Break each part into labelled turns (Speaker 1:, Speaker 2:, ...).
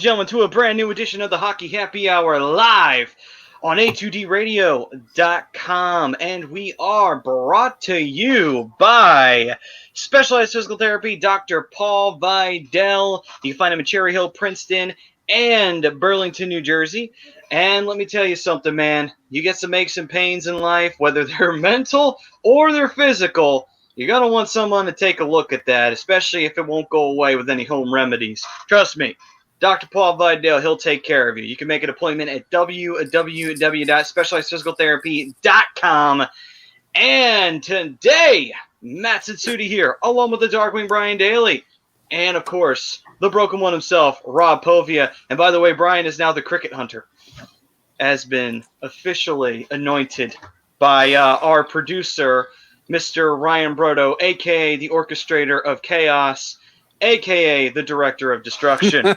Speaker 1: Gentlemen, to a brand new edition of the Hockey Happy Hour live on A2DRadio.com. And we are brought to you by Specialized Physical Therapy, Dr. Paul Vidal. You can find him in Cherry Hill, Princeton, and Burlington, New Jersey. And let me tell you something, man. You get some aches and pains in life, whether they're mental or they're physical. You're going to want someone to take a look at that, especially if it won't go away with any home remedies. Trust me. Dr. Paul Vidal, he'll take care of you. You can make an appointment at www.specializedphysicaltherapy.com. And today, Matt Sitsudi here, along with the Darkwing Brian Daly. And, of course, the broken one himself, Rob Povia. And, by the way, Brian is now the cricket hunter. Has been officially anointed by our producer, Mr. Ryan Brodo, a.k.a. the orchestrator of chaos, a.k.a. the director of destruction.
Speaker 2: You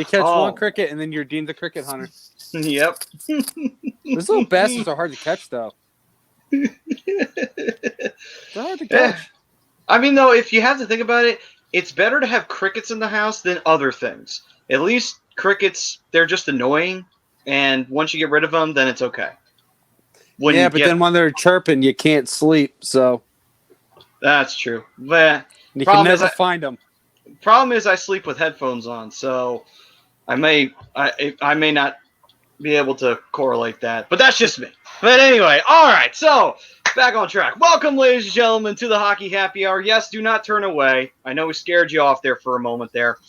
Speaker 2: catch one cricket, and then you're deemed the cricket hunter.
Speaker 1: Yep.
Speaker 2: Those little bastards are hard to catch, though. They're hard to catch.
Speaker 1: I mean, though, if you have to think about it, it's better to have crickets in the house than other things. At least crickets, they're just annoying, and once you get rid of them, then it's okay.
Speaker 2: Then when they're chirping, you can't sleep, so...
Speaker 1: That's true. But
Speaker 2: you can never find them.
Speaker 1: Problem is I sleep with headphones on, so I may not be able to correlate that. But that's just me. But anyway, all right, so back on track. Welcome, ladies and gentlemen, to the Hockey Happy Hour. Yes, do not turn away. I know we scared you off there for a moment there.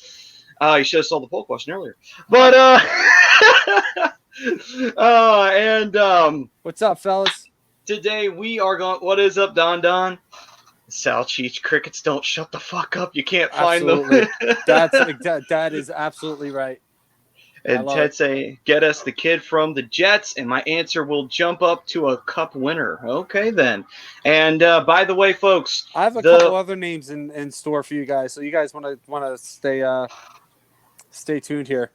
Speaker 1: You should have saw the poll question earlier. But
Speaker 2: what's up, fellas?
Speaker 1: Today we are going. What is up, Don? Sal Cheech, crickets don't shut the fuck up. You can't find them.
Speaker 2: That is absolutely right.
Speaker 1: And Ted say, get us the kid from the Jets, and my answer will jump up to a cup winner. Okay, then. And by the way, folks,
Speaker 2: I have a couple other names in store for you guys, so you guys want to stay tuned here.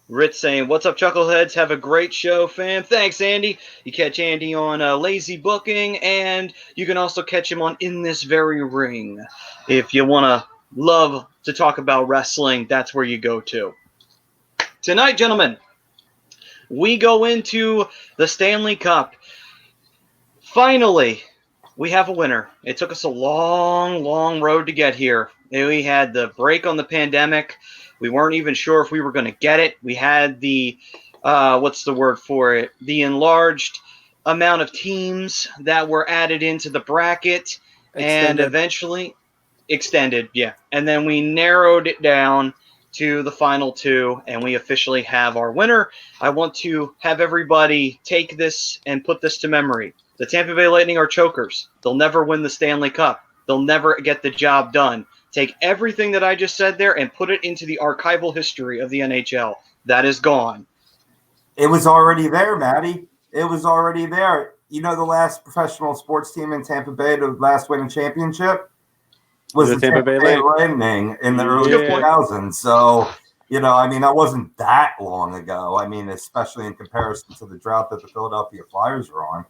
Speaker 1: Rich saying, what's up, Chuckleheads? Have a great show, fam. Thanks, Andy. You catch Andy on Lazy Booking, and you can also catch him on In This Very Ring. If you want to love to talk about wrestling, that's where you go to. Tonight, gentlemen, we go into the Stanley Cup. Finally, we have a winner. It took us a long, long road to get here. We had the break on the pandemic. We weren't even sure if we were going to get it. We had the, the enlarged amount of teams that were added into the bracket and eventually extended, yeah. And then we narrowed it down to the final two, and we officially have our winner. I want to have everybody take this and put this to memory. The Tampa Bay Lightning are chokers. They'll never win the Stanley Cup. They'll never get the job done. Take everything that I just said there and put it into the archival history of the NHL. That is gone.
Speaker 3: It was already there, Matty. It was already there. You know, the last professional sports team in Tampa Bay to last win a championship was the Tampa Bay Lightning in the early 2000s. So, that wasn't that long ago. I mean, especially in comparison to the drought that the Philadelphia Flyers are on.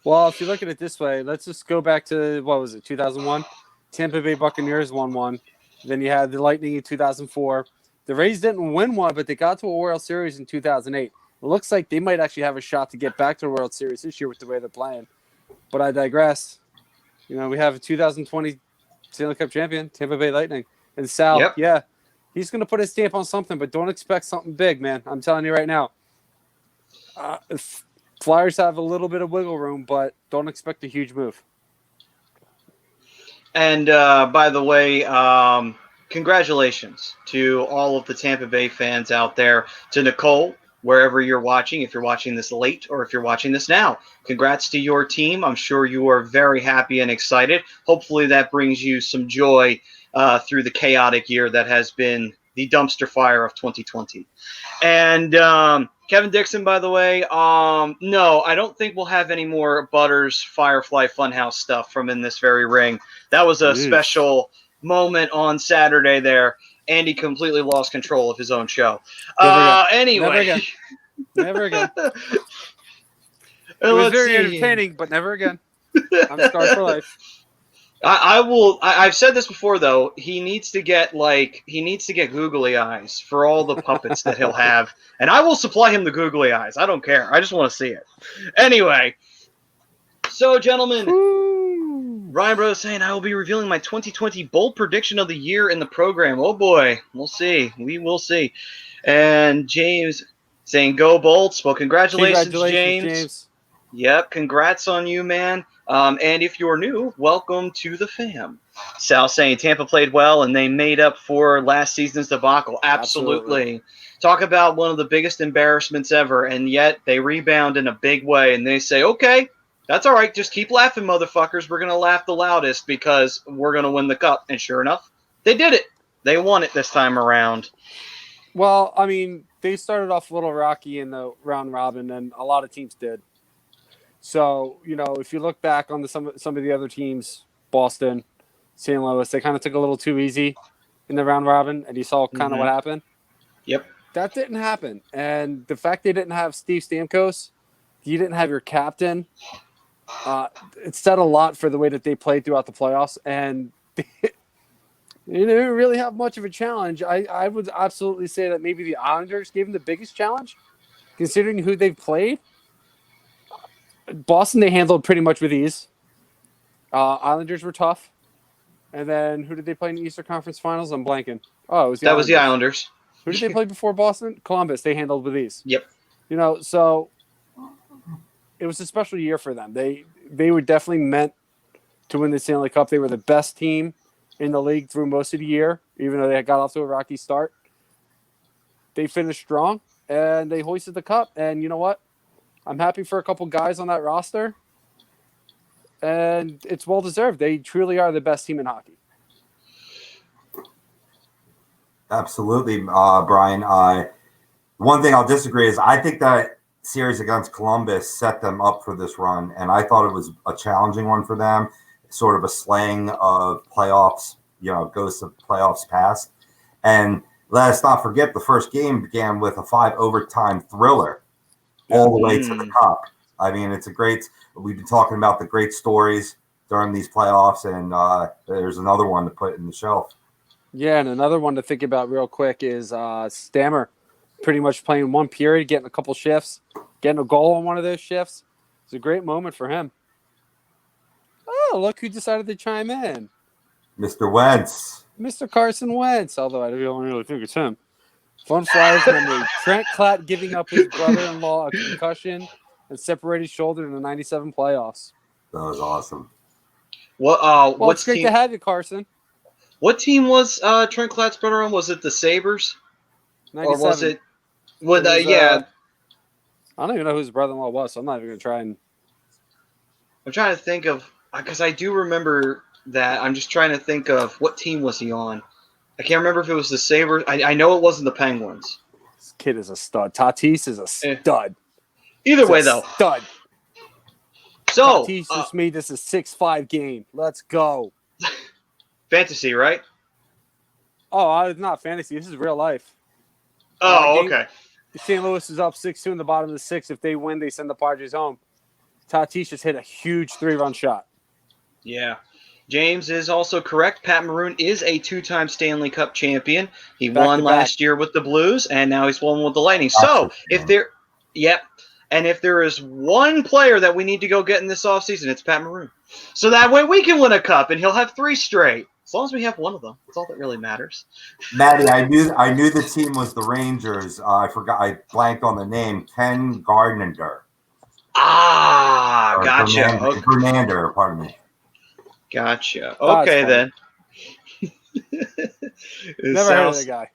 Speaker 2: Well, if you look at it this way, let's just go back to, 2001? Tampa Bay Buccaneers won one. Then you had the Lightning in 2004. The Rays didn't win one, but they got to a World Series in 2008. It looks like they might actually have a shot to get back to the World Series this year with the way they're playing. But I digress. We have a 2020 Stanley Cup champion, Tampa Bay Lightning. And Sal, yeah, he's going to put his stamp on something, but don't expect something big, man. I'm telling you right now. Flyers have a little bit of wiggle room, but don't expect a huge move.
Speaker 1: And by the way, congratulations to all of the Tampa Bay fans out there. To Nicole, wherever you're watching, if you're watching this late or if you're watching this now. Congrats to your team. I'm sure you are very happy and excited. Hopefully that brings you some joy through the chaotic year that has been the dumpster fire of 2020. And Kevin Dixon, by the way, no, I don't think we'll have any more Butters Firefly Funhouse stuff from In This Very Ring. That was a special moment on Saturday there. Andy completely lost control of his own show. Anyway.
Speaker 2: Never again. It was very entertaining, but never again. I'm scarred for life.
Speaker 1: I've said this before though. He needs to get googly eyes for all the puppets that he'll have, and I will supply him the googly eyes. I don't care. I just want to see it. Anyway, so gentlemen, Ryan Bros saying I will be revealing my 2020 bold prediction of the year in the program. Oh boy, we'll see. We will see. And James saying go Bolts. Well, congratulations, James. Yep, congrats on you, man. And if you're new, welcome to the fam. Sal saying Tampa played well and they made up for last season's debacle. Absolutely. Talk about one of the biggest embarrassments ever, and yet they rebound in a big way, and they say, okay, that's all right. Just keep laughing, motherfuckers. We're going to laugh the loudest because we're going to win the cup. And sure enough, they did it. They won it this time around.
Speaker 2: Well, I mean, they started off a little rocky in the round robin, and a lot of teams did. So, you know, if you look back on some of the other teams, Boston, St. Louis, they kind of took a little too easy in the round robin, and you saw kind of what happened.
Speaker 1: Yep.
Speaker 2: That didn't happen. And the fact they didn't have Steve Stamkos, you didn't have your captain, it said a lot for the way that they played throughout the playoffs. And they didn't really have much of a challenge. I would absolutely say that maybe the Islanders gave them the biggest challenge, considering who they've played. Boston, they handled pretty much with ease. Islanders were tough. And then who did they play in the Eastern Conference Finals? I'm blanking. Oh, it was the Islanders.
Speaker 1: Was the Islanders.
Speaker 2: Who did they play before Boston? Columbus. They handled with ease.
Speaker 1: Yep.
Speaker 2: You know, so it was a special year for them. They were definitely meant to win the Stanley Cup. They were the best team in the league through most of the year, even though they got off to a rocky start. They finished strong, and they hoisted the cup. And you know what? I'm happy for a couple guys on that roster, and it's well-deserved. They truly are the best team in hockey.
Speaker 3: Absolutely, Brian. One thing I'll disagree is I think that series against Columbus set them up for this run, and I thought it was a challenging one for them, sort of a slaying of playoffs, ghosts of playoffs past. And let us not forget the first game began with a 5-overtime thriller all the way to the cup. I mean, we've been talking about the great stories during these playoffs, and there's another one to put in the shelf.
Speaker 2: Yeah, and another one to think about real quick is Stammer pretty much playing one period, getting a couple shifts, getting a goal on one of those shifts. It's a great moment for him. Oh, look who decided to chime in.
Speaker 3: Mr. Wentz.
Speaker 2: Mr. Carson Wentz, although I don't really think it's him. Fun Flyers memory. Trent Klatt giving up his brother-in-law a concussion and separated shoulder in the 97 playoffs.
Speaker 3: That was awesome.
Speaker 2: Well, it's great to have you, Carson.
Speaker 1: What team was Trent Klatt's brother on? Was it the Sabres?
Speaker 2: 97.
Speaker 1: Or was it? Yeah.
Speaker 2: I don't even know who his brother-in-law was, so I'm not even going to try and...
Speaker 1: I'm trying to think of... Because I do remember that. I'm just trying to think of what team was he on. I can't remember if it was the Sabres. I know it wasn't the Penguins.
Speaker 2: This kid is a stud. Tatis is a stud.
Speaker 1: Either way, though.
Speaker 2: Stud.
Speaker 1: So,
Speaker 2: Tatis just made this a 6-5 game. Let's go.
Speaker 1: Fantasy, right?
Speaker 2: Oh, it's not fantasy. This is real life.
Speaker 1: Oh, okay.
Speaker 2: St. Louis is up 6-2 in the bottom of the sixth. If they win, they send the Padres home. Tatis just hit a huge 3-run shot.
Speaker 1: Yeah. James is also correct. Pat Maroon is a 2-time Stanley Cup champion. He won last year with the Blues, and now he's won with the Lightning. So, if there is one player that we need to go get in this offseason, it's Pat Maroon. So that way we can win a cup, and he'll have 3 straight. As long as we have one of them. That's all that really matters.
Speaker 3: Maddie, I knew the team was the Rangers. I blanked on the name. Ken Gardner.
Speaker 1: Gotcha.
Speaker 3: Bernander, pardon me.
Speaker 1: Gotcha. Okay, then.
Speaker 2: Never heard of the guy.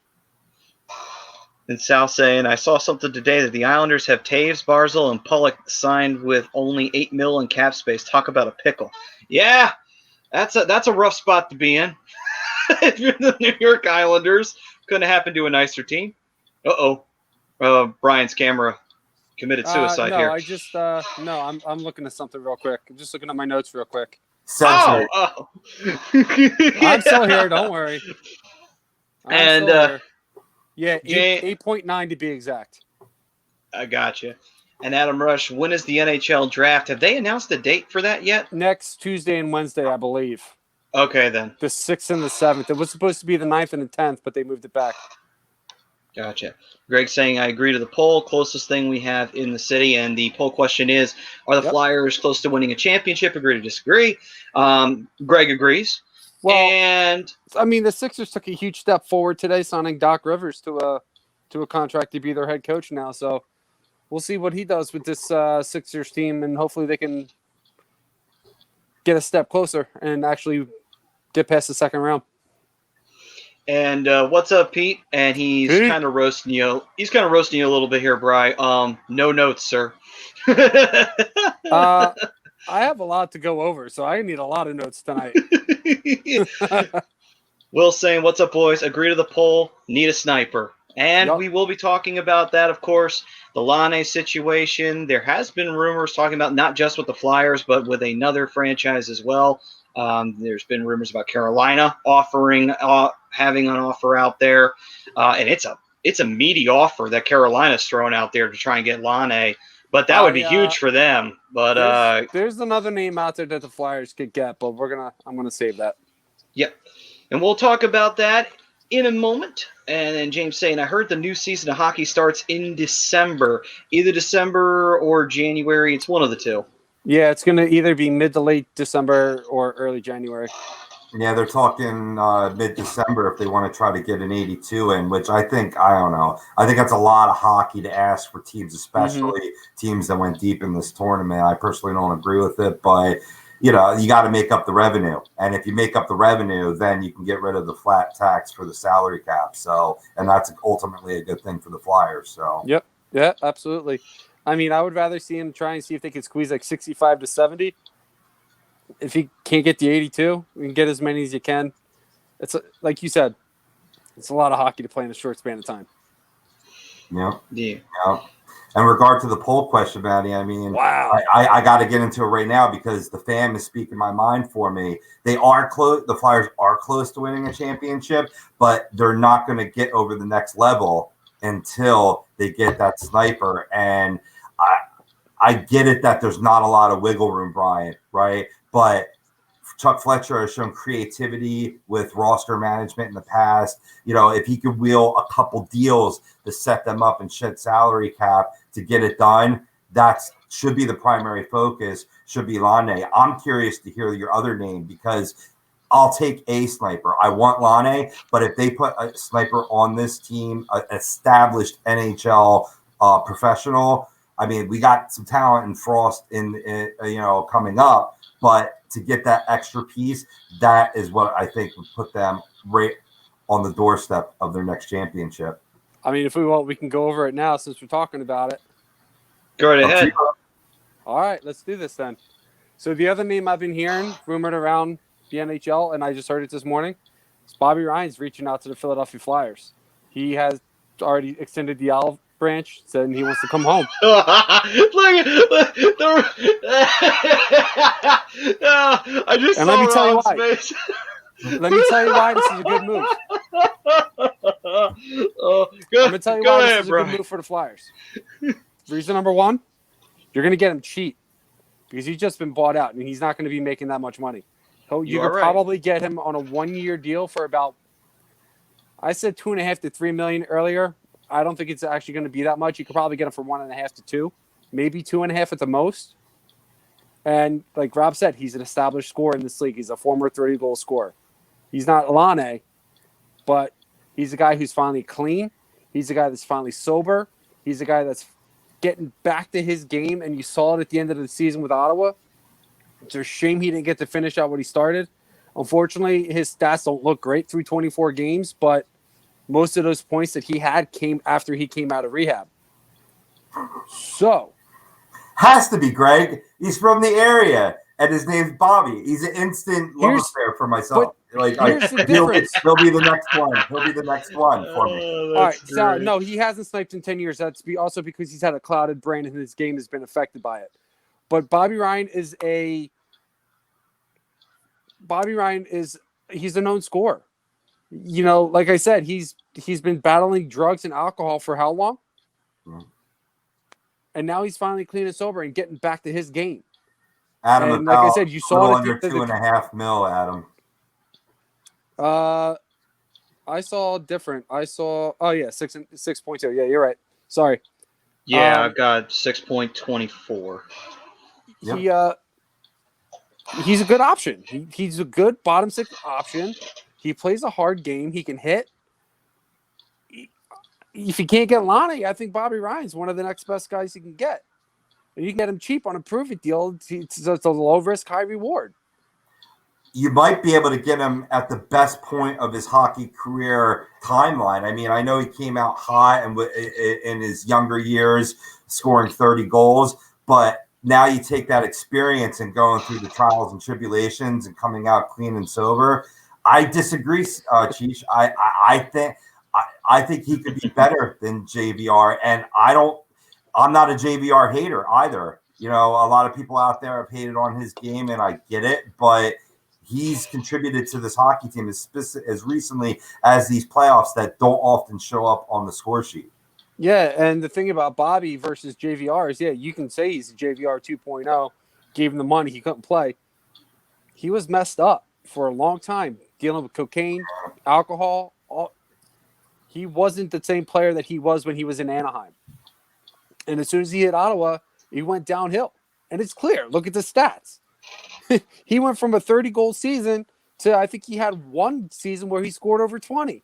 Speaker 1: And Sal saying, I saw something today that the Islanders have Taves, Barzal, and Pollock signed with only $8 million in cap space. Talk about a pickle. Yeah, that's a rough spot to be in. If you're the New York Islanders, couldn't have happened to a nicer team. Brian's camera committed suicide here.
Speaker 2: I'm looking at something real quick. I'm just looking at my notes real quick.
Speaker 3: Yeah.
Speaker 2: I'm still here. Don't worry.
Speaker 1: And
Speaker 2: 8.9 to be exact.
Speaker 1: I gotcha. And Adam Rush, when is the NHL draft? Have they announced a date for that yet?
Speaker 2: Next Tuesday and Wednesday, I believe.
Speaker 1: Okay, then.
Speaker 2: The 6th and the 7th. It was supposed to be the 9th and the 10th, but they moved it back.
Speaker 1: Gotcha. Greg saying, I agree to the poll. Closest thing we have in the city. And the poll question is, are the Flyers close to winning a championship? Agree to disagree. Greg agrees.
Speaker 2: Well,
Speaker 1: and
Speaker 2: I mean, the Sixers took a huge step forward today, signing Doc Rivers to a contract to be their head coach now. So we'll see what he does with this Sixers team, and hopefully they can get a step closer and actually get past the second round.
Speaker 1: And what's up, Pete? And he's kind of roasting you. He's kind of roasting you a little bit here, Bri. No notes, sir.
Speaker 2: I have a lot to go over, so I need a lot of notes tonight.
Speaker 1: Will saying, what's up, boys? Agree to the poll. Need a sniper. And we will be talking about that, of course. The Lane situation. There has been rumors talking about not just with the Flyers, but with another franchise as well. There's been rumors about Carolina having an offer out there, and it's a meaty offer that Carolina's throwing out there to try and get Lane. But that would be huge for them. But
Speaker 2: there's another name out there that the Flyers could get, but I'm gonna save that.
Speaker 1: Yep, and we'll talk about that in a moment. And then James saying, I heard the new season of hockey starts in December, either December or January. It's one of the two.
Speaker 2: Yeah, it's gonna either be mid to late December or early January.
Speaker 3: Yeah, they're talking mid-December if they want to try to get an 82 in, which I don't know. I think that's a lot of hockey to ask for teams, especially teams that went deep in this tournament. I personally don't agree with it, but, you got to make up the revenue. And if you make up the revenue, then you can get rid of the flat tax for the salary cap. So, and that's ultimately a good thing for the Flyers. So,
Speaker 2: Yep. Yeah, absolutely. I mean, I would rather see him try and see if they could squeeze like 65 to 70. If he can't get the 82, you can get as many as you can. It's like you said, it's a lot of hockey to play in a short span of time.
Speaker 3: Yeah. In regard to the poll question, Maddie, I mean, wow. I got to get into it right now because the fan is speaking my mind for me. They are close. The Flyers are close to winning a championship, but they're not going to get over the next level until they get that sniper. And I get it that there's not a lot of wiggle room, Brian, right? But Chuck Fletcher has shown creativity with roster management in the past. If he could wheel a couple deals to set them up and shed salary cap to get it done, that should be the primary focus, should be Lane. I'm curious to hear your other name because I'll take a sniper. I want Lane, but if they put a sniper on this team, an established NHL professional, I mean, we got some talent in Frost coming up. But to get that extra piece, that is what I think would put them right on the doorstep of their next championship.
Speaker 2: I mean, if we want, we can go over it now since we're talking about it.
Speaker 1: Go right ahead.
Speaker 2: All right, let's do this then. So the other name I've been hearing rumored around the NHL, and I just heard it this morning, is Bobby Ryan's reaching out to the Philadelphia Flyers. He has already extended the olive branch, saying he wants to come home.
Speaker 1: I just saw Ron's face.
Speaker 2: Let me tell you why this is a good move. I'm going to tell you why this is a good move for the Flyers. Reason number one, you're going to get him cheap because he's just been bought out and he's not going to be making that much money. You could probably get him on a 1-year deal for about, I said $2.5 to $3 million earlier. I don't think it's actually going to be that much. You could probably get him for 1.5 to 2, maybe 2.5 at the most. And like Rob said, he's an established scorer in this league. He's a former 30-goal scorer. He's not Lane, but he's a guy who's finally clean. He's a guy that's finally sober. He's a guy that's getting back to his game, and you saw it at the end of the season with Ottawa. It's a shame he didn't get to finish out what he started. Unfortunately, his stats don't look great through 24 games, but most of those points that he had came after he came out of rehab. So.
Speaker 3: Has to be, Greg. He's from the area, and his name's Bobby. He's an instant love affair for myself. He'll be the next one. He'll be the next one for me.
Speaker 2: All right. So, no, he hasn't sniped in 10 years. That's also because he's had a clouded brain and his game has been affected by it. But Bobby Ryan is he's a known scorer. Like I said, he's been battling drugs and alcohol for how long? And now he's finally clean and sober and getting back to his game.
Speaker 3: Adam,
Speaker 2: and like I said, you saw it
Speaker 3: under $2.5 million, Adam.
Speaker 2: I saw different. I saw. Oh yeah, 6.2. Yeah, you're right. Sorry.
Speaker 1: Yeah, I've got 6.24.
Speaker 3: Yep.
Speaker 2: He's a good option. He's a good bottom six option. He plays a hard game. He can hit. If you can't get Lonnie, I think Bobby Ryan's one of the next best guys you can get. And you can get him cheap on a prove-it deal. It's a low-risk, high-reward.
Speaker 3: You might be able to get him at the best point of his hockey career timeline. I mean, I know he came out hot and in his younger years, scoring 30 goals, but now you take that experience and going through the trials and tribulations and coming out clean and sober. I disagree, Cheech. I think he could be better than JVR, and I'm not a JVR hater either. You know, a lot of people out there have hated on his game, and I get it, but he's contributed to this hockey team as recently as these playoffs that don't often show up on the score sheet.
Speaker 2: Yeah, and the thing about Bobby versus JVR is, yeah, you can say he's a JVR 2.0, gave him the money, he couldn't play. He was messed up for a long time, dealing with cocaine, alcohol. He wasn't the same player that he was when he was in Anaheim. And as soon as he hit Ottawa, he went downhill. And it's clear. Look at the stats. He went from a 30-goal season to, I think he had one season where he scored over 20.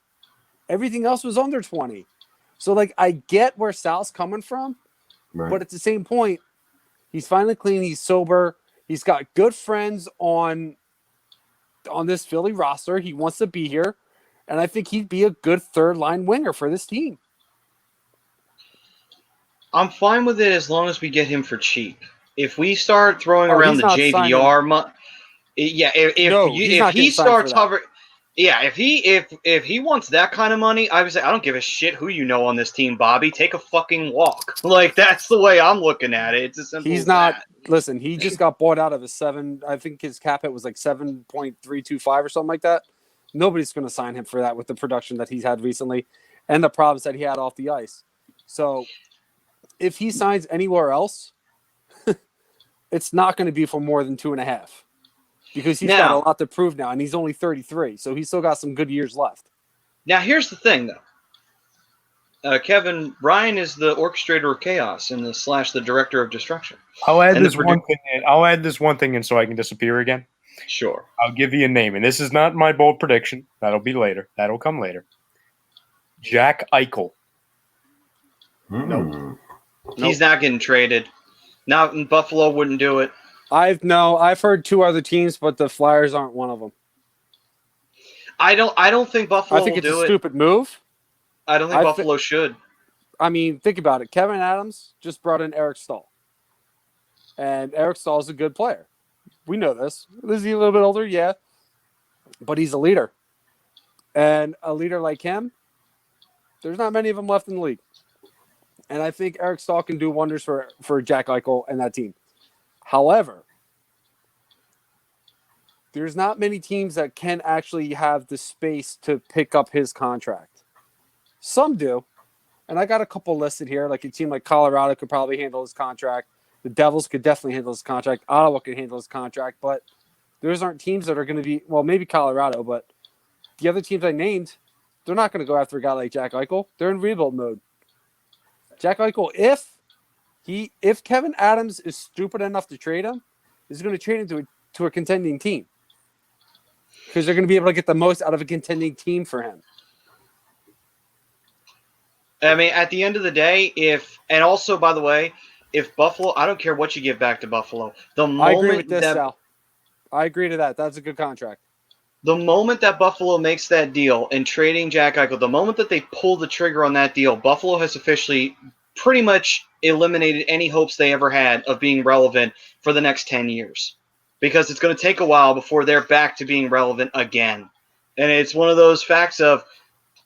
Speaker 2: Everything else was under 20. So, like, I get where Sal's coming from, right. But at the same point, he's finally clean. He's sober. He's got good friends on this Philly roster. He wants to be here. And I think he'd be a good third-line winger for this team.
Speaker 1: I'm fine with it as long as we get him for cheap. If we start throwing around the JVR, if he starts hovering, if he wants that kind of money, I would say I don't give a shit who you know on this team, Bobby. Take a fucking walk. Like, that's the way I'm looking at it. It's as simple as that.
Speaker 2: Listen, he just got bought out of I think his cap hit was like 7.325 or something like that. Nobody's going to sign him for that with the production that he's had recently and the problems that he had off the ice. So if he signs anywhere else, it's not going to be for more than 2.5 because he's got a lot to prove now, and he's only 33, so he's still got some good years left.
Speaker 1: Now, here's the thing, though. Kevin, Ryan is the orchestrator of chaos and the director of destruction.
Speaker 4: I'll add this one thing in so I can disappear again.
Speaker 1: Sure.
Speaker 4: I'll give you a name, and this is not my bold prediction. That'll be later. That'll come later. Jack Eichel.
Speaker 1: Nope. He's not getting traded. Not in Buffalo wouldn't do it.
Speaker 2: I've heard two other teams, but the Flyers aren't one of them.
Speaker 1: I don't think Buffalo will do it.
Speaker 2: I think it's a stupid move.
Speaker 1: I don't think Buffalo should.
Speaker 2: I mean, think about it. Kevin Adams just brought in Eric Stahl. And Eric Stahl is a good player. We know this. Is he a little bit older? Yeah. But he's a leader. And a leader like him, there's not many of them left in the league. And I think Eric Stahl can do wonders for Jack Eichel and that team. However, there's not many teams that can actually have the space to pick up his contract. Some do. And I got a couple listed here. Like a team like Colorado could probably handle his contract. The Devils could definitely handle his contract. Ottawa could handle his contract. But those aren't teams that are going to be, well, maybe Colorado, but the other teams I named, they're not going to go after a guy like Jack Eichel. They're in rebuild mode. Jack Eichel, if Kevin Adams is stupid enough to trade him, is going to trade him to a contending team. Because they're going to be able to get the most out of a contending team for him.
Speaker 1: I mean, at the end of the day, and also, by the way, if Buffalo, I don't care what you give back to Buffalo.
Speaker 2: I agree with this, Sal. I agree to that. That's a good contract.
Speaker 1: The moment that Buffalo makes that deal and trading Jack Eichel, the moment that they pull the trigger on that deal, Buffalo has officially pretty much eliminated any hopes they ever had of being relevant for the next 10 years. Because it's going to take a while before they're back to being relevant again. And it's one of those facts of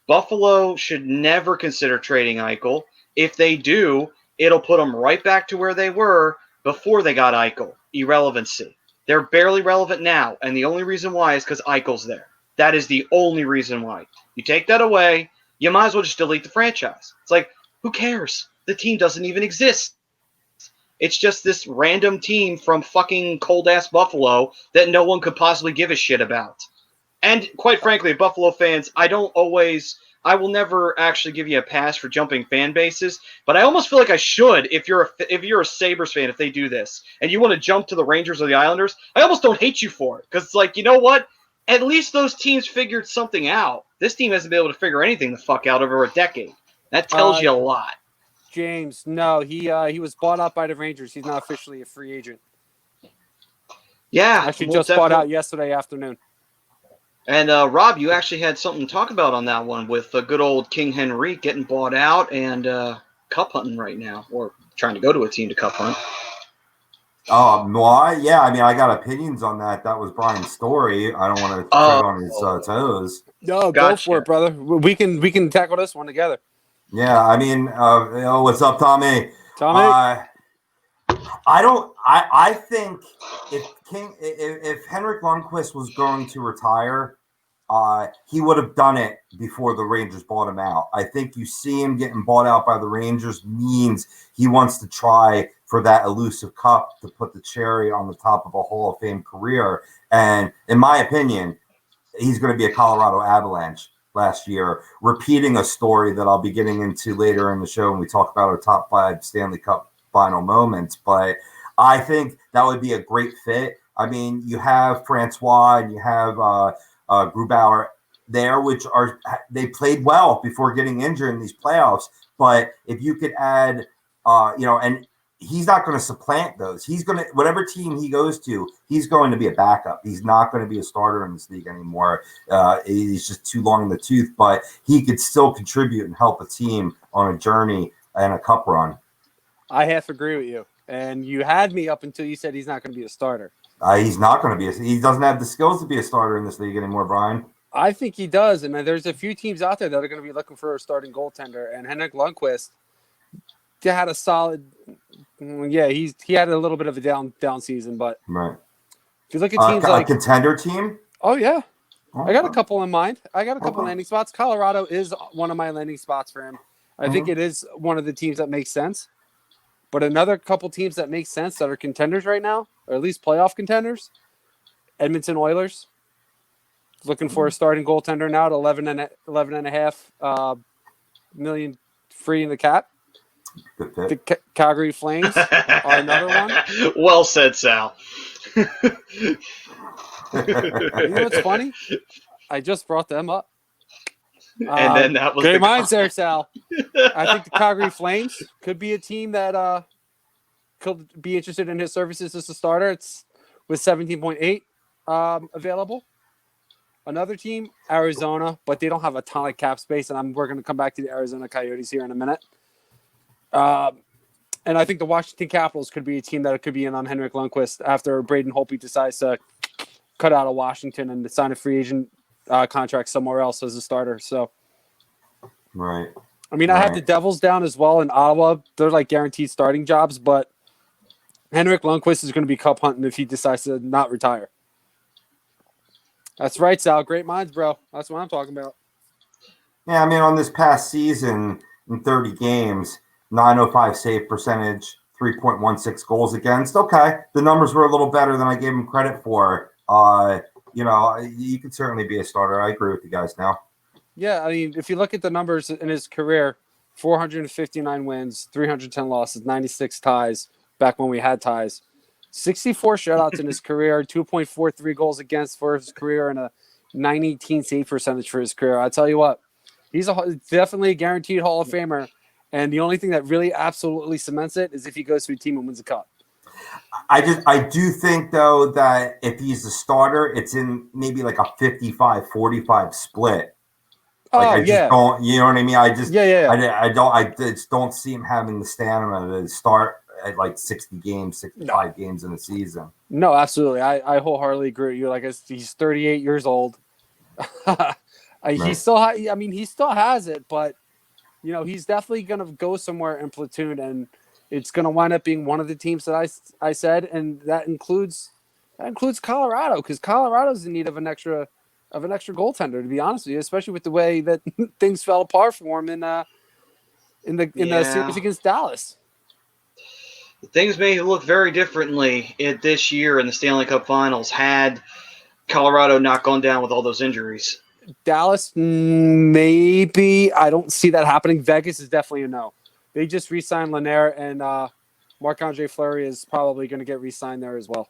Speaker 1: Buffalo should never consider trading Eichel. If they do, it'll put them right back to where they were before they got Eichel. Irrelevancy. They're barely relevant now, and the only reason why is because Eichel's there. That is the only reason why. You take that away, you might as well just delete the franchise. It's like, who cares? The team doesn't even exist. It's just this random team from fucking cold-ass Buffalo that no one could possibly give a shit about. And quite frankly, Buffalo fans, I will never actually give you a pass for jumping fan bases, but I almost feel like I should if you're a Sabres fan if they do this and you want to jump to the Rangers or the Islanders. I almost don't hate you for it because it's like, you know what? At least those teams figured something out. This team hasn't been able to figure anything the fuck out over a decade. That tells you a lot.
Speaker 2: James, no, he was bought out by the Rangers. He's not officially a free agent.
Speaker 1: Yeah,
Speaker 2: Actually, just bought out yesterday afternoon.
Speaker 1: And Rob, you actually had something to talk about on that one with good old King Henry getting bought out and cup hunting right now, or trying to go to a team to cup hunt.
Speaker 3: Well, yeah, I mean, I got opinions on that. That was Brian's story. I don't want to tread on his toes.
Speaker 2: No, gotcha. Go for it, brother. We can tackle this one together.
Speaker 3: Yeah, I mean, what's up, Tommy?
Speaker 2: Tommy?
Speaker 3: I think if Henrik Lundqvist was going to retire, he would have done it before the Rangers bought him out. I think you see him getting bought out by the Rangers means he wants to try for that elusive cup to put the cherry on the top of a Hall of Fame career. And in my opinion, he's going to be a Colorado Avalanche last year, repeating a story that I'll be getting into later in the show when we talk about our top 5 Stanley Cup final moments. But I think that would be a great fit. I mean, you have Francois and you have Grubauer there, they played well before getting injured in these playoffs. But if you could add, and he's not going to supplant those. He's going to, whatever team he goes to, he's going to be a backup. He's not going to be a starter in this league anymore. He's just too long in the tooth, but he could still contribute and help a team on a journey and a cup run.
Speaker 2: I half agree with you. And you had me up until you said he's not going to be a starter.
Speaker 3: He's not going to be. He doesn't have the skills to be a starter in this league anymore, Brian.
Speaker 2: I think he does. And there's a few teams out there that are going to be looking for a starting goaltender. And Henrik Lundqvist had a solid. Yeah, he had a little bit of a down season, but
Speaker 3: right.
Speaker 2: If you look at teams like
Speaker 3: a contender team.
Speaker 2: Oh yeah, I got a couple in mind. I got a couple landing spots. Colorado is one of my landing spots for him. I think it is one of the teams that makes sense. But another couple teams that make sense that are contenders right now, or at least playoff contenders, Edmonton Oilers, looking for a starting goaltender now at 11.5 million free in the cap. The Calgary Flames are another one.
Speaker 1: Well said, Sal.
Speaker 2: You know what's funny? I just brought them up.
Speaker 1: And then that was
Speaker 2: great minds there, Sal. I think the Calgary Flames could be a team that could be interested in his services as a starter. It's with 17.8 available. Another team, Arizona, but they don't have a ton of cap space, and we're going to come back to the Arizona Coyotes here in a minute. And I think the Washington Capitals could be a team that could be in on Henrik Lundqvist after Braden Holtby decides to cut out of Washington and sign a free agent contract somewhere else as a starter. So,
Speaker 3: right.
Speaker 2: I mean, I have the Devils down as well in Ottawa. They're like guaranteed starting jobs, but Henrik Lundqvist is going to be cup hunting if he decides to not retire. That's right, Sal. Great minds, bro. That's what I'm talking about.
Speaker 3: Yeah, I mean, on this past season, in 30 games, 905 save percentage, 3.16 goals against. Okay, the numbers were a little better than I gave him credit for. You could certainly be a starter. I agree with you guys now.
Speaker 2: Yeah, I mean, if you look at the numbers in his career, 459 wins, 310 losses, 96 ties back when we had ties, 64 shutouts in his career, 2.43 goals against for his career, and a 918 save percentage for his career. I tell you what, he's definitely a guaranteed Hall of Famer, and the only thing that really absolutely cements it is if he goes to a team and wins a cup.
Speaker 3: I do think, though, that if he's a starter, it's in maybe like a 55-45 split. I just don't, you know what I mean? I just don't see him having the stamina to start at like 60 games, 65 games in a season.
Speaker 2: No, absolutely. I wholeheartedly agree with you. Like, he's 38 years old. He still has it, but he's definitely going to go somewhere in platoon, and it's going to wind up being one of the teams that I said, and that includes Colorado, because Colorado's in need of an extra goaltender, to be honest with you, especially with the way that things fell apart for him in the series against Dallas.
Speaker 1: Things may look very differently this year in the Stanley Cup Finals had Colorado not gone down with all those injuries.
Speaker 2: Dallas, maybe. I don't see that happening. Vegas is definitely a no. They just re-signed Lanier, and Marc-Andre Fleury is probably going to get re-signed there as well.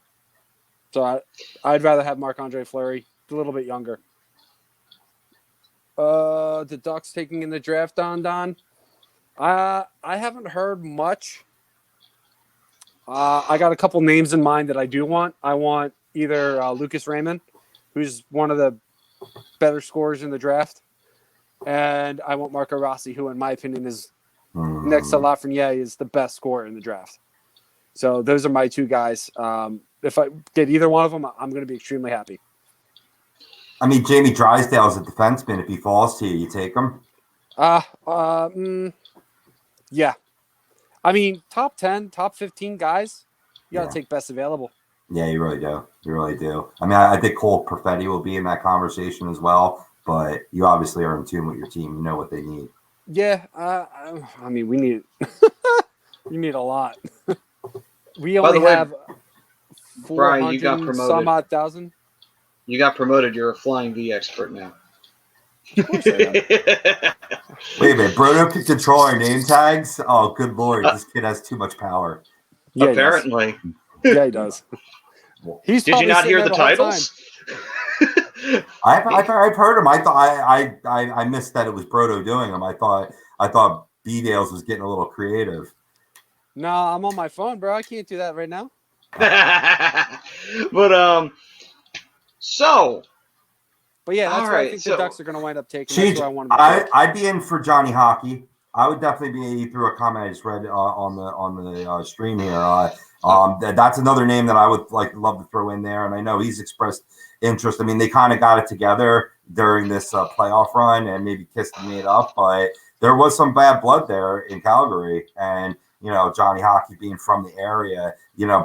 Speaker 2: So I'd rather have Marc-Andre Fleury a little bit younger. The Ducks taking in the draft, Don. I haven't heard much. I got a couple names in mind that I do want. I want either Lucas Raymond, who's one of the better scorers in the draft, and I want Marco Rossi, who in my opinion is next to Lafreniere is the best scorer in the draft. So those are my two guys. If I get either one of them, I'm going to be extremely happy.
Speaker 3: I mean, Jamie Drysdale's a defenseman. If he falls to you, you take him?
Speaker 2: Yeah. I mean, top 10, top 15 guys, you got to take best available.
Speaker 3: Yeah, you really do. You really do. I mean, I think Cole Perfetti will be in that conversation as well, but you obviously are in tune with your team. You know what they need.
Speaker 2: Yeah. I mean, we need we need a lot. We
Speaker 1: By
Speaker 2: only
Speaker 1: the way,
Speaker 2: have 400
Speaker 1: Brian, you got promoted.
Speaker 2: some odd thousand.
Speaker 1: You got promoted. You're a flying V expert now.
Speaker 2: Of course I am.
Speaker 3: Wait a minute. Brodo can control our name tags? Oh, good Lord. This kid has too much power.
Speaker 2: Yeah,
Speaker 1: apparently.
Speaker 2: He does. Did
Speaker 1: you not hear the titles?
Speaker 3: I've heard him. I thought I missed that it was Brodo doing them. I thought B-Dales was getting a little creative.
Speaker 2: No, I'm on my phone, bro. I can't do that right now. But yeah, that's what I think the Ducks are going to wind up taking. That's what I want to
Speaker 3: I'd be in for Johnny Hockey. I would definitely be through a comment I just read on the stream here. That's another name that I would love to throw in there, and I know he's expressed interest. I mean, they kind of got it together during this playoff run and maybe kissed and made up, but there was some bad blood there in Calgary, and Johnny Hockey being from the area,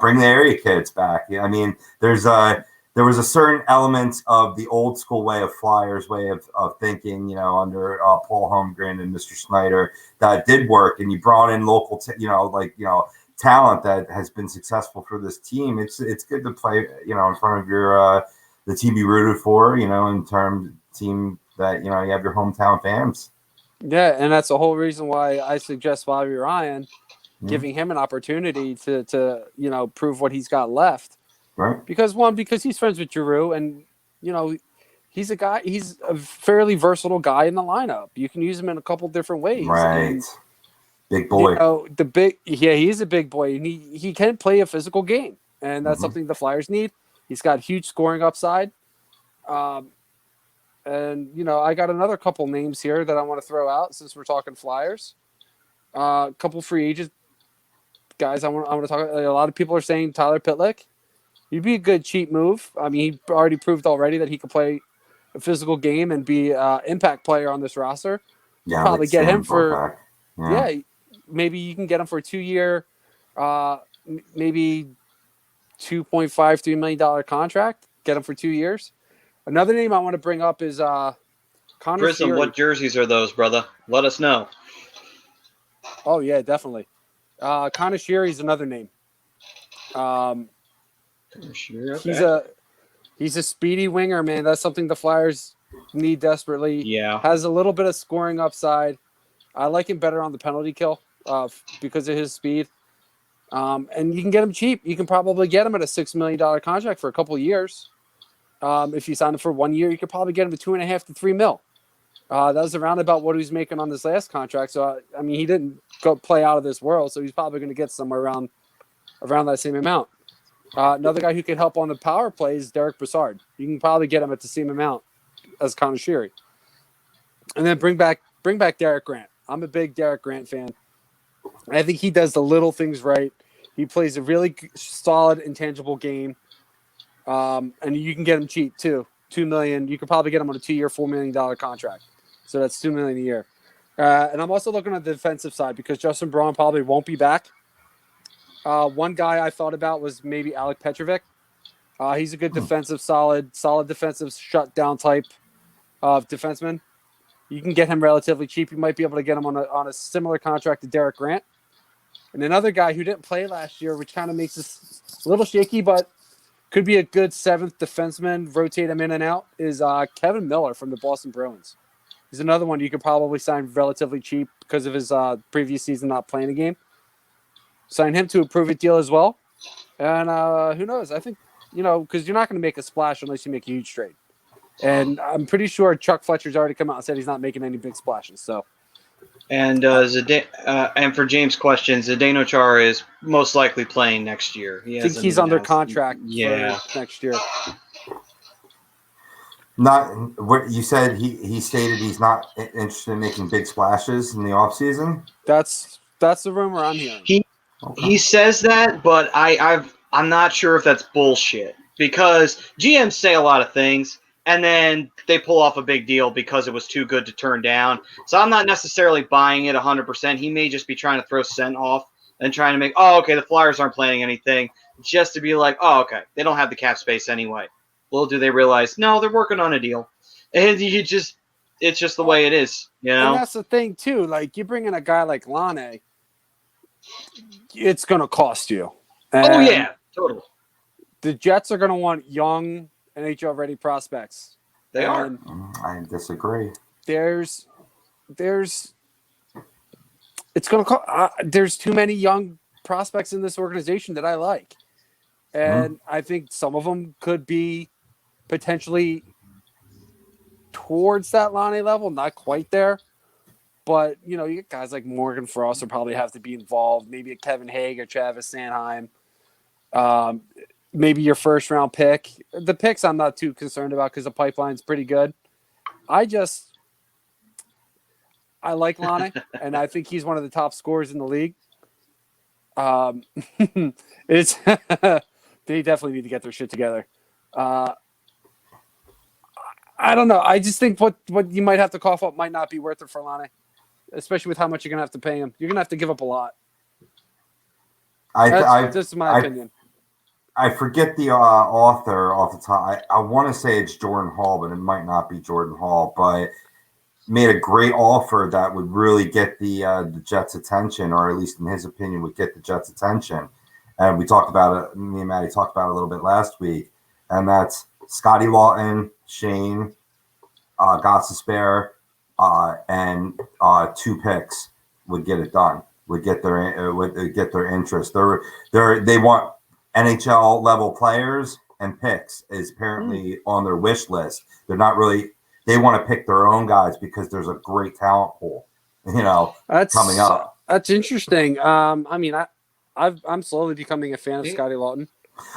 Speaker 3: bring the area kids back. I mean, there was a certain element of the old school way of Flyers way of thinking, under Paul Holmgren and Mr. Snyder that did work, and you brought in local, talent that has been successful for this team. It's good to play, in front of your the team you rooted for, in terms of team that you have your hometown fans.
Speaker 2: Yeah, and that's the whole reason why I suggest Bobby Ryan, giving him an opportunity to prove what he's got left.
Speaker 3: Right.
Speaker 2: Because he's friends with Giroux, and he's a fairly versatile guy in the lineup. You can use him in a couple different ways.
Speaker 3: Right.
Speaker 2: And,
Speaker 3: big boy.
Speaker 2: He's a big boy, and he can play a physical game, and that's something the Flyers need. He's got huge scoring upside. And I got another couple names here that I want to throw out since we're talking Flyers. A couple free agent guys I want to talk. A lot of people are saying Tyler Pitlick. He'd be a good cheap move. I mean, he already proved already that he could play a physical game and be an impact player on this roster.
Speaker 3: Yeah,
Speaker 2: probably get him for
Speaker 3: maybe
Speaker 2: you can get him for a 2-year, maybe $2.53 million contract. Get him for 2 years. Another name I want to bring up is Connor
Speaker 1: Grissom,
Speaker 2: Sheary.
Speaker 1: what jerseys are those, brother? Let us know.
Speaker 2: Oh yeah, definitely. Connor Sheary is another name.
Speaker 1: Okay.
Speaker 2: He's a speedy winger, man. That's something the Flyers need desperately.
Speaker 1: Yeah.
Speaker 2: Has a little bit of scoring upside. I like him better on the penalty kill because of his speed. And you can get him cheap. You can probably get him at a $6 million contract for a couple of years. If you sign him for 1 year, you could probably get him to $2.5 to $3 million. That was around about what he was making on this last contract. So, I mean, he didn't go play out of this world, so he's probably going to get somewhere around that same amount. Another guy who can help on the power play is Derek Brassard. You can probably get him at the same amount as Connor Sheary. And then bring back Derek Grant. I'm a big Derek Grant fan. I think he does the little things right. He plays a really solid, intangible game. And you can get him cheap too. $2 million. You could probably get him on a 2-year, $4 million contract. So that's $2 million a year. And I'm also looking at the defensive side because Justin Braun probably won't be back. One guy I thought about was maybe Alec Petrovic. He's a good defensive, solid defensive shutdown type of defenseman. You can get him relatively cheap. You might be able to get him on a similar contract to Derek Grant. And another guy who didn't play last year, which kind of makes us a little shaky, but could be a good seventh defenseman, rotate him in and out, is Kevin Miller from the Boston Bruins. He's another one you could probably sign relatively cheap because of his previous season not playing a game. Sign him to a prove-it deal as well. And who knows? I think, because you're not going to make a splash unless you make a huge trade. And I'm pretty sure Chuck Fletcher's already come out and said he's not making any big splashes. So,
Speaker 1: And and for James' question, Zdeno Chara is most likely playing next year.
Speaker 2: I think he's under contract for next year.
Speaker 3: Not what you said. He stated he's not interested in making big splashes in the offseason.
Speaker 2: That's the rumor I'm hearing.
Speaker 1: He says that, but I'm not sure if that's bullshit, because GMs say a lot of things and then they pull off a big deal because it was too good to turn down. So I'm not necessarily buying it 100%. He may just be trying to throw Sent off and trying to make, the Flyers aren't playing anything, just to be like, they don't have the cap space anyway. Little do they realize, no, they're working on a deal. And it's just the way it is,
Speaker 2: And that's the thing, too. Like, you bring in a guy like Lane, it's going to cost you. And
Speaker 1: totally.
Speaker 2: The Jets are going to want young NHL-ready prospects.
Speaker 1: They are.
Speaker 3: I disagree.
Speaker 2: There's too many young prospects in this organization that I like. And I think some of them could be potentially towards that Lane level, not quite there. But, you get guys like Morgan Frost will probably have to be involved. Maybe a Kevin Haig or Travis Sanheim. Maybe your first-round pick. The picks I'm not too concerned about because the pipeline's pretty good. I like Lane, and I think he's one of the top scorers in the league. It's they definitely need to get their shit together. I don't know. I just think what you might have to cough up might not be worth it for Lane, especially with how much you're going to have to pay him. You're going to have to give up a lot. This is my opinion.
Speaker 3: I forget the author off the top. I want to say it's Jordan Hall, but it might not be Jordan Hall. But made a great offer that would really get the Jets' attention, or at least in his opinion, would get the Jets' attention. And we talked about it. Me and Maddie talked about it a little bit last week, and that's Scotty Lawton, Shane, Gostisbehere, and 2 picks would get it done. Would get their interest. They want NHL level players, and picks is apparently on their wish list. They're not really. They want to pick their own guys because there's a great talent pool, coming up.
Speaker 2: That's interesting. I'm slowly becoming a fan of Scotty Lawton.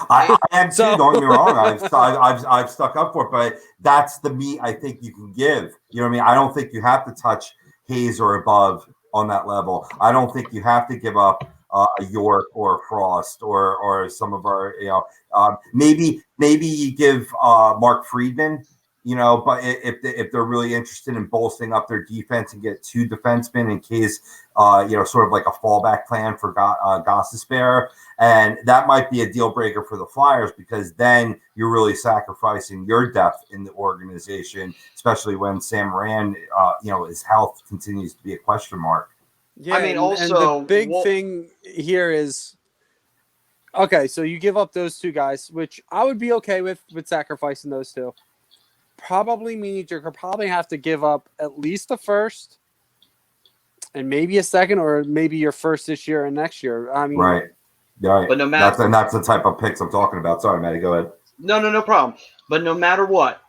Speaker 3: I am too. Don't get me wrong. I've stuck up for it, but that's the meat I think you can give. You know what I mean? I don't think you have to touch Hayes or above on that level. I don't think you have to give up a York or a Frost or some of our, maybe you give Mark Friedman, but if they're really interested in bolstering up their defense and get 2 defensemen in case, sort of like a fallback plan for Gostisbehere. And that might be a deal breaker for the Flyers, because then you're really sacrificing your depth in the organization, especially when Sam Morin, his health continues to be a question mark.
Speaker 2: Yeah, and the big thing here is, so you give up those 2 guys, which I would be okay with sacrificing those 2. Probably means you're going to probably have to give up at least a first and maybe a second, or maybe your first this year and next year. I mean,
Speaker 3: right.
Speaker 1: But no matter,
Speaker 3: that's the type of picks I'm talking about. Sorry, Matty, go ahead.
Speaker 1: No problem. But no matter what,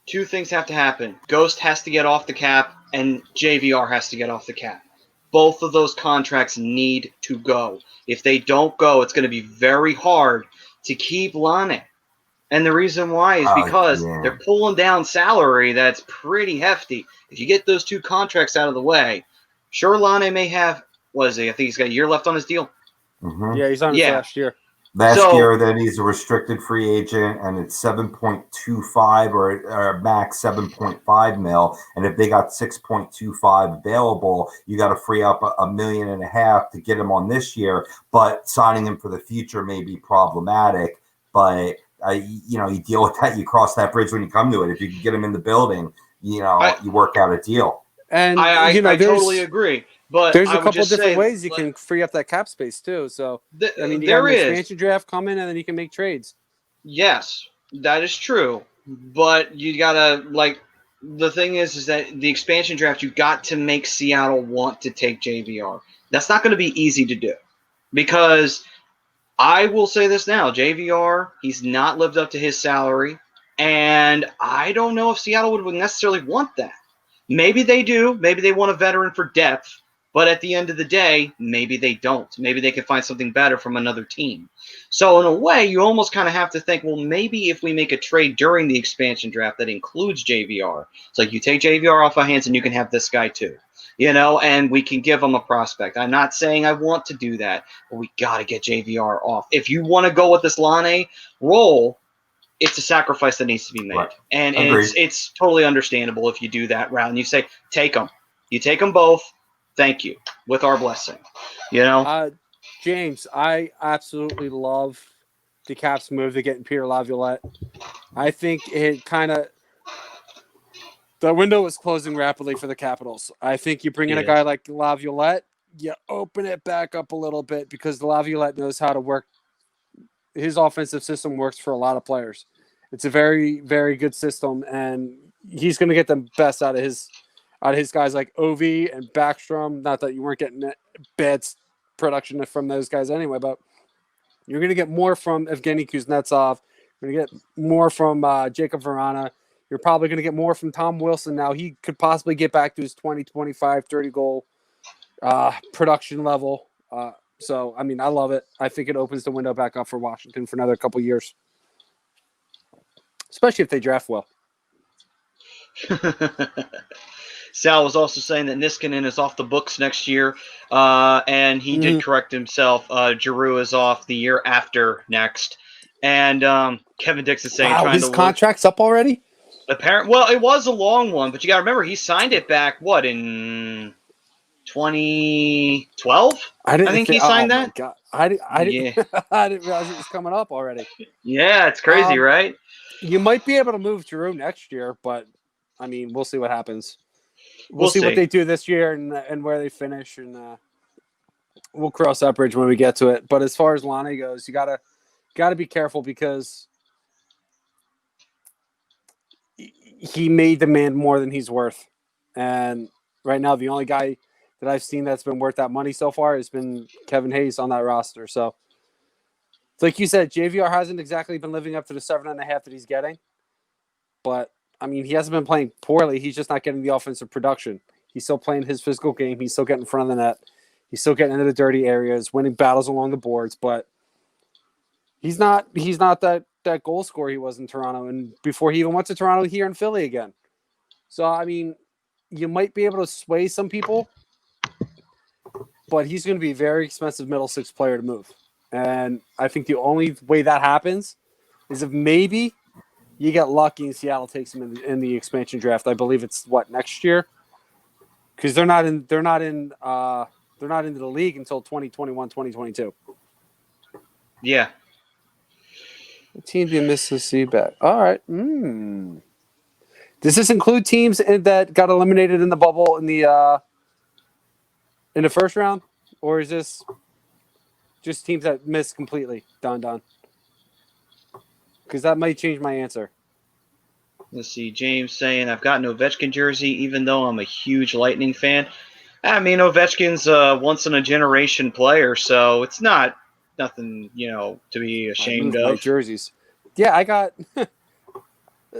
Speaker 1: 2 things have to happen. Ghost has to get off the cap, and JVR has to get off the cap. Both of those contracts need to go. If they don't go, it's going to be very hard to keep Lane. And the reason why is because they're pulling down salary that's pretty hefty. If you get those 2 contracts out of the way, sure, Lane may have, I think he's got a year left on his deal.
Speaker 3: Mm-hmm.
Speaker 2: Yeah, he's on his last year.
Speaker 3: Last year, then he's a restricted free agent, and it's 7.25 or max 7.5 mil. And if they got 6.25 available, you got to free up $1.5 million to get him on this year. But signing him for the future may be problematic. But you deal with that. You cross that bridge when you come to it. If you can get him in the building, you work out a deal.
Speaker 2: And
Speaker 1: I totally agree. But
Speaker 2: there's a couple different ways you can free up that cap space too. So you got an expansion draft coming, and then you can make trades.
Speaker 1: Yes, that is true. But you gotta the thing is that the expansion draft, you got to make Seattle want to take JVR. That's not going to be easy to do because I will say this now, JVR, he's not lived up to his salary, and I don't know if Seattle would necessarily want that. Maybe they do. Maybe they want a veteran for depth, but at the end of the day, maybe they don't. Maybe they can find something better from another team. So in a way, you almost kind of have to think, well, maybe if we make a trade during the expansion draft that includes JVR, it's like you take JVR off our hands and you can have this guy too. And we can give him a prospect. I'm not saying I want to do that, but we got to get JVR off. If you want to go with this Lane role, it's a sacrifice that needs to be made.
Speaker 3: Right.
Speaker 1: And it's totally understandable if you do that route and you say, take them. You take them both. Thank you. With our blessing.
Speaker 2: James, I absolutely love the Caps move to getting Peter Laviolette. I think it kind of the window is closing rapidly for the Capitals. I think you bring in a guy like Laviolette, you open it back up a little bit because Laviolette knows how to work. His offensive system works for a lot of players. It's a very, very good system, and he's going to get the best out of his guys like Ovi and Backstrom. Not that you weren't getting bad production from those guys anyway, but you're going to get more from Evgeny Kuznetsov. You're going to get more from Jacob Verana. You're probably going to get more from Tom Wilson now. He could possibly get back to his 20, 25, 30 goal production level. So, I mean, I love it. I think it opens the window back up for Washington for another couple years, especially if they draft well.
Speaker 1: Sal was also saying that Niskanen is off the books next year, and he did correct himself. Giroux is off the year after next. And Kevin Dix is saying,
Speaker 2: his contract's up already?
Speaker 1: Well, it was a long one, but you got to remember he signed it back in 2012. I think he signed that.
Speaker 2: God. I didn't I didn't realize it was coming up already.
Speaker 1: Yeah, it's crazy, right?
Speaker 2: You might be able to move Giroux next year, but I mean, we'll see what happens. We'll see what they do this year and where they finish, and we'll cross that bridge when we get to it. But as far as Lonnie goes, you gotta be careful because he may demand more than he's worth. And right now, the only guy that I've seen that's been worth that money so far has been Kevin Hayes on that roster. So, like you said, JVR hasn't exactly been living up to the 7.5 that he's getting. But, I mean, he hasn't been playing poorly. He's just not getting the offensive production. He's still playing his physical game. He's still getting in front of the net. He's still getting into the dirty areas, winning battles along the boards. But he's not that goal scorer he was in Toronto, and before he even went to Toronto, here in Philly again. So, I mean, you might be able to sway some people, but he's going to be a very expensive middle six player to move. And I think the only way that happens is if maybe you get lucky and Seattle takes him in the expansion draft. I believe it's next year, because they're not into the league until 2021, 2022.
Speaker 1: Yeah.
Speaker 2: The team you missed to see back. All right. Does this include teams that got eliminated in the bubble in the first round, or is this just teams that missed completely? Done. Because that might change my answer.
Speaker 1: Let's see. James saying, I've got an Ovechkin jersey, even though I'm a huge Lightning fan. I mean, Ovechkin's a once-in-a-generation player, so it's nothing, to be ashamed of.
Speaker 2: My jerseys. Yeah, I got...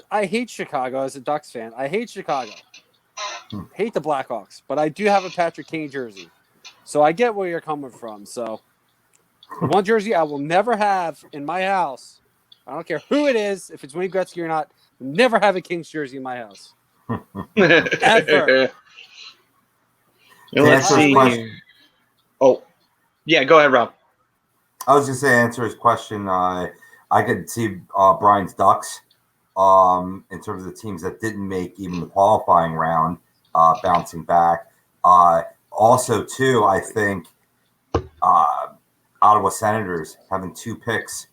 Speaker 2: I hate Chicago as a Ducks fan. I hate Chicago. Hate the Blackhawks. But I do have a Patrick Kane jersey. So I get where you're coming from. So one jersey I will never have in my house. I don't care who it is, if it's Wayne Gretzky or not, never have a Kings jersey in my house. Ever.
Speaker 1: Let's see here. Oh, yeah, go ahead, Rob.
Speaker 3: I was just going to answer his question. I could see Brian's Ducks in terms of the teams that didn't make even the qualifying round bouncing back. Also, too, I think Ottawa Senators having 2 picks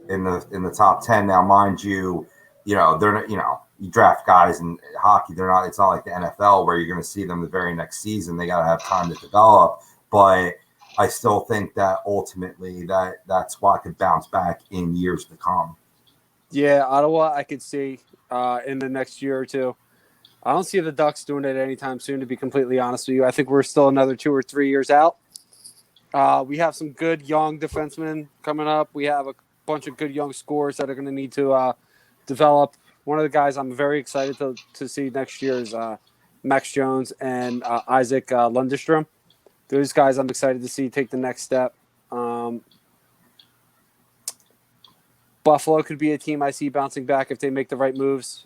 Speaker 3: in the top 10. Now, mind you, they're not, you draft guys in hockey. It's not like the NFL where you're going to see them the very next season. They got to have time to develop. But I still think that ultimately that squad could bounce back in years to come.
Speaker 2: Yeah, Ottawa, I could see in the next year or two. I don't see the Ducks doing it anytime soon, to be completely honest with you. I think we're still another 2 or 3 years out. We have some good young defensemen coming up. We have a bunch of good young scorers that are going to need to develop. One of the guys I'm very excited to see next year is Max Jones and Isaac Lundestrom. Those guys I'm excited to see take the next step. Buffalo could be a team I see bouncing back if they make the right moves.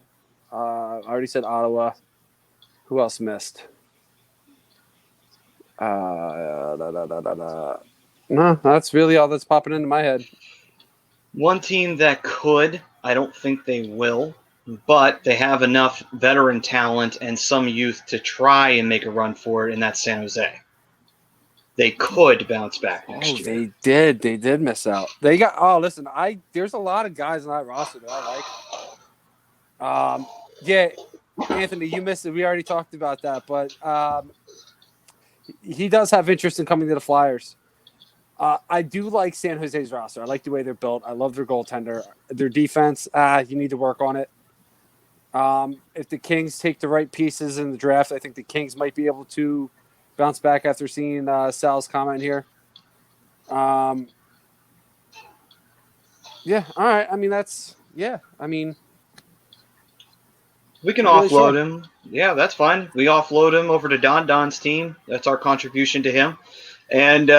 Speaker 2: I already said Ottawa. Who else missed? No, that's really all that's popping into my head.
Speaker 1: One team that could, I don't think they will, but they have enough veteran talent and some youth to try and make a run for it, and that's San Jose. They could bounce back next year.
Speaker 2: They did. They did miss out. They got. Oh, listen. There's a lot of guys on that roster that I like. Yeah, Anthony, you missed it. We already talked about that, but he does have interest in coming to the Flyers. I do like San Jose's roster. I like the way they're built. I love their goaltender. Their defense, you need to work on it. If the Kings take the right pieces in the draft, I think the Kings might be able to bounce back after seeing Sal's comment here. Yeah, all right. I mean,
Speaker 1: we can offload him. Yeah, that's fine. We offload him over to Don's team. That's our contribution to him. And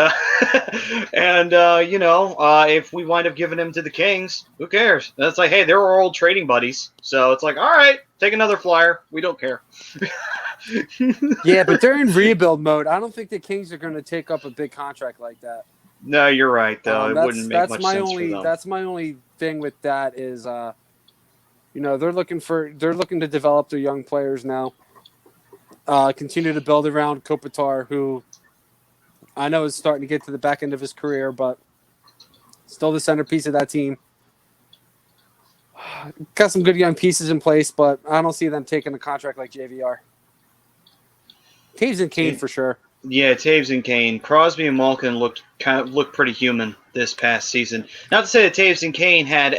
Speaker 1: if we wind up giving him to the Kings, who cares? That's like, hey, they're our old trading buddies. So it's like, all right, take another Flyer. We don't care.
Speaker 2: Yeah, but they're in rebuild mode. I don't think the Kings are going to take up a big contract like that.
Speaker 1: No, you're right, though. It wouldn't make much sense for them.
Speaker 2: That's my only thing with that is, they're looking to develop their young players now. Continue to build around Kopitar, who I know is starting to get to the back end of his career, but still the centerpiece of that team. Got some good young pieces in place, but I don't see them taking a contract like JVR. Taves and Kane for sure.
Speaker 1: Yeah, Taves and Kane. Crosby and Malkin looked pretty human this past season. Not to say that Taves and Kane had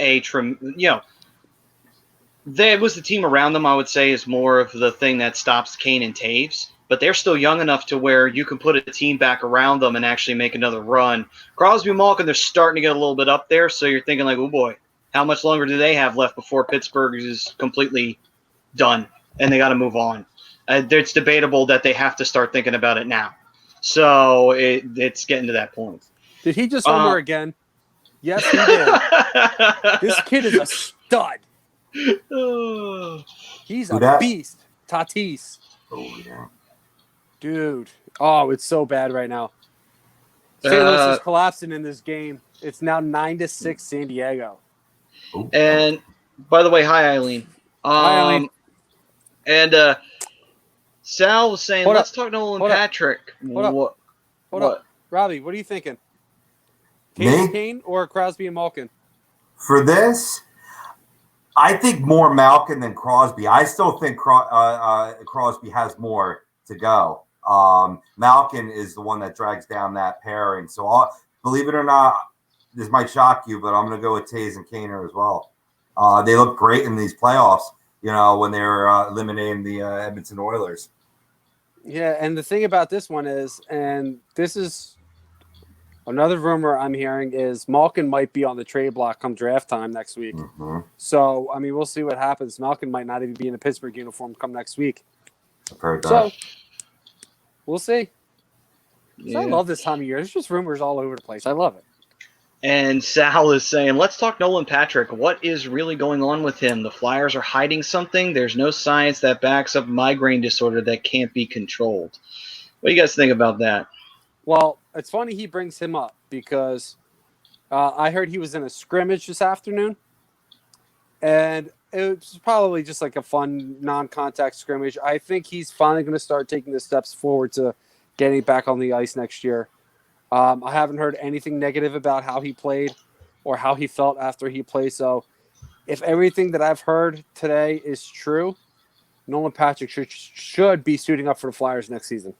Speaker 1: there was the team around them, I would say, is more of the thing that stops Kane and Taves. But they're still young enough to where you can put a team back around them and actually make another run. Crosby and Malkin, they're starting to get a little bit up there, so you're thinking like, oh boy, how much longer do they have left before Pittsburgh is completely done and they got to move on? It's debatable that they have to start thinking about it now. So it's getting to that point.
Speaker 2: Did he just homer again? Yes, he did. This kid is a stud. He's a beast. Tatis.
Speaker 3: Oh, yeah.
Speaker 2: Dude. Oh, it's so bad right now. St. Louis is collapsing in this game. It's now 9-6 San Diego.
Speaker 1: And by the way, hi, Eileen.
Speaker 2: Hi, Eileen.
Speaker 1: And Sal was saying, let's talk Nolan Patrick.
Speaker 2: Hold up. Robbie, what are you thinking? Kane or Crosby and Malkin?
Speaker 3: For this, I think more Malkin than Crosby. I still think Crosby has more to go. Malkin is the one that drags down that pairing. So believe it or not, this might shock you, but I'm going to go with Taves and Kaner as well. They look great in these playoffs, when they're eliminating the Edmonton Oilers.
Speaker 2: Yeah, and the thing about this one is, and this is another rumor I'm hearing, is Malkin might be on the trade block come draft time next week.
Speaker 3: Mm-hmm.
Speaker 2: So, I mean, we'll see what happens. Malkin might not even be in a Pittsburgh uniform come next week.
Speaker 3: I've heard that.
Speaker 2: So, we'll see.
Speaker 1: Yeah.
Speaker 2: I love this time of year. There's just rumors all over the place. I love it.
Speaker 1: And Sal is saying, let's talk Nolan Patrick. What is really going on with him? The Flyers are hiding something. There's no science that backs up migraine disorder that can't be controlled. What do you guys think about that?
Speaker 2: Well, it's funny he brings him up because I heard he was in a scrimmage this afternoon. And it was probably just like a fun non-contact scrimmage. I think he's finally going to start taking the steps forward to getting back on the ice next year. I haven't heard anything negative about how he played or how he felt after he played. So if everything that I've heard today is true, Nolan Patrick should be suiting up for the Flyers next season.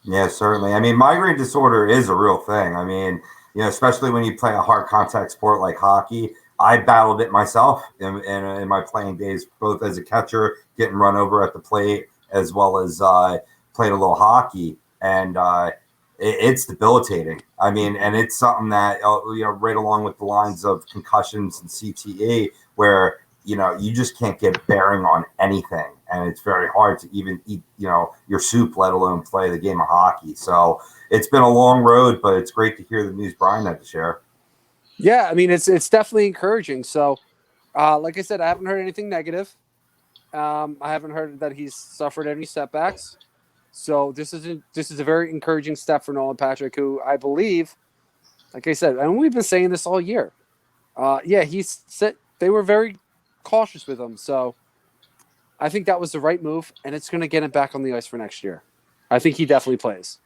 Speaker 3: Yeah, certainly. I mean, migraine disorder is a real thing. I mean, especially when you play a hard contact sport like hockey. I battled it myself in my playing days, both as a catcher, getting run over at the plate, as well as playing a little hockey. And it's debilitating. I mean, and it's something that, right along with the lines of concussions and CTE, where, you just can't get bearing on anything. And it's very hard to even eat, your soup, let alone play the game of hockey. So it's been a long road, but it's great to hear the news Brian had to share.
Speaker 2: Yeah, I mean, it's definitely encouraging. So, like I said, I haven't heard anything negative. I haven't heard that he's suffered any setbacks. So this is a very encouraging step for Nolan Patrick, who I believe, like I said, and we've been saying this all year. They were very cautious with him. So I think that was the right move, and it's going to get him back on the ice for next year. I think he definitely plays.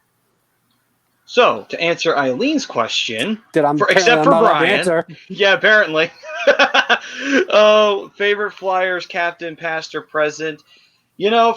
Speaker 1: So, to answer Eileen's question,
Speaker 2: except for Brian.
Speaker 1: Yeah, apparently. Favorite Flyers captain, past or present?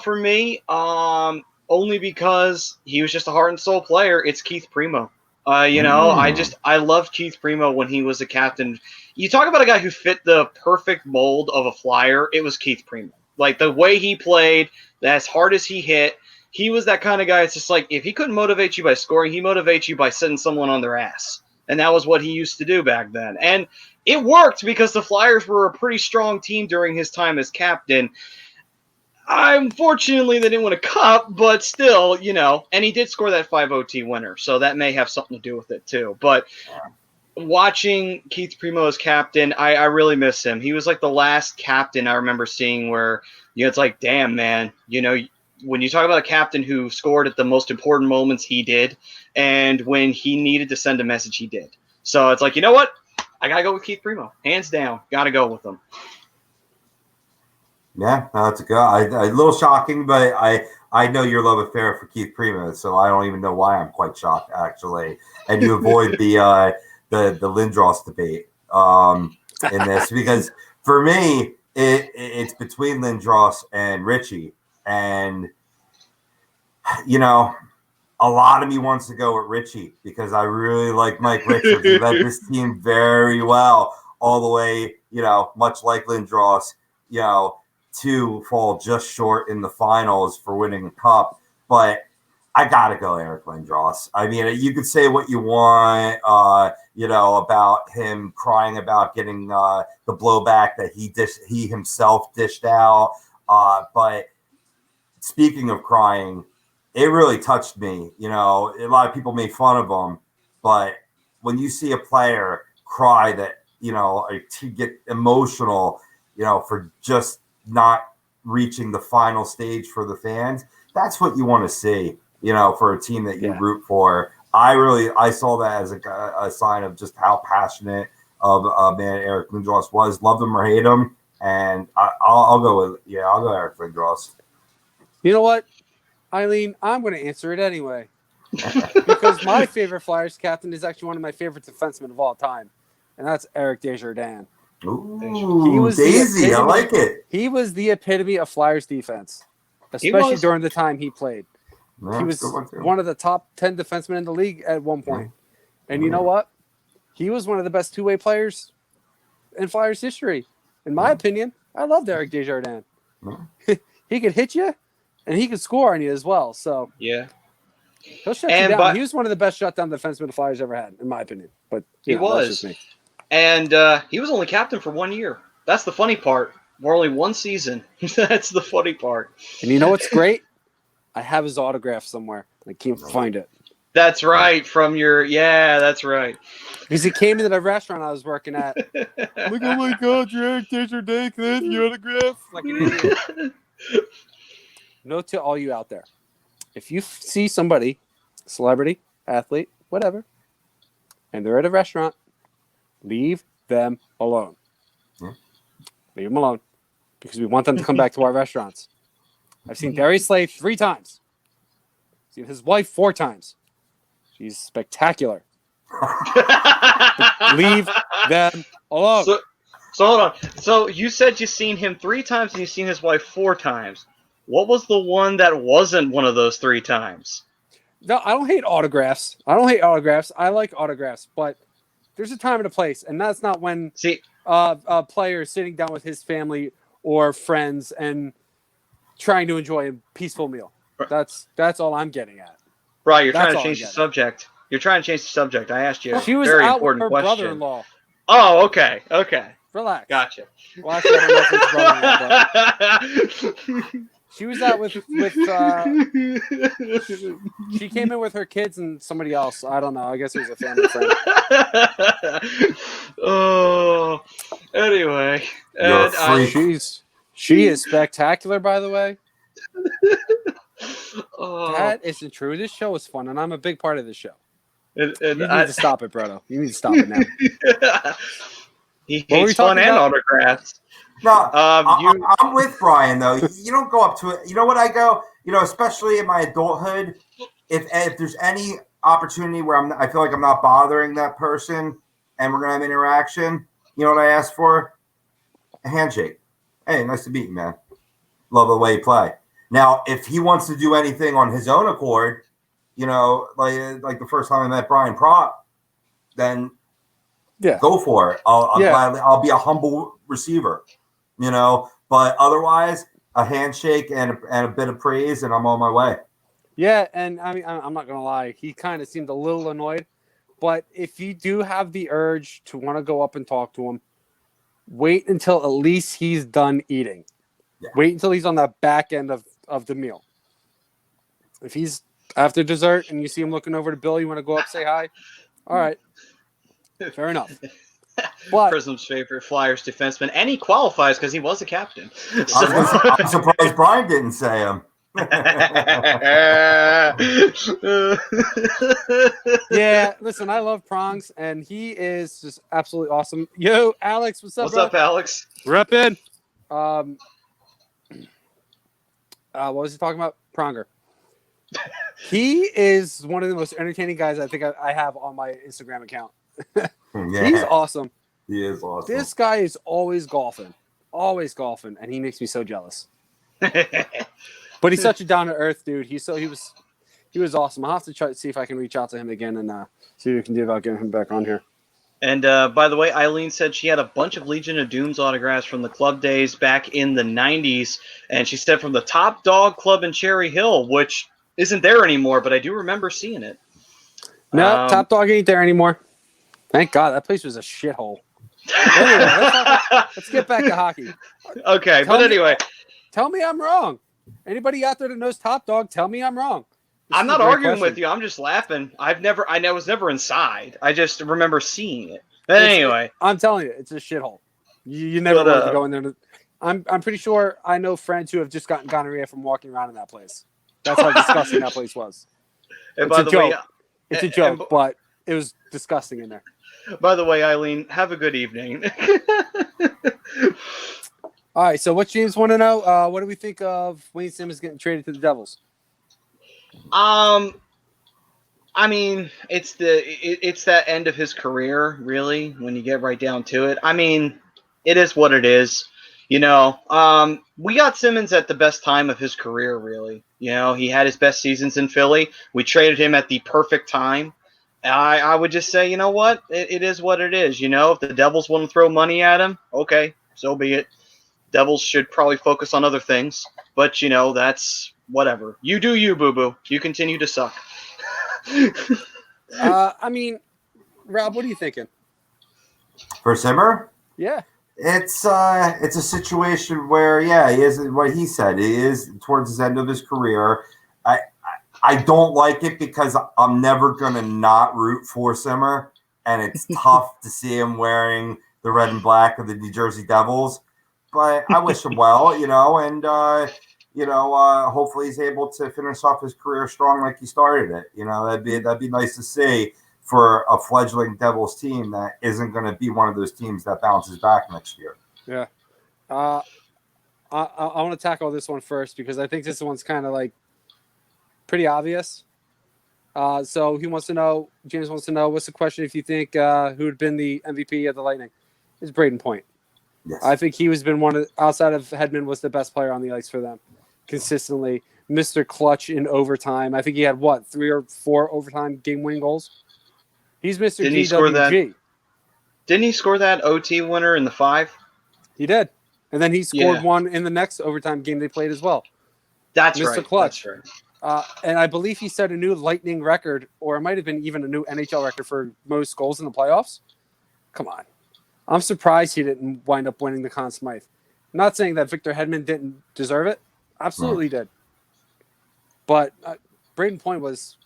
Speaker 1: For me, only because he was just a heart and soul player, it's Keith Primo. I loved Keith Primo when he was a captain. You talk about a guy who fit the perfect mold of a Flyer, it was Keith Primo. Like, the way he played, as hard as he hit, he was that kind of guy. It's just like, if he couldn't motivate you by scoring, he motivates you by sending someone on their ass. And that was what he used to do back then. And it worked because the Flyers were a pretty strong team during his time as captain. Unfortunately, they didn't win a cup, but still, and he did score that 5 OT winner. So that may have something to do with it too. But watching Keith Primo as captain, I really miss him. He was like the last captain I remember seeing where, it's like, damn, man, when you talk about a captain who scored at the most important moments, he did. And when he needed to send a message, he did. So it's like, you know what? I got to go with Keith Primo. Hands down. Got to go with him.
Speaker 3: Yeah, that's a little shocking, but I know your love affair for Keith Primo, so I don't even know why I'm quite shocked, actually. And you avoid the Lindros debate in this, because for me, it's between Lindros and Richie. And, a lot of me wants to go with Richie because I really like Mike Richards. He led this team very well all the way, much like Lindros, to fall just short in the finals for winning a cup. But I got to go Eric Lindros. I mean, you could say what you want, about him crying about getting the blowback that he himself dished out. But speaking of crying, it really touched me. A lot of people made fun of him, but when you see a player cry that, to get emotional, for just not reaching the final stage for the fans, that's what you want to see, for a team that you root for. I saw that as a sign of just how passionate of a man Eric Lindros was. Loved him or hate him. And I'll go Eric Lindros.
Speaker 2: You know what, Eileen? I'm going to answer it anyway. Because my favorite Flyers captain is actually one of my favorite defensemen of all time, and that's Eric Desjardins.
Speaker 3: Ooh, Daisy, I like it.
Speaker 2: He was the epitome of Flyers defense, especially during the time he played.
Speaker 3: Yeah,
Speaker 2: he was one of the top 10 defensemen in the league at one point. And you know what? He was one of the best two-way players in Flyers history. In my opinion, I loved Eric Desjardins. He could hit you, and he could score on you as well. So
Speaker 1: yeah,
Speaker 2: he'll shut you down. He was one of the best shutdown defensemen the Flyers ever had, in my opinion. But
Speaker 1: he was.
Speaker 2: That's just me.
Speaker 1: And he was only captain for 1 year. That's the funny part. We're only one season. That's the funny part.
Speaker 2: And you know what's great? I have his autograph somewhere. I can't find it.
Speaker 1: That's right. That's right.
Speaker 2: Because he came into the restaurant I was working at. I'm like, oh my God, you're Eric Desjardins. Can I have your autograph? Like an idiot. Note to all you out there. If you see somebody, celebrity, athlete, whatever, and they're at a restaurant, leave them alone. Leave them alone. Because we want them to come back to our restaurants. I've seen Darius Slade 3 times. I've seen his wife 4 times. She's spectacular. Leave them alone.
Speaker 1: So hold on. So you said you've seen him 3 times and you've seen his wife 4 times. What was the one that wasn't one of those 3 times?
Speaker 2: No, I don't hate autographs. I like autographs, but there's a time and a place, and that's not when a player is sitting down with his family or friends and trying to enjoy a peaceful meal. That's all I'm getting at.
Speaker 1: Right, you're trying to change the subject. You're trying to change the subject. I asked you a
Speaker 2: she was
Speaker 1: very
Speaker 2: out
Speaker 1: important
Speaker 2: with her
Speaker 1: question.
Speaker 2: brother-in-law.
Speaker 1: Oh, okay.
Speaker 2: Relax.
Speaker 1: Gotcha.
Speaker 2: Well, actually, I don't know if it's brother-in-law, but she was out with she came in with her kids and somebody else. I don't know. I guess it was a family friend.
Speaker 1: Oh, anyway.
Speaker 3: You're a freak.
Speaker 2: She is spectacular, by the way.
Speaker 1: Oh.
Speaker 2: That isn't true. This show is fun, and I'm a big part of this show.
Speaker 1: You
Speaker 2: need to stop it, Brodo. You need to stop it now.
Speaker 1: He hates fun and autographs.
Speaker 3: No, I'm with Brian, though. You don't go up to it. You know what I go? Especially in my adulthood, if there's any opportunity where I feel like I'm not bothering that person and we're going to have interaction, you know what I ask for? A handshake. Hey, nice to meet you, man. Love the way you play. Now, if he wants to do anything on his own accord, like the first time I met Brian Prop, then go for it. I'll be a humble receiver, but otherwise a handshake and a bit of praise and I'm on my way.
Speaker 2: Yeah. And I mean, I'm not going to lie. He kind of seemed a little annoyed, but if you do have the urge to want to go up and talk to him, wait until at least he's done eating. Yeah. Wait until he's on the back end of the meal. If he's after dessert and you see him looking over to Bill, you want to go up, say hi. All right. Fair enough. But
Speaker 1: Prism's favorite Flyers defenseman, and he qualifies because he was a captain. So.
Speaker 3: I'm surprised Brian didn't say him.
Speaker 2: Yeah, listen, I love Prongs, and he is just absolutely awesome. Yo, Alex, what's up?
Speaker 1: What's up, Alex?
Speaker 2: Rep in. What was he talking about? Pronger. He is one of the most entertaining guys I think I have on my Instagram account. Yeah. He's awesome.
Speaker 3: He is awesome.
Speaker 2: This guy is always golfing, and he makes me so jealous. But he's such a down to earth dude. He was awesome. I'll have to try to see if I can reach out to him again and see what we can do about getting him back on here.
Speaker 1: And by the way, Eileen said she had a bunch of Legion of Dooms autographs from the club days back in the 90s. And she said from the Top Dog Club in Cherry Hill, which isn't there anymore, but I do remember seeing it.
Speaker 2: No, Top Dog ain't there anymore. Thank God. That place was a shithole. Anyway, let's get back to hockey.
Speaker 1: Okay, anyway.
Speaker 2: Tell me I'm wrong. Anybody out there that knows Top Dog, tell me I'm wrong.
Speaker 1: I'm not arguing with you. I'm just laughing. I was never inside. I just remember seeing it. But anyway.
Speaker 2: I'm telling you, it's a shithole. You never want to go in there. I'm pretty sure I know friends who have just gotten gonorrhea from walking around in that place. That's how disgusting that place was.
Speaker 1: It's a joke.
Speaker 2: It's a joke, but it was disgusting in there.
Speaker 1: By the way, Eileen, have a good evening.
Speaker 2: All right, so what James want to know? What do we think of Wayne Simmons getting traded to the Devils?
Speaker 1: I mean, it's that end of his career, really, when you get right down to it. I mean, it is what it is. We got Simmons at the best time of his career, really. He had his best seasons in Philly. We traded him at the perfect time. I would just say, you know what? It is what it is. If the Devils want to throw money at him, okay, so be it. Devils should probably focus on other things. But, that's whatever. You do you, boo-boo. You continue to suck.
Speaker 2: I mean, Rob, what are you thinking?
Speaker 3: For Simmer?
Speaker 2: Yeah.
Speaker 3: It's a situation where, he is what he said. He is towards the end of his career. I don't like it because I'm never going to not root for Simmer, and it's tough to see him wearing the red and black of the New Jersey Devils. But I wish him well, and hopefully he's able to finish off his career strong like he started it. That'd be nice to see for a fledgling Devils team that isn't going to be one of those teams that bounces back next year.
Speaker 2: Yeah. I want to tackle this one first because I think this one's kind of like pretty obvious. So James wants to know, what's the question if you think who had been the MVP of the Lightning? It's Braden Point.
Speaker 3: Yes.
Speaker 2: I think he was been outside of Hedman was the best player on the ice for them consistently. Mr. Clutch in overtime. I think he had, 3 or 4 overtime game-winning goals? He's Mr.
Speaker 1: Didn't he score that?
Speaker 2: GWG.
Speaker 1: Didn't he score that OT winner in the 5?
Speaker 2: He did. And then he scored
Speaker 1: Yeah.
Speaker 2: one in the next overtime game they played as well.
Speaker 1: That's
Speaker 2: Mr.
Speaker 1: right.
Speaker 2: Clutch.
Speaker 1: That's right.
Speaker 2: And I believe he set a new Lightning record, or it might have been even a new NHL record for most goals in the playoffs. Come on. I'm surprised he didn't wind up winning the Conn Smythe. Not saying that Victor Hedman didn't deserve it. Absolutely did. But Braden Point was,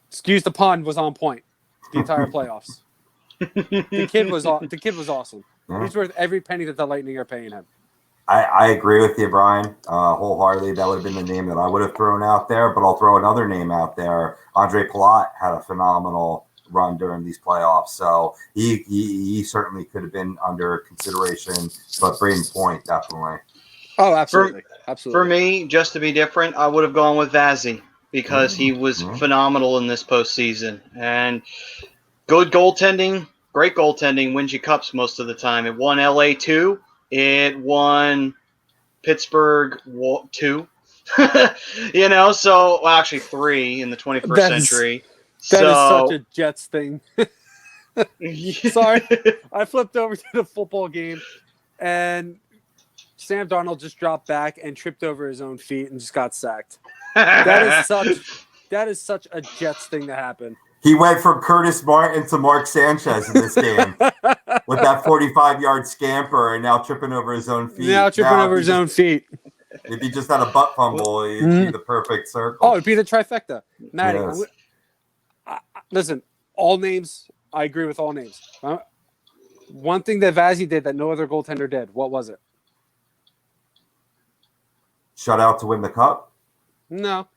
Speaker 2: excuse the pun, was on point the entire playoffs. The kid was awesome. He's worth every penny that the Lightning are paying him.
Speaker 3: I agree with you, Brian, wholeheartedly. That would have been the name that I would have thrown out there, but I'll throw another name out there. Andre Palat had a phenomenal run during these playoffs, so he certainly could have been under consideration, but Braden Point, definitely.
Speaker 2: Oh, absolutely.
Speaker 1: For me, just to be different, I would have gone with Vazzy because he was phenomenal in this postseason. And good goaltending, great goaltending wins you cups most of the time. It won LA 2. It won Pittsburgh 2. So actually 3 in the 21st century.
Speaker 2: That is such a Jets thing. Sorry. I flipped over to the football game, and Sam Darnold just dropped back and tripped over his own feet and just got sacked. That is such a Jets thing to happen.
Speaker 3: He went from Curtis Martin to Mark Sanchez in this game with that 45-yard scamper and now tripping over his own feet. If he just had a butt fumble, he'd be the perfect circle.
Speaker 2: Oh, it'd be the trifecta. Maddie, yes. Listen, all names, I agree with all names. One thing that Vazzy did that no other goaltender did, what was it?
Speaker 3: Shut out to win the cup?
Speaker 2: No.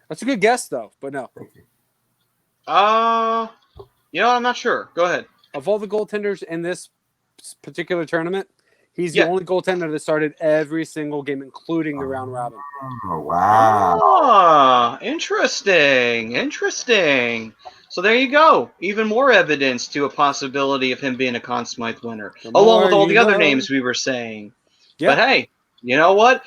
Speaker 2: That's a good guess, though, but no.
Speaker 3: Thank you.
Speaker 1: I'm not sure. Go ahead.
Speaker 2: Of all the goaltenders in this particular tournament, he's the only goaltender that started every single game, including the round robin.
Speaker 3: Oh, wow.
Speaker 1: Oh, interesting. So there you go. Even more evidence to a possibility of him being a Conn Smythe winner, along with all the other names we were saying. Yeah. But hey, you know what?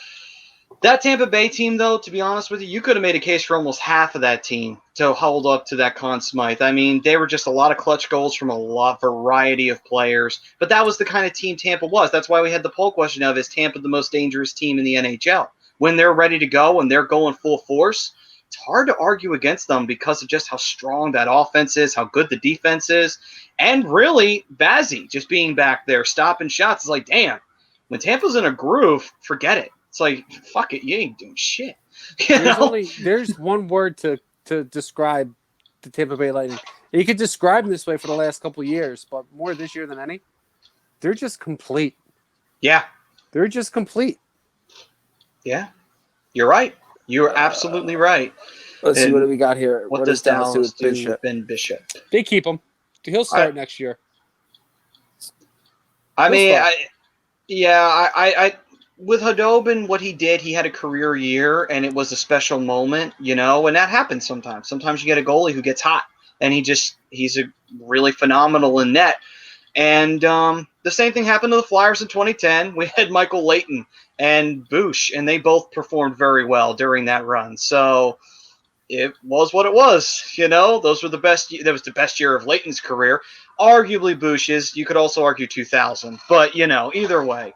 Speaker 1: That Tampa Bay team, though, to be honest with you, you could have made a case for almost half of that team to hold up to that Conn Smythe. I mean, they were just a lot of clutch goals from a variety of players. But that was the kind of team Tampa was. That's why we had the poll question of, is Tampa the most dangerous team in the NHL? When they're ready to go and they're going full force, it's hard to argue against them because of just how strong that offense is, how good the defense is, and really, Vazzy just being back there, stopping shots. It's like, damn, when Tampa's in a groove, forget it. It's like, fuck it, you ain't doing shit.
Speaker 2: There's one word to describe the Tampa Bay Lightning. You could describe them this way for the last couple of years, but more this year than any. They're just complete.
Speaker 1: Yeah.
Speaker 2: They're just complete.
Speaker 1: Yeah. You're right. You're absolutely right.
Speaker 2: Let's see, what do we got here?
Speaker 1: What does Dallas do with Ben Bishop?
Speaker 2: They keep him. He'll start next year.
Speaker 1: With Khudobin, what he did, he had a career year, and it was a special moment, and that happens sometimes. Sometimes you get a goalie who gets hot, and he's a really phenomenal in net. And the same thing happened to the Flyers in 2010. We had Michael Leighton and Bush, and they both performed very well during that run. So it was what it was, Those were the best. That was the best year of Leighton's career. Arguably Bush's. You could also argue 2000, but either way.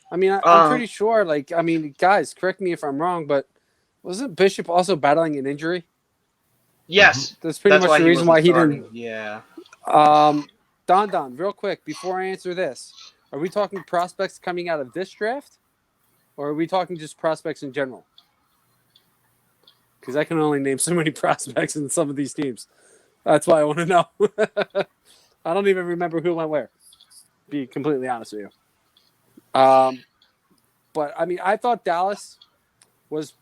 Speaker 2: I mean, I'm pretty sure. Guys, correct me if I'm wrong, but wasn't Bishop also battling an injury?
Speaker 1: Yes,
Speaker 2: that's pretty much the reason why he didn't.
Speaker 1: Yeah.
Speaker 2: Don, real quick before I answer this, are we talking prospects coming out of this draft, or are we talking just prospects in general? Because I can only name so many prospects in some of these teams. That's why I want to know. I don't even remember who went where. Be completely honest with you. But I mean, I thought Dallas was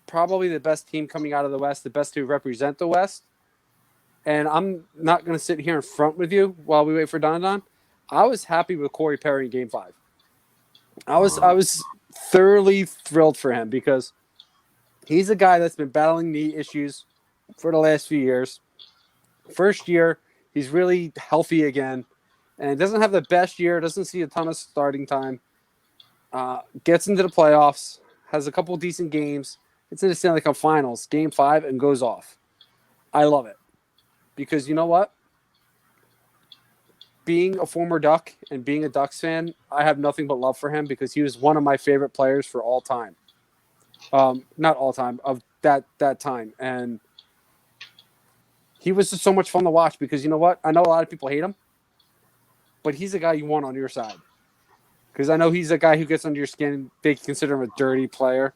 Speaker 2: probably the best team coming out of the West, the best to represent the West. And I'm not going to sit here in front with you while we wait for Don. I was happy with Corey Perry in Game 5. I was thoroughly thrilled for him because he's a guy that's been battling knee issues for the last few years. First year, he's really healthy again and doesn't have the best year, doesn't see a ton of starting time. Gets into the playoffs, has a couple decent games. It's in the Stanley Cup Finals, Game 5, and goes off. I love it. Because you know what? Being a former Duck and being a Ducks fan, I have nothing but love for him because he was one of my favorite players for all time. Not all time, of that time. And he was just so much fun to watch because you know what? I know a lot of people hate him, but he's a guy you want on your side. Because I know he's a guy who gets under your skin. They consider him a dirty player.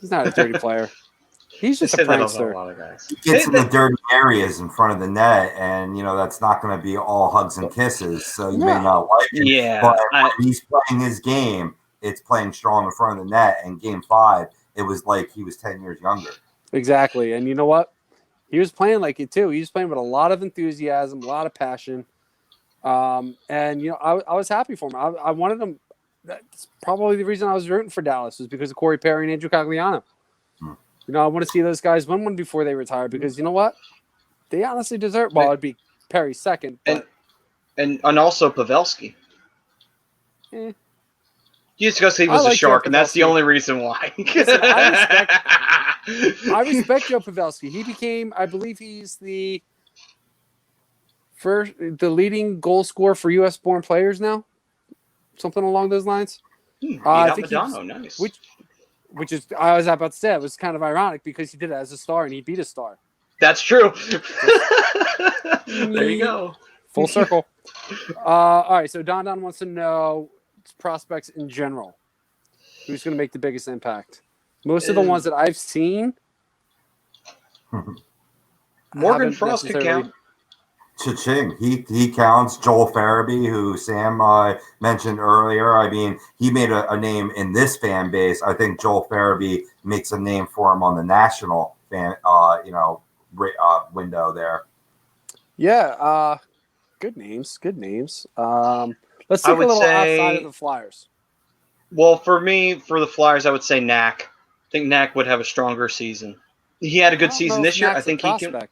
Speaker 2: He's not a dirty player. He's just a prankster.
Speaker 1: A lot of guys.
Speaker 3: He gets in the dirty areas in front of the net, and that's not going to be all hugs and kisses. So you may not like him.
Speaker 1: Yeah,
Speaker 3: but when he's playing his game, it's playing strong in front of the net. And Game 5, it was like he was 10 years younger.
Speaker 2: Exactly, and you know what? He was playing like it too. He was playing with a lot of enthusiasm, a lot of passion. And I was happy for him. I wanted him. That's probably the reason I was rooting for Dallas was because of Corey Perry and Andrew Cogliano. I want to see those guys win one before they retire because you know what? They honestly deserve. Well, it'd be Perry second, but...
Speaker 1: and also Pavelski.
Speaker 2: Eh.
Speaker 1: Just because he was a Shark, and that's the only reason why.
Speaker 2: Listen, I respect Joe Pavelski. He became, I believe, he's the leading goal scorer for U.S.-born players now, something along those lines.
Speaker 1: I think nice.
Speaker 2: Which is, I was about to say, it was kind of ironic because he did it as a star and he beat a star.
Speaker 1: That's true. There you go.
Speaker 2: Full circle. All right, so Don wants to know prospects in general. Who's going to make the biggest impact? Most of the ones that I've seen.
Speaker 1: Morgan Frost could count.
Speaker 3: Cha-ching. He counts. Joel Farabee, who Sam mentioned earlier. I mean, he made a name in this fan base. I think Joel Farabee makes a name for him on the national fan, window there.
Speaker 2: Yeah. Good names. Let's take a little outside of the Flyers.
Speaker 1: Well, for the Flyers, I would say Knack. I think Knack would have a stronger season. He had a good season this year. I think he can.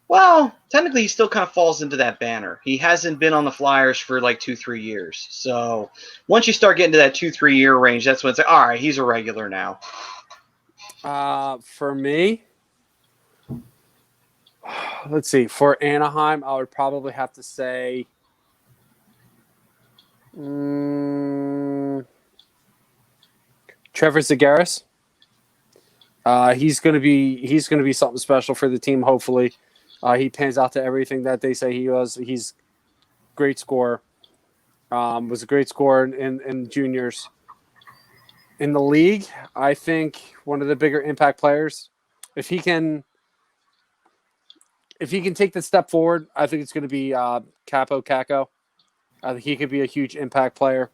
Speaker 1: Well, technically, he still kind of falls into that banner. He hasn't been on the Flyers for like 2-3 years. So once you start getting to that 2-3 year range, that's when it's like, all right, he's a regular now.
Speaker 2: For me, let's see. For Anaheim, I would probably have to say Trevor Zagaris. He's going to be something special for the team. Hopefully, he pans out to everything that they say he was. He's a great scorer. Was a great scorer in juniors. In the league, I think one of the bigger impact players. If he can take the step forward, I think it's going to be Capo Caco. I think he could be a huge impact player.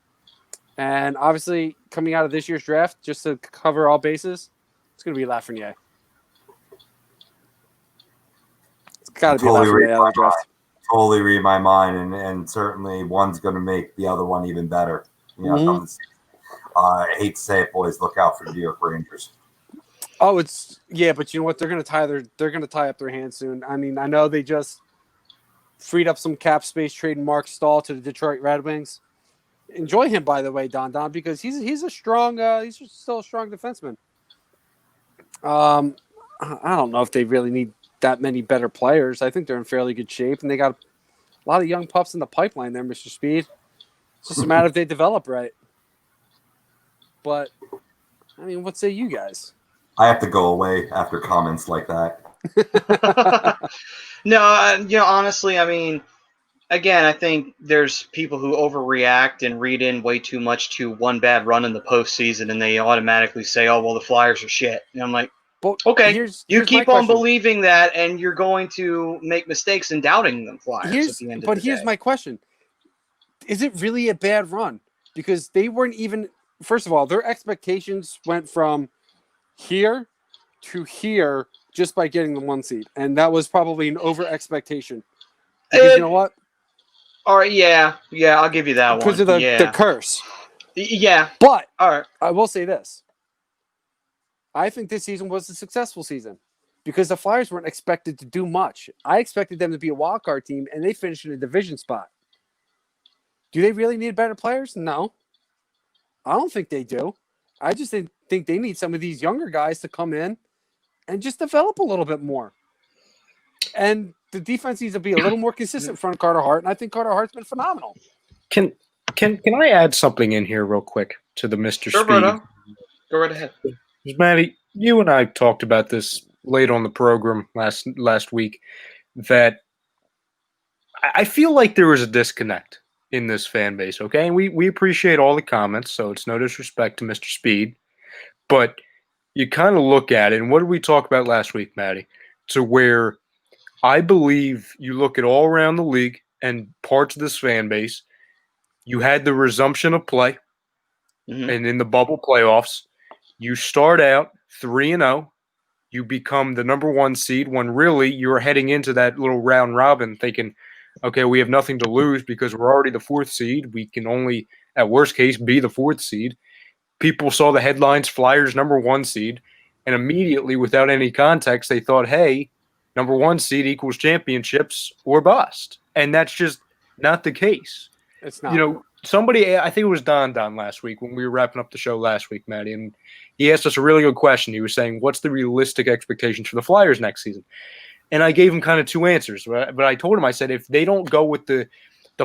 Speaker 2: And obviously, coming out of this year's draft, just to cover all bases, it's going to be Lafreniere. It's got to be Lafreniere out of the draft.
Speaker 3: Totally read my mind, and certainly one's going to make the other one even better. I hate to say it, boys. Look out for the New York Rangers.
Speaker 2: Oh, but you know what? They're going to tie up their hands soon. I mean, I know they just freed up some cap space trading Mark Stahl to the Detroit Red Wings. Enjoy him, by the way, Don, because he's a strong. He's still a strong defenseman. I don't know if they really need that many better players. I think they're in fairly good shape, and they got a lot of young pups in the pipeline there, Mr. Speed. It's just a matter if they develop right. But I mean, what say you guys?
Speaker 3: I have to go away after comments like that.
Speaker 1: No, honestly, I mean, again, I think there's people who overreact and read in way too much to one bad run in the postseason, and they automatically say, "Oh, well, the Flyers are shit." And I'm like, okay, here's keep on believing that, and you're going to make mistakes in doubting the Flyers at the end of the day. But
Speaker 2: here's my question: is it really a bad run? Because they weren't even. First of all, their expectations went from here to here just by getting the 1 seed, and that was probably an over expectation. Because you know what?
Speaker 1: All right, yeah, I'll give you that one.
Speaker 2: Because of the curse.
Speaker 1: Yeah.
Speaker 2: But
Speaker 1: all right,
Speaker 2: I will say this. I think this season was a successful season because the Flyers weren't expected to do much. I expected them to be a wild card team, and they finished in a division spot. Do they really need better players? No. I don't think they do. I just think they need some of these younger guys to come in and just develop a little bit more. And the defense needs to be a little more consistent in front of Carter Hart, and I think Carter Hart's been phenomenal.
Speaker 4: Can I add something in here real quick to the Mr.
Speaker 1: Sure,
Speaker 4: Speed?
Speaker 1: Bruno. Go right ahead.
Speaker 4: Matty, you and I talked about this late on the program last week, that I feel like there was a disconnect in this fan base, okay? And we appreciate all the comments, so it's no disrespect to Mr. Speed. But you kind of look at it, and what did we talk about last week, Matty? To where I believe you look at all around the league and parts of this fan base, you had the resumption of play, and in the bubble playoffs, you start out 3-0, you become the number 1 seed when really you're heading into that little round robin thinking, okay, we have nothing to lose because we're already the 4th seed. We can only, at worst case, be the 4th seed. People saw the headlines, Flyers number 1 seed, and immediately, without any context, they thought, hey, number 1 seed equals championships or bust. And that's just not the case.
Speaker 2: It's not.
Speaker 4: You know, somebody, I think it was Don last week when we were wrapping up the show last week, Matty, and he asked us a really good question. He was saying, what's the realistic expectations for the Flyers next season? And I gave him kind of 2 answers. But I told him, I said, if they don't go with the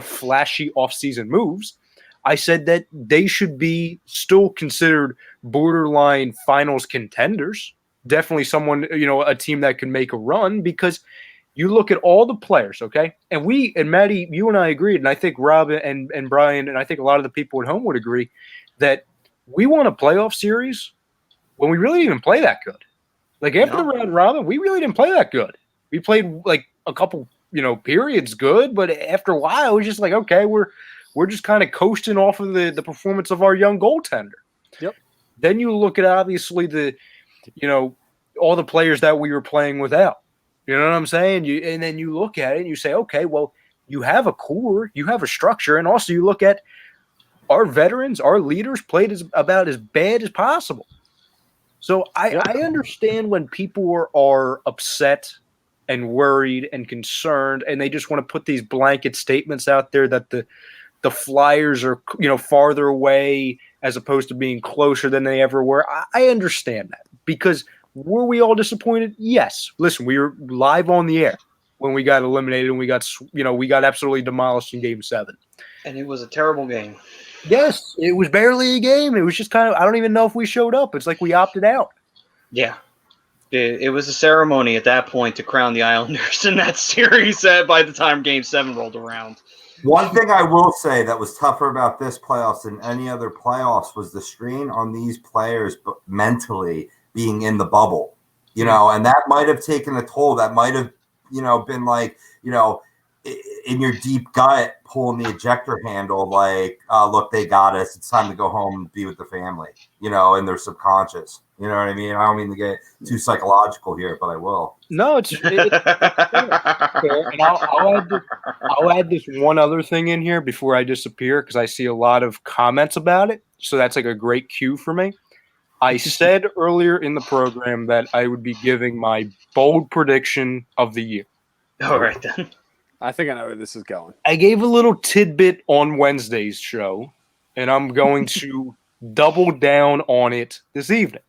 Speaker 4: flashy offseason moves, I said that they should be still considered borderline finals contenders. Definitely someone, a team that can make a run, because you look at all the players, okay? And Maddie, you and I agreed, and I think Rob and Brian, and I think a lot of the people at home would agree, that we won a playoff series when we really didn't even play that good. Like, after the round robin, we really didn't play that good. We played, like, a couple, periods good, but after a while, it was just like, okay, we're just kind of coasting off of the performance of our young goaltender.
Speaker 2: Yep.
Speaker 4: Then you look at, obviously, all the players that we were playing without. You know what I'm saying? And then you look at it and you say, okay, well, you have a core, you have a structure, and also you look at our veterans, our leaders played about as bad as possible. So I understand when people are upset and worried and concerned, and they just want to put these blanket statements out there that the Flyers are, farther away as opposed to being closer than they ever were. I understand that, because were we all disappointed? Yes. Listen, we were live on the air when we got eliminated, and we got absolutely demolished in Game 7.
Speaker 1: And it was a terrible game.
Speaker 4: Yes, it was barely a game. It was just kind of, I don't even know if we showed up. It's like we opted out.
Speaker 1: Yeah. It was a ceremony at that point to crown the Islanders in that series by the time Game 7 rolled around.
Speaker 3: One thing I will say that was tougher about this playoffs than any other playoffs was the strain on these players mentally being in the bubble, and that might have taken a toll. That might have, been like, in your deep gut, pulling the ejector handle, like, look, they got us. It's time to go home and be with the family, in their subconscious. You know what I mean? I don't mean to get too psychological here, but I will.
Speaker 4: No, it's fair. And I'll add this one other thing in here before I disappear, because I see a lot of comments about it. So that's like a great cue for me. I said earlier in the program that I would be giving my bold prediction of the year.
Speaker 1: All right, then.
Speaker 2: I think I know where this is going.
Speaker 4: I gave a little tidbit on Wednesday's show, and I'm going to double down on it this evening.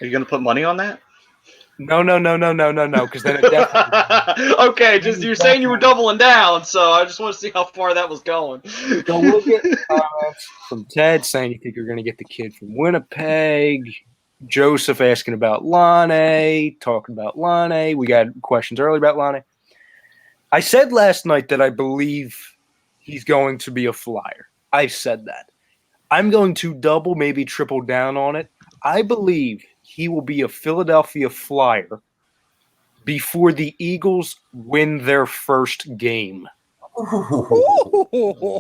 Speaker 1: Are you going to put money on that?
Speaker 4: No, because then it definitely...
Speaker 1: Okay, you're saying you were doubling down, so I just want to see how far that was going.
Speaker 4: So we'll get comments from Ted saying you think you're going to get the kid from Winnipeg. Joseph asking about Lane, talking about Lane. We got questions earlier about Lane. I said last night that I believe he's going to be a Flyer. I said that. I'm going to double, maybe triple down on it. I believe he will be a Philadelphia Flyer before the Eagles win their first game.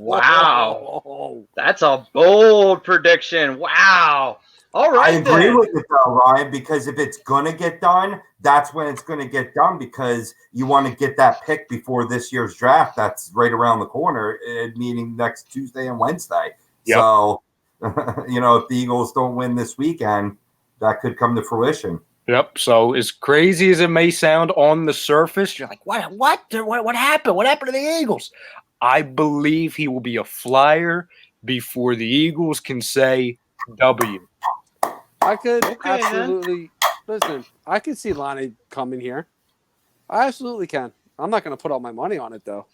Speaker 1: Wow. That's a bold prediction. Wow. All right.
Speaker 3: I agree with it, though, Ryan, because if it's going to get done, that's when it's going to get done, because you want to get that pick before this year's draft. That's right around the corner, meaning next Tuesday and Wednesday. Yep. So, if the Eagles don't win this weekend, that could come to fruition.
Speaker 4: Yep. So as crazy as it may sound on the surface, you're like, what happened? What happened to the Eagles? I believe he will be a Flyer before the Eagles can say W.
Speaker 2: I could
Speaker 1: Okay,
Speaker 2: absolutely listen. I could see Lonnie coming here. I absolutely can. I'm not going to put all my money on it though.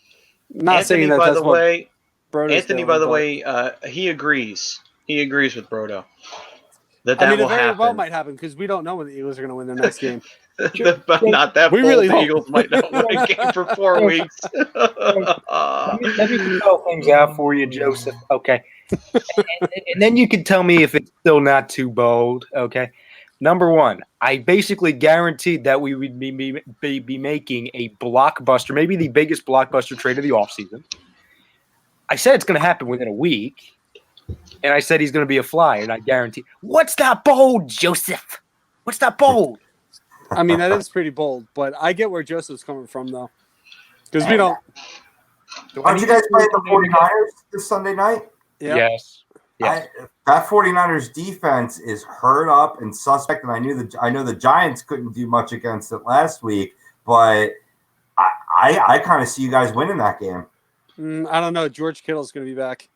Speaker 2: Not
Speaker 1: Anthony,
Speaker 2: saying that
Speaker 1: by
Speaker 2: that's
Speaker 1: the
Speaker 2: what
Speaker 1: way,
Speaker 2: Brodo's
Speaker 1: Anthony,
Speaker 2: doing,
Speaker 1: by the
Speaker 2: but
Speaker 1: way, he agrees. He agrees with Brodo that
Speaker 2: I mean, it
Speaker 1: will
Speaker 2: very well
Speaker 1: happen.
Speaker 2: might happen because we don't know when the Eagles are going to win their next game.
Speaker 1: But not that
Speaker 2: We
Speaker 1: bold.
Speaker 2: really
Speaker 1: The
Speaker 2: don't.
Speaker 1: Eagles might not win a game for 4 weeks.
Speaker 4: Let me spell things out for you, Joseph. Okay. And then you can tell me if it's still not too bold. Okay. Number one, I basically guaranteed that we would be making a blockbuster, maybe the biggest blockbuster trade of the offseason. I said it's going to happen within a week, and I said he's going to be a flyer, and I guarantee. What's that bold, Joseph? What's that bold?
Speaker 2: I mean, that is pretty bold, but I get where Joseph's coming from, though. Because we don't.
Speaker 3: Aren't you guys playing the 49ers this Sunday night?
Speaker 2: Yeah.
Speaker 4: Yes.
Speaker 3: That 49ers defense is hurt up and suspect, and I know the Giants couldn't do much against it last week, but I kind of see you guys winning that game.
Speaker 2: I don't know. George Kittle's going to be back.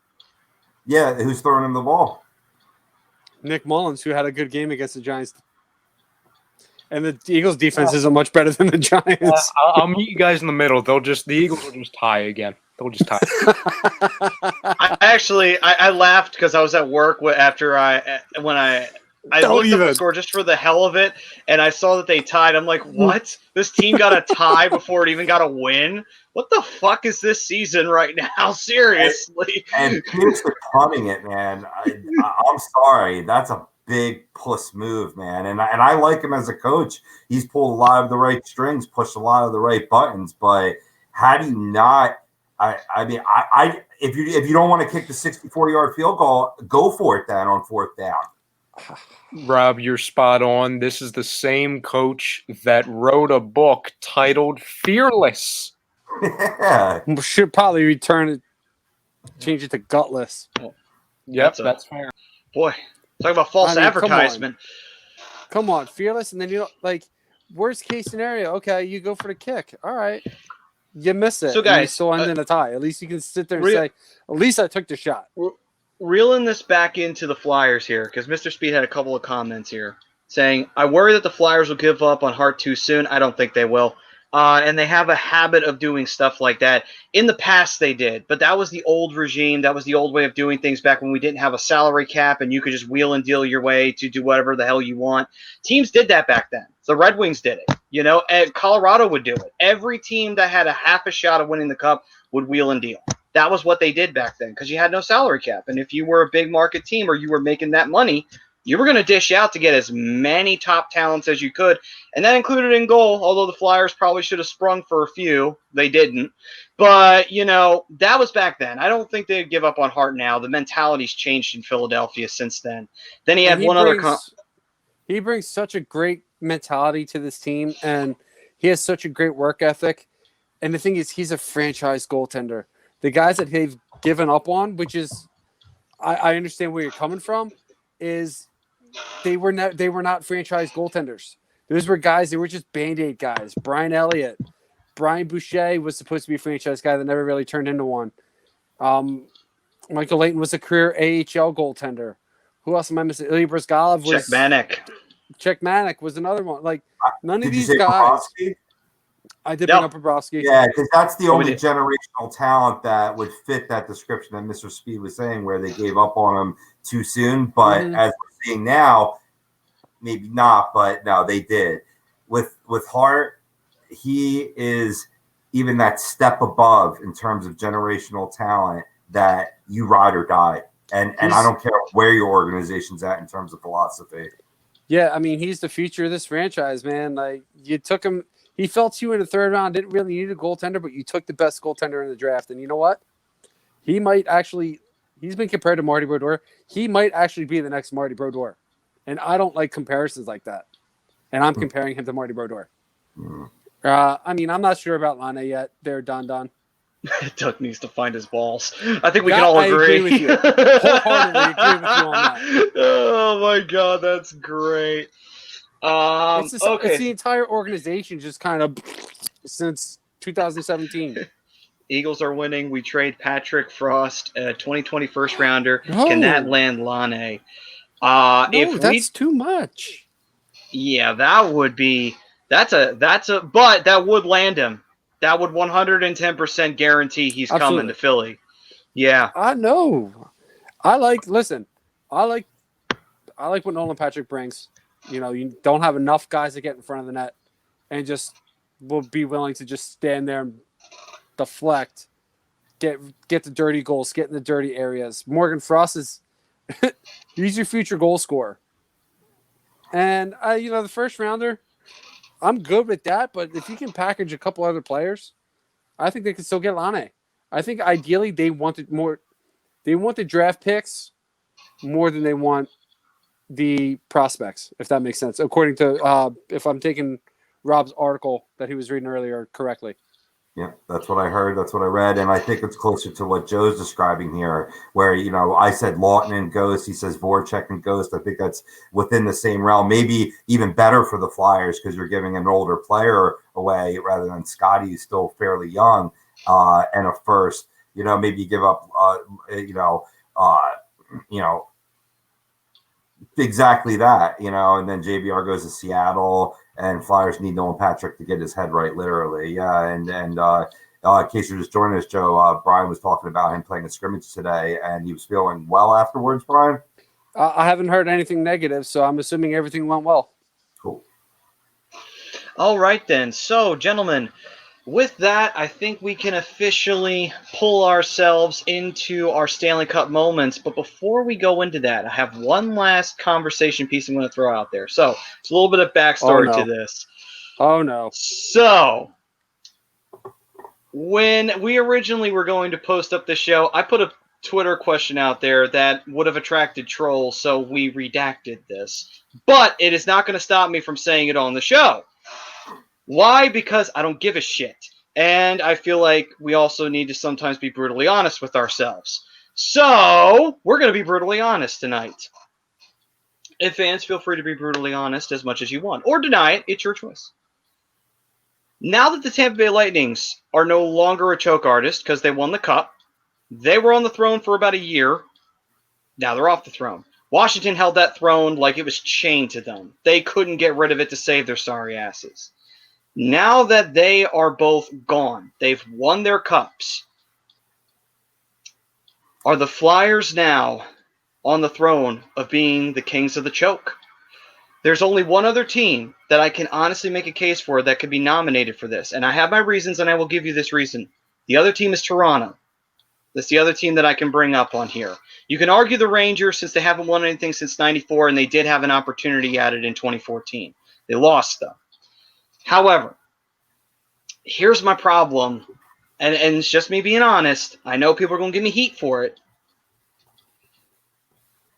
Speaker 3: Yeah, who's throwing him the ball?
Speaker 2: Nick Mullins, who had a good game against the Giants. And the Eagles' defense isn't much better than the Giants.
Speaker 4: I'll meet you guys in the middle. The Eagles will just tie again. They'll just tie.
Speaker 1: I laughed because I was at work when I looked up the score just for the hell of it, and I saw that they tied. I'm like, what? This team got a tie before it even got a win? What the fuck is this season right now? Seriously.
Speaker 3: And Pierce for punting it, man. I'm sorry. That's a big puss move, man. And I like him as a coach. He's pulled a lot of the right strings, pushed a lot of the right buttons. But how do you not? If you don't want to kick the 64-yard field goal, go for it then on fourth down.
Speaker 4: Rob, you're spot on. This is the same coach that wrote a book titled Fearless.
Speaker 3: Yeah.
Speaker 2: Should probably change it to Gutless.
Speaker 4: Yep, that's fair.
Speaker 1: Boy, talk about false advertisement.
Speaker 2: Come on, Fearless, and then worst case scenario. Okay, you go for the kick. All right, you miss it.
Speaker 1: So guys,
Speaker 2: you still end in a tie. At least you can sit there and say, "At least I took the shot."
Speaker 1: Reeling this back into the Flyers here, because Mr. Speed had a couple of comments here saying, I worry that the Flyers will give up on Hart too soon. I don't think they will. And they have a habit of doing stuff like that. In the past, they did. But that was the old regime. That was the old way of doing things back when we didn't have a salary cap and you could just wheel and deal your way to do whatever the hell you want. Teams did that back then. The Red Wings did it. And Colorado would do it. Every team that had a half a shot of winning the Cup would wheel and deal. That was what they did back then because you had no salary cap. And if you were a big market team or you were making that money, you were going to dish out to get as many top talents as you could. And that included in goal, although the Flyers probably should have sprung for a few. They didn't. But, that was back then. I don't think they'd give up on Hart now. The mentality's changed in Philadelphia since then. Then he
Speaker 2: brings such a great mentality to this team, and he has such a great work ethic. And the thing is, he's a franchise goaltender. The guys that they've given up on, which is, I understand where you're coming from, is they were not franchise goaltenders. Those were guys, they were just Band-Aid guys. Brian Elliott, Brian Boucher was supposed to be a franchise guy that never really turned into one. Michael Leighton was a career AHL goaltender. Who else am I missing? Ilya Bryzgalov was Czech Manek was another one. Like none of these guys.
Speaker 3: Bobrovsky?
Speaker 2: I did bring up Bobrovsky.
Speaker 3: Yeah, because that's the only generational talent that would fit that description that Mr. Speed was saying, where they gave up on him too soon. But as we're seeing now, maybe not, but no, they did. With Hart, he is even that step above in terms of generational talent that you ride or die. And I don't care where your organization's at in terms of philosophy.
Speaker 2: Yeah, I mean, he's the future of this franchise, man. Like you took him. He fell to you in the third round. Didn't really need a goaltender, but you took the best goaltender in the draft. And you know what? He might actually – he's been compared to Marty Brodeur. He might actually be the next Marty Brodeur. And I don't like comparisons like that. And I'm comparing him to Marty Brodeur. I mean, I'm not sure about Lana yet. They're done.
Speaker 1: Doug needs to find his balls. I think we can all agree.
Speaker 2: I agree with you. Wholeheartedly agree with you on that.
Speaker 1: Oh, my God. That's great.
Speaker 2: It's the entire organization just kind of since 2017.
Speaker 1: Eagles are winning. We trade Patrick Frost, a 2020 first rounder.
Speaker 2: No.
Speaker 1: Can that land Lane?
Speaker 2: No,
Speaker 1: If
Speaker 2: that's too much.
Speaker 1: Yeah, that would be but that would land him. That would 110% guarantee he's coming
Speaker 2: Absolutely.
Speaker 1: to Philly. Yeah.
Speaker 2: I know. I like what Nolan Patrick brings. You know, you don't have enough guys to get in front of the net and just will be willing to just stand there and deflect, get the dirty goals, get in the dirty areas. Morgan Frost is he's your future goal scorer. And the first rounder, I'm good with that, but if you can package a couple other players, I think they can still get Lane. I think ideally they want the draft picks more than they want the prospects, if that makes sense. According to if I'm taking Rob's article that he was reading earlier correctly.
Speaker 3: Yeah, that's what I heard. That's what I read. And I think it's closer to what Joe's describing here, where, I said Lawton and Ghost. He says Voracek and Ghost. I think that's within the same realm. Maybe even better for the Flyers because you're giving an older player away rather than Scotty, who's still fairly young, and a first. Maybe you give up, exactly that, and then JBR goes to Seattle. And Flyers need Nolan Patrick to get his head right, literally. Yeah, and in case you're just joining us, Joe, Brian was talking about him playing a scrimmage today, and he was feeling well afterwards, Brian?
Speaker 2: I haven't heard anything negative, so I'm assuming everything went well.
Speaker 3: Cool.
Speaker 1: All right, then. So, gentlemen, with that, I think we can officially pull ourselves into our Stanley Cup moments. But before we go into that, I have one last conversation piece I'm going to throw out there. So it's a little bit of backstory to this.
Speaker 2: Oh, no.
Speaker 1: So when we originally were going to post up the show, I put a Twitter question out there that would have attracted trolls, so we redacted this. But it is not going to stop me from saying it on the show. Why? Because I don't give a shit. And I feel like we also need to sometimes be brutally honest with ourselves. So, we're going to be brutally honest tonight. And fans, feel free to be brutally honest as much as you want. Or deny it. It's your choice. Now that the Tampa Bay Lightnings are no longer a choke artist because they won the Cup, they were on the throne for about a year. Now they're off the throne. Washington held that throne like it was chained to them. They couldn't get rid of it to save their sorry asses. Now that they are both gone, they've won their cups. Are the Flyers now on the throne of being the kings of the choke? There's only one other team that I can honestly make a case for that could be nominated for this. And I have my reasons, and I will give you this reason. The other team is Toronto. That's the other team that I can bring up on here. You can argue the Rangers since they haven't won anything since 94, and they did have an opportunity at it in 2014. They lost, though. However, here's my problem, and it's just me being honest. I know people are going to give me heat for it.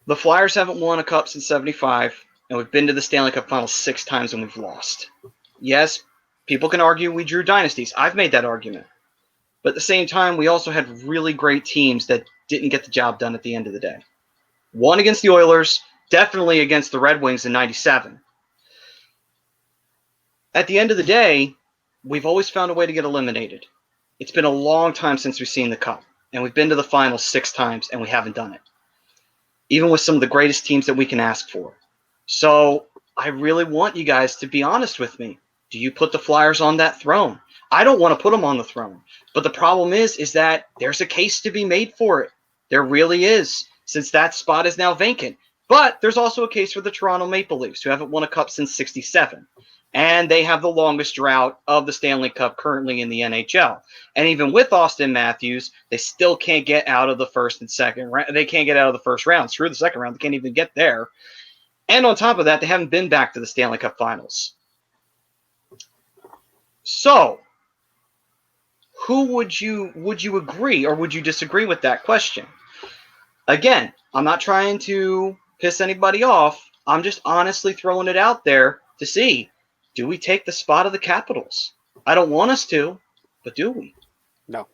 Speaker 1: The Flyers haven't won a cup since 75, and we've been to the Stanley Cup Finals 6 times and we've lost. Yes, people can argue we drew dynasties. I've made that argument. But at the same time, we also had really great teams that didn't get the job done at the end of the day. One against the Oilers, definitely against the Red Wings in 97. At the end of the day, we've always found a way to get eliminated. It's been a long time since we've seen the Cup, and we've been to the finals 6 times, and we haven't done it. Even with some of the greatest teams that we can ask for. So I really want you guys to be honest with me. Do you put the Flyers on that throne? I don't want to put them on the throne. But the problem is that there's a case to be made for it. There really is, since that spot is now vacant. But there's also a case for the Toronto Maple Leafs, who haven't won a cup since 67. And they have the longest drought of the Stanley Cup currently in the NHL. And even with Austin Matthews, they still can't get out of the first and second round. They can't get out of the first round. Screw the second round. They can't even get there. And on top of that, they haven't been back to the Stanley Cup Finals. So, who would you agree or would you disagree with that question? Again, I'm not trying to piss anybody off. I'm just honestly throwing it out there to see, do we take the spot of the Capitals? I don't want us to, but do we?
Speaker 2: No.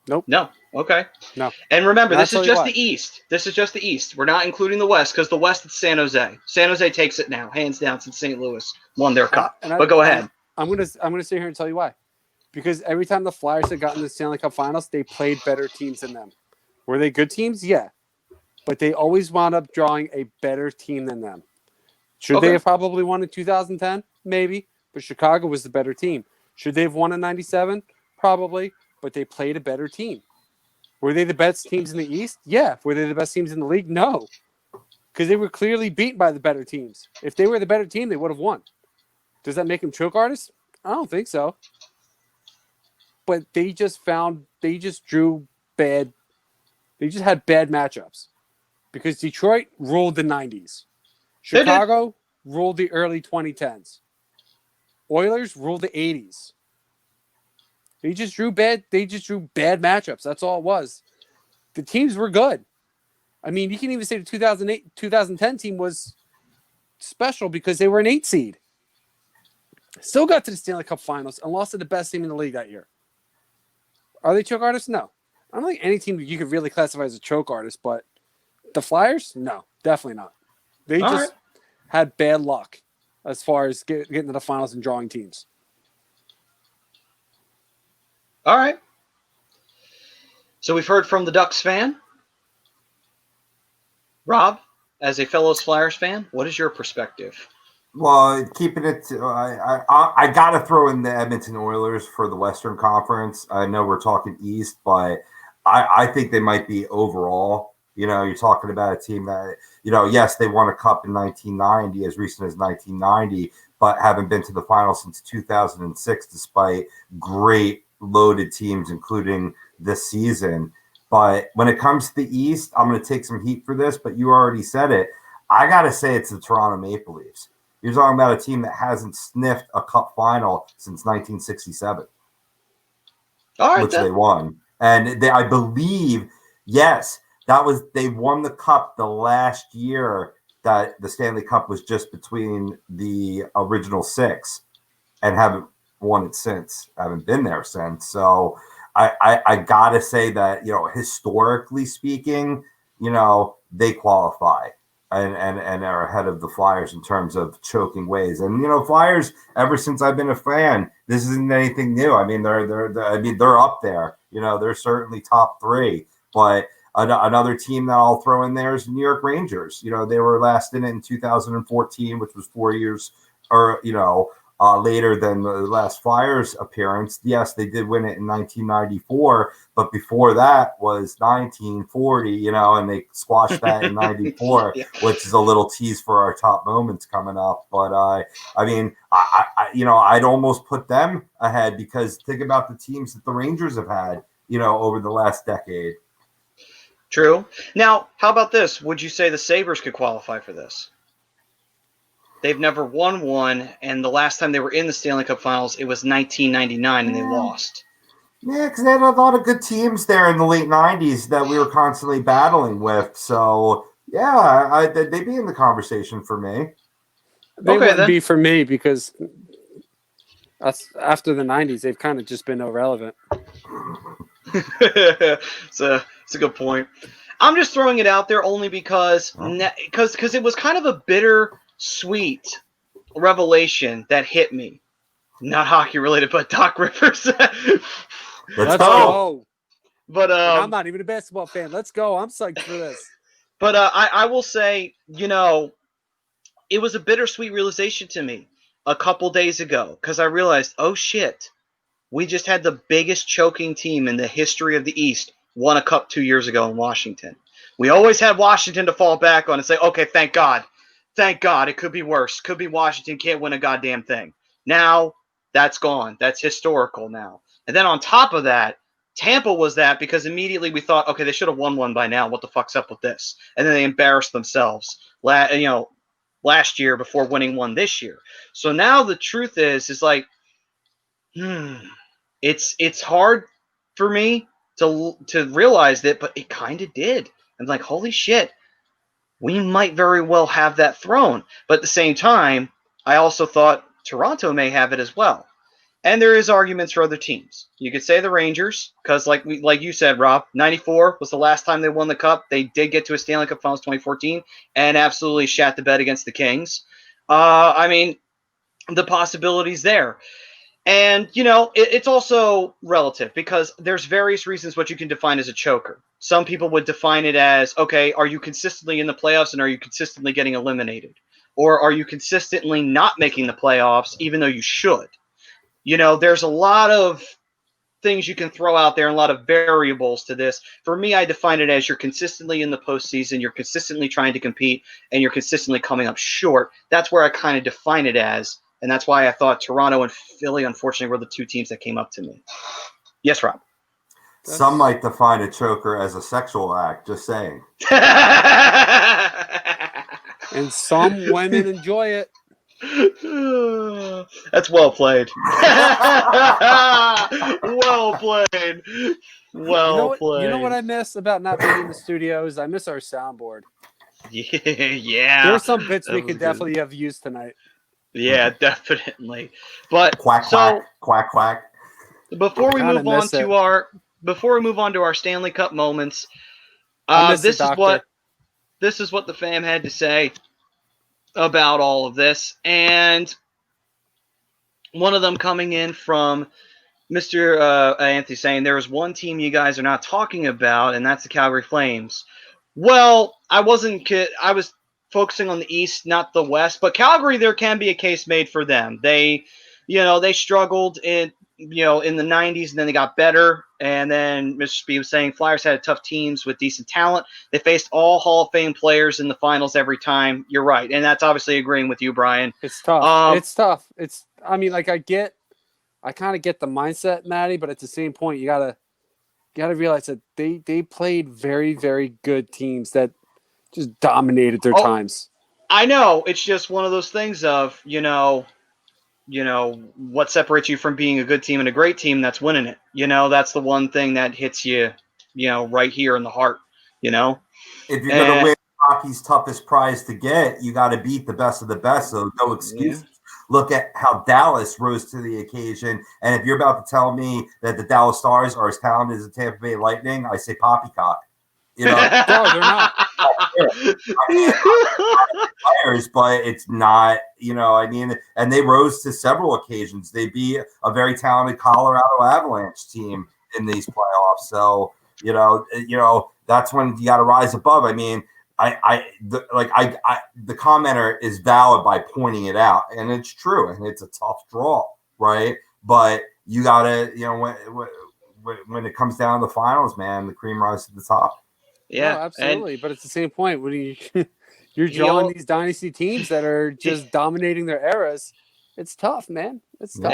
Speaker 2: Nope.
Speaker 1: No. Okay.
Speaker 2: No.
Speaker 1: And remember,
Speaker 2: And
Speaker 1: this is just the East. This is just the East. We're not including the West because the West is San Jose. San Jose takes it now, hands down, since St. Louis won their cup. But go ahead.
Speaker 2: I'm gonna sit here and tell you why. Because every time the Flyers had gotten to the Stanley Cup Finals, they played better teams than them. Were they good teams? Yeah. But they always wound up drawing a better team than them. Should they have probably won in 2010? Maybe. But Chicago was the better team. Should they have won in 97? Probably. But they played a better team. Were they the best teams in the East? Yeah. Were they the best teams in the league? No. Because they were clearly beaten by the better teams. If they were the better team, they would have won. Does that make them choke artists? I don't think so. But they just drew bad. They just had bad matchups. Because Detroit ruled the 90s. Chicago ruled the early 2010s. Oilers ruled the 80s. They just drew bad matchups. That's all it was. The teams were good. I mean, you can even say the 2010 team was special because they were an 8 seed. Still got to the Stanley Cup Finals and lost to the best team in the league that year. Are they choke artists? No. I don't think any team you could really classify as a choke artist, but the Flyers? No, definitely not. They just had bad luck as far as getting to the finals and drawing teams.
Speaker 1: All right. So we've heard from the Ducks fan. Rob, as a fellow Flyers fan, what is your perspective?
Speaker 3: Well, keeping it to, I got to throw in the Edmonton Oilers for the Western Conference. I know we're talking East, but I think they might be overall. You know, you're talking about a team that, you know, yes, they won a cup in 1990, as recent as 1990, but haven't been to the final since 2006, despite great loaded teams, including this season. But when it comes to the East, I'm going to take some heat for this, but you already said it. I got to say it's the Toronto Maple Leafs. You're talking about a team that hasn't sniffed a cup final since 1967, which they won. And I believe, yes, they won the cup the last year that the Stanley Cup was just between the original 6 and haven't won it since. I haven't been there since. So I got to say that, you know, historically speaking, you know, they qualify and are ahead of the Flyers in terms of choking ways. And, you know, Flyers, ever since I've been a fan, this isn't anything new. I mean, they're up there. You know, they're certainly top 3. But another team that I'll throw in there is the New York Rangers. You know, they were last in it in 2014, which was 4 years or, you know, later than the last Flyers appearance. Yes, they did win it in 1994, but before that was 1940, you know, and they squashed that in 94, which is a little tease for our top moments coming up. But I mean, you know, I'd almost put them ahead because think about the teams that the Rangers have had, you know, over the last decade.
Speaker 1: True. Now, how about this? Would you say the Sabres could qualify for this? They've never won one, and the last time they were in the Stanley Cup Finals, it was 1999, and they lost.
Speaker 3: Yeah, because they had a lot of good teams there in the late 90s that we were constantly battling with. So, yeah, they'd be in the conversation for me.
Speaker 2: They wouldn't be for me because after the 90s, they've kind of just been irrelevant.
Speaker 1: It's a good point. I'm just throwing it out there only because it was kind of a bittersweet revelation that hit me. Not hockey related, but Doc Rivers.
Speaker 3: Let's go.
Speaker 1: But
Speaker 2: I'm not even a basketball fan. Let's go. I'm psyched for this.
Speaker 1: But I will say, you know, it was a bittersweet realization to me a couple days ago because I realized, oh shit, we just had the biggest choking team in the history of the East won a cup 2 years ago in Washington. We always had Washington to fall back on and say, okay, thank God. Thank God. It could be worse. Could be Washington can't win a goddamn thing. Now, that's gone. That's historical now. And then on top of that, Tampa was that because immediately we thought, okay, they should have won one by now. What the fuck's up with this? And then they embarrassed themselves last year before winning one this year. So now the truth is like, it's hard for me to realize that, but it kind of did. I'm like, holy shit, we might very well have that throne. But at the same time, I also thought Toronto may have it as well. And there is arguments for other teams. You could say the Rangers, because like you said, Rob, 94 was the last time they won the Cup. They did get to a Stanley Cup Finals 2014 and absolutely shat the bed against the Kings. I mean, the possibilities there. And, it's also relative because there's various reasons what you can define as a choker. Some people would define it as, okay, are you consistently in the playoffs and are you consistently getting eliminated? Or are you consistently not making the playoffs even though you should? There's a lot of things you can throw out there and a lot of variables to this. For me, I define it as you're consistently in the postseason, you're consistently trying to compete, and you're consistently coming up short. That's where I kind of define it as, and that's why I thought Toronto and Philly, unfortunately, were the two teams that came up to me. Yes, Rob.
Speaker 3: Some might define a choker as a sexual act, just saying.
Speaker 2: And some women enjoy it.
Speaker 1: That's well played. Well played. Well played.
Speaker 2: You know what I miss about not being in the studios? I miss our soundboard.
Speaker 1: Yeah.
Speaker 2: There's some bits we could definitely have used tonight.
Speaker 1: Yeah, definitely. But
Speaker 3: quack,
Speaker 1: so
Speaker 3: quack, quack.
Speaker 1: Before we move on to our Stanley Cup moments, this is what the fam had to say about all of this, and one of them coming in from Mr. Anthony saying there is one team you guys are not talking about, and that's the Calgary Flames. Well, I was focusing on the East, not the West, but Calgary, there can be a case made for them. They struggled in the 90s, and then they got better. And then Mr. Speed was saying Flyers had tough teams with decent talent. They faced all Hall of Fame players in the finals every time. You're right, and that's obviously agreeing with you, Brian.
Speaker 2: It's tough. It's tough. I kind of get the mindset, Maddie, but at the same point, you gotta realize that they played very, very good teams that just dominated their times.
Speaker 1: I know. It's just one of those things of, what separates you from being a good team and a great team, that's winning it. That's the one thing that hits you, right here in the heart, If
Speaker 3: you're going to win hockey's toughest prize to get, you got to beat the best of the best, so no excuses. Yeah. Look at how Dallas rose to the occasion. And if you're about to tell me that the Dallas Stars are as talented as the Tampa Bay Lightning, I say poppycock.
Speaker 2: No, they're not.
Speaker 3: Players, but it's not, and they rose to several occasions. They beat a very talented Colorado Avalanche team in these playoffs. So, that's when you got to rise above. I mean, the commenter is valid by pointing it out, and it's true, and it's a tough draw, right? But you got to, when it comes down to the finals, man, the cream rises to the top.
Speaker 1: Yeah,
Speaker 2: no, absolutely. But at the same point, when you're drawing these dynasty teams that are just dominating their eras, it's tough, man. It's tough.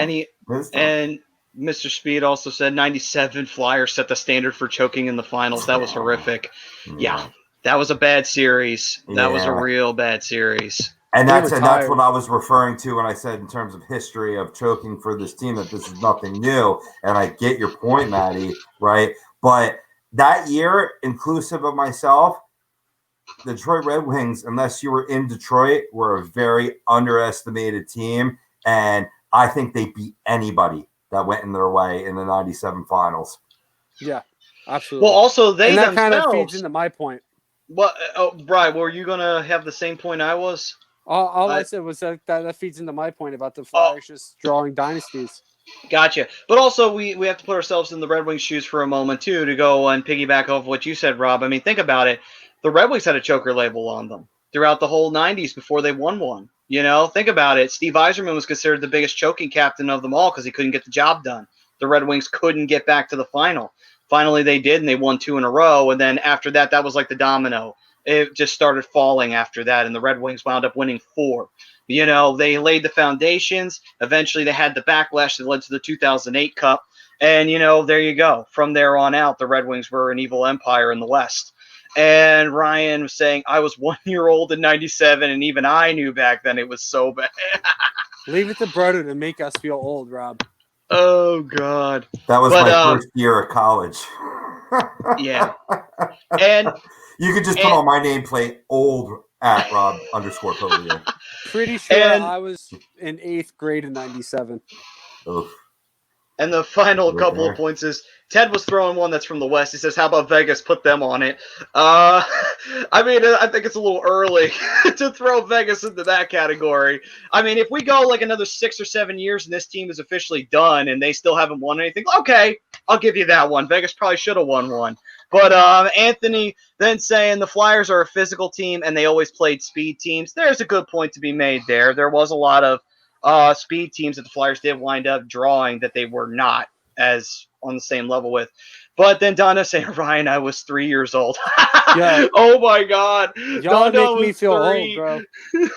Speaker 1: And Mr. Speed also said 97 Flyers set the standard for choking in the finals. That was horrific. Yeah, that was a bad series. That was a real bad series.
Speaker 3: And that's what I was referring to when I said in terms of history of choking for this team, that this is nothing new. And I get your point, Maddie, right? But that year, inclusive of myself, the Detroit Red Wings, unless you were in Detroit, were a very underestimated team. And I think they beat anybody that went in their way in the 97 finals.
Speaker 2: Yeah, absolutely.
Speaker 1: Well, also, they
Speaker 2: that kind of feeds into my point.
Speaker 1: Well, Brian, were you going to have the same point I was?
Speaker 2: All I said was that feeds into my point about the Flyers just drawing dynasties.
Speaker 1: Gotcha. But also, we have to put ourselves in the Red Wings' shoes for a moment, too, to go and piggyback off what you said, Rob. I mean, think about it. The Red Wings had a choker label on them throughout the whole 90s before they won one. Think about it. Steve Yzerman was considered the biggest choking captain of them all because he couldn't get the job done. The Red Wings couldn't get back to the final. Finally, they did, and they won 2 in a row. And then after that, that was like the domino. It just started falling after that, and the Red Wings wound up winning 4. They laid the foundations. Eventually, they had the backlash that led to the 2008 Cup. And, there you go. From there on out, the Red Wings were an evil empire in the West. And Ryan was saying, I was 1 year old in 97, and even I knew back then it was so bad.
Speaker 2: Leave it to brother to make us feel old, Rob.
Speaker 1: Oh, God.
Speaker 3: That was my first year of college.
Speaker 1: Yeah. And
Speaker 3: you could just put on my nameplate, old at Rob _Polier.
Speaker 2: Pretty sure I was in 8th grade in 97.
Speaker 3: Oof.
Speaker 1: And the final couple of points is Ted was throwing one that's from the West. He says, how about Vegas? Put them on it. I mean, I think it's a little early to throw Vegas into that category. I mean, if we go like another 6 or 7 years and this team is officially done and they still haven't won anything, okay, I'll give you that one. Vegas probably should have won one. But Anthony then saying the Flyers are a physical team and they always played speed teams. There's a good point to be made there. There was a lot of speed teams that the Flyers did wind up drawing that they were not as on the same level with. But then Donna saying, Ryan, I was 3 years old.
Speaker 2: Yeah.
Speaker 1: Oh, my God.
Speaker 2: Y'all make me feel
Speaker 1: 3.
Speaker 2: old, bro.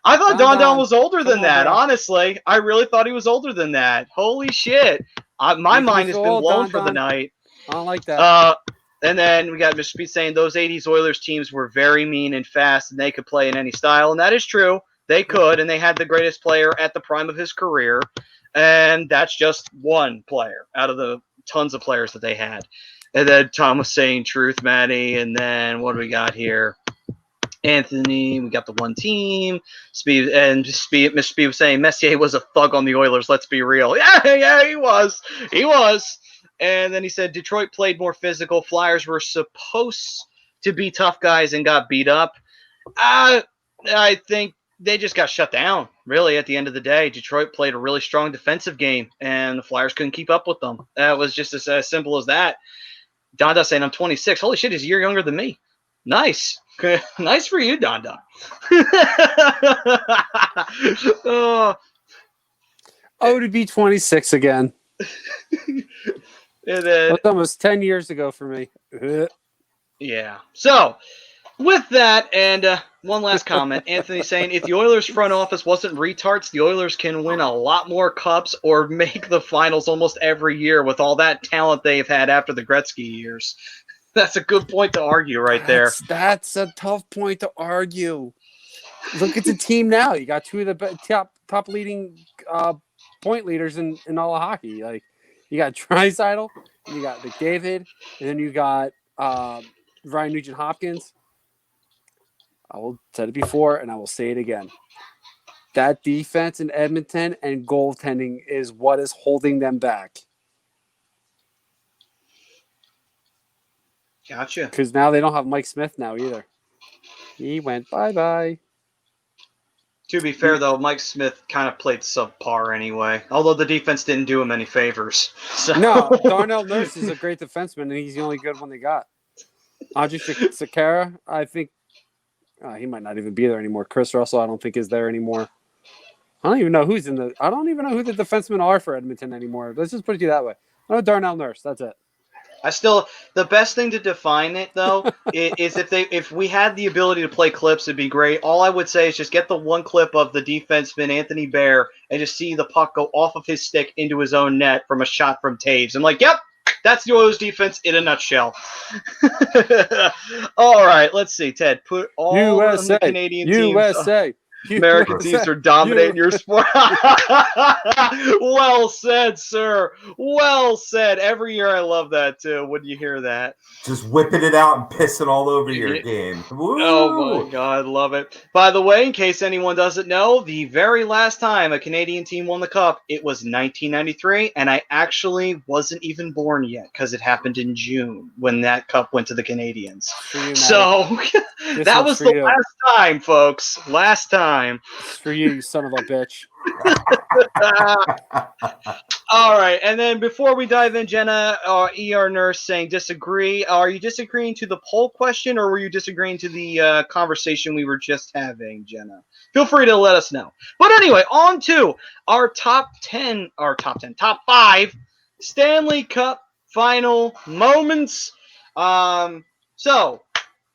Speaker 1: I thought Don was older than
Speaker 2: on,
Speaker 1: that,
Speaker 2: bro.
Speaker 1: Honestly. I really thought he was older than that. Holy shit. My mind has been blown for the night.
Speaker 2: I don't like that.
Speaker 1: And then we got Mr. Speed saying those 80s Oilers teams were very mean and fast, and they could play in any style. And that is true. They could, and they had the greatest player at the prime of his career. And that's just one player out of the tons of players that they had. And then Tom was saying truth, Maddie. And then what do we got here? Anthony, we got the one team. Mr. Speed was saying Messier was a thug on the Oilers. Let's be real. Yeah, he was. He was. And then he said Detroit played more physical. Flyers were supposed to be tough guys and got beat up. I think they just got shut down, really, at the end of the day. Detroit played a really strong defensive game, and the Flyers couldn't keep up with them. That was just as simple as that. Donda saying, I'm 26. Holy shit, he's a year younger than me. Nice. Nice for you, Donda.
Speaker 2: To be 26 again.
Speaker 1: And then,
Speaker 2: that's almost 10 years ago for me.
Speaker 1: Yeah. So, with that, and one last comment. Anthony saying, if the Oilers front office wasn't retards, the Oilers can win a lot more cups or make the finals almost every year with all that talent they've had after the Gretzky years. That's a good point to argue right there.
Speaker 2: That's a tough point to argue. Look at the team now. You got two of the top leading point leaders in all of hockey. Like, you got Draisaitl, you got McDavid, and then you got Ryan Nugent-Hopkins. I will said it before, and I will say it again. That defense in Edmonton and goaltending is what is holding them back.
Speaker 1: Gotcha.
Speaker 2: Because now they don't have Mike Smith now either. He went bye-bye.
Speaker 1: To be fair, though, Mike Smith kind of played subpar anyway, although the defense didn't do him any favors. So.
Speaker 2: No, Darnell Nurse is a great defenseman, and he's the only good one they got. Andre Sekera, I think he might not even be there anymore. Chris Russell, I don't think is there anymore. I don't even know who the defensemen are for Edmonton anymore. Let's just put it that way. I know Darnell Nurse. That's it.
Speaker 1: The best thing to define it though is if we had the ability to play clips, it'd be great. All I would say is just get the one clip of the defenseman Anthony Bear and just see the puck go off of his stick into his own net from a shot from Taves. I'm like, yep, that's the Oilers defense in a nutshell. All right, let's see, Ted. Put all of the Canadian teams. American teams are dominating your sport. Well said, sir. Well said. Every year I love that, too. When you hear that.
Speaker 3: Just whipping it out and pissing all over your game. Woo!
Speaker 1: Oh, my God. Love it. By the way, in case anyone doesn't know, the very last time a Canadian team won the Cup, it was 1993, and I actually wasn't even born yet because it happened in June when that Cup went to the Canadians. So that was the last time, folks. Last time.
Speaker 2: It's for you son of a bitch.
Speaker 1: All right, and then before we dive in, Jenna, ER Nurse saying disagree. Are you disagreeing to the poll question, or were you disagreeing to the conversation we were just having, Jenna? Feel free to let us know. But anyway, on to our top 5 Stanley Cup final moments. So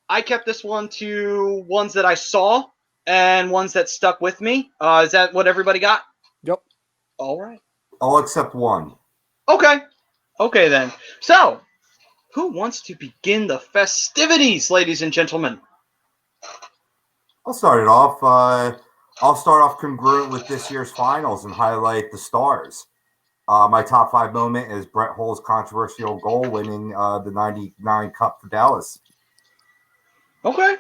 Speaker 1: I kept this one to ones that I saw and ones that stuck with me. Is that what everybody got?
Speaker 2: Yep.
Speaker 1: All right.
Speaker 3: All except one.
Speaker 1: Okay. Okay, then. So, who wants to begin the festivities, ladies and gentlemen?
Speaker 3: I'll start it off. I'll start off congruent with this year's finals and highlight the stars. My top 5 moment is Brett Hull's controversial goal winning the 99 Cup for Dallas.
Speaker 1: Okay.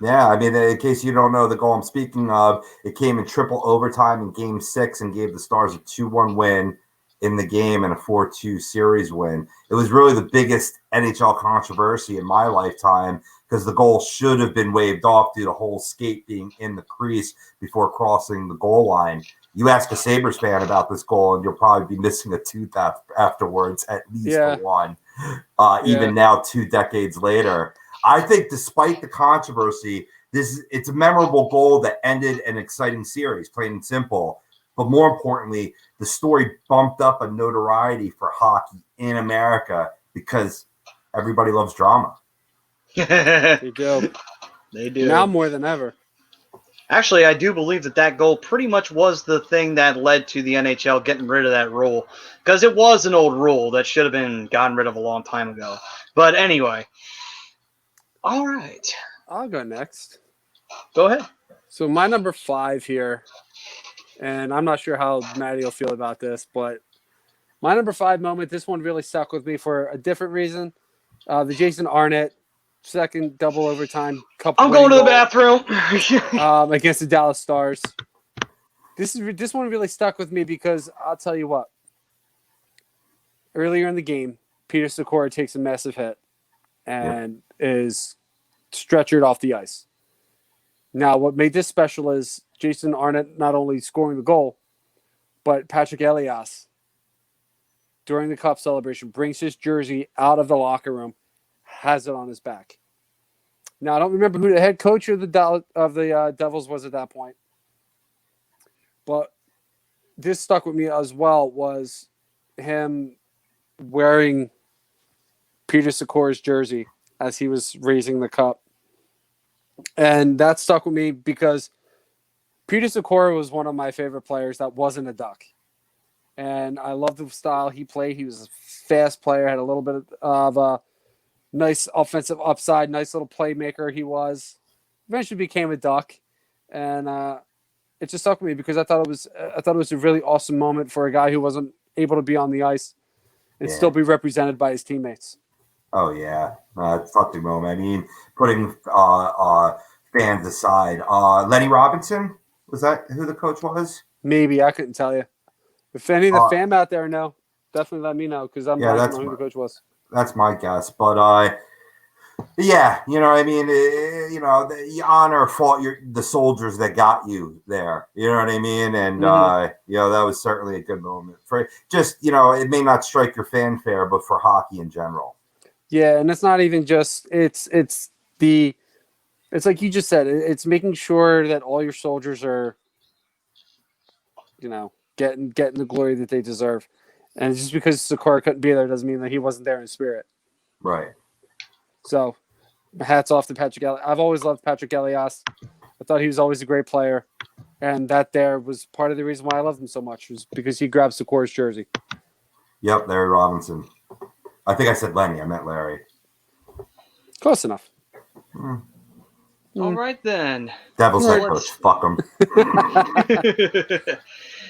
Speaker 3: Yeah, I mean, in case you don't know the goal I'm speaking of, it came in triple overtime in Game 6 and gave the Stars a 2-1 win. in the game and a 4-2 series win. It was really the biggest NHL controversy in my lifetime because the goal should have been waved off due to whole skate being in the crease before crossing the goal line. You ask a Sabres fan about this goal, and you'll probably be missing a tooth afterwards, at least one. Even now, 2 decades later. I think despite the controversy, it's a memorable goal that ended an exciting series, plain and simple. But more importantly, the story bumped up a notoriety for hockey in America because everybody loves drama.
Speaker 2: They do.
Speaker 1: They do.
Speaker 2: Now more than ever.
Speaker 1: Actually, I do believe that goal pretty much was the thing that led to the NHL getting rid of that rule. Because it was an old rule that should have been gotten rid of a long time ago. But anyway. All right.
Speaker 2: I'll go next.
Speaker 1: Go ahead.
Speaker 2: So my number 5 here, and I'm not sure how Maddie will feel about this, but my number 5 moment, this one really stuck with me for a different reason. The Jason Arnott second double overtime cup.
Speaker 1: I'm going to the bathroom.
Speaker 2: Against the Dallas Stars. This one really stuck with me because I'll tell you what. Earlier in the game, Peter Sikora takes a massive hit and is stretchered off the ice. Now, what made this special is Jason Arnott not only scoring the goal, but Patrick Elias, during the cup celebration, brings his jersey out of the locker room, has it on his back. Now, I don't remember who the head coach of the Devils was at that point, but this stuck with me as well, was him wearing Peter Sikora's jersey as he was raising the cup. And that stuck with me because Peter Sikora was one of my favorite players that wasn't a Duck. And I loved the style he played. He was a fast player, had a little bit of a nice offensive upside, nice little playmaker he was. Eventually became a Duck. And it just stuck with me because I thought it was a really awesome moment for a guy who wasn't able to be on the ice and still be represented by his teammates.
Speaker 3: Oh, yeah. It's something moment. I mean, putting fans aside. Lenny Robinson, was that who the coach was?
Speaker 2: Maybe. I couldn't tell you. If any of the fam out there know, definitely let me know because I'm not know who the coach was.
Speaker 3: That's my guess. But, yeah, you know what I mean? You honor the soldiers that got you there. You know what I mean? And, that was certainly a good moment. For just, it may not strike your fanfare, but for hockey in general.
Speaker 2: Yeah, and it's not even just it's like you just said, it's making sure that all your soldiers are getting the glory that they deserve. And just because Sikora couldn't be there doesn't mean that he wasn't there in spirit.
Speaker 3: Right.
Speaker 2: So, hats off to Patrick Elias. I've always loved Patrick Elias. I thought he was always a great player. And that there was part of the reason why I loved him so much, was because he grabbed Sikora's jersey.
Speaker 3: Yep, Larry Robinson. I think I said Lenny. I meant Larry.
Speaker 2: Close enough.
Speaker 1: All right, then.
Speaker 3: Devils head coach. Fuck them.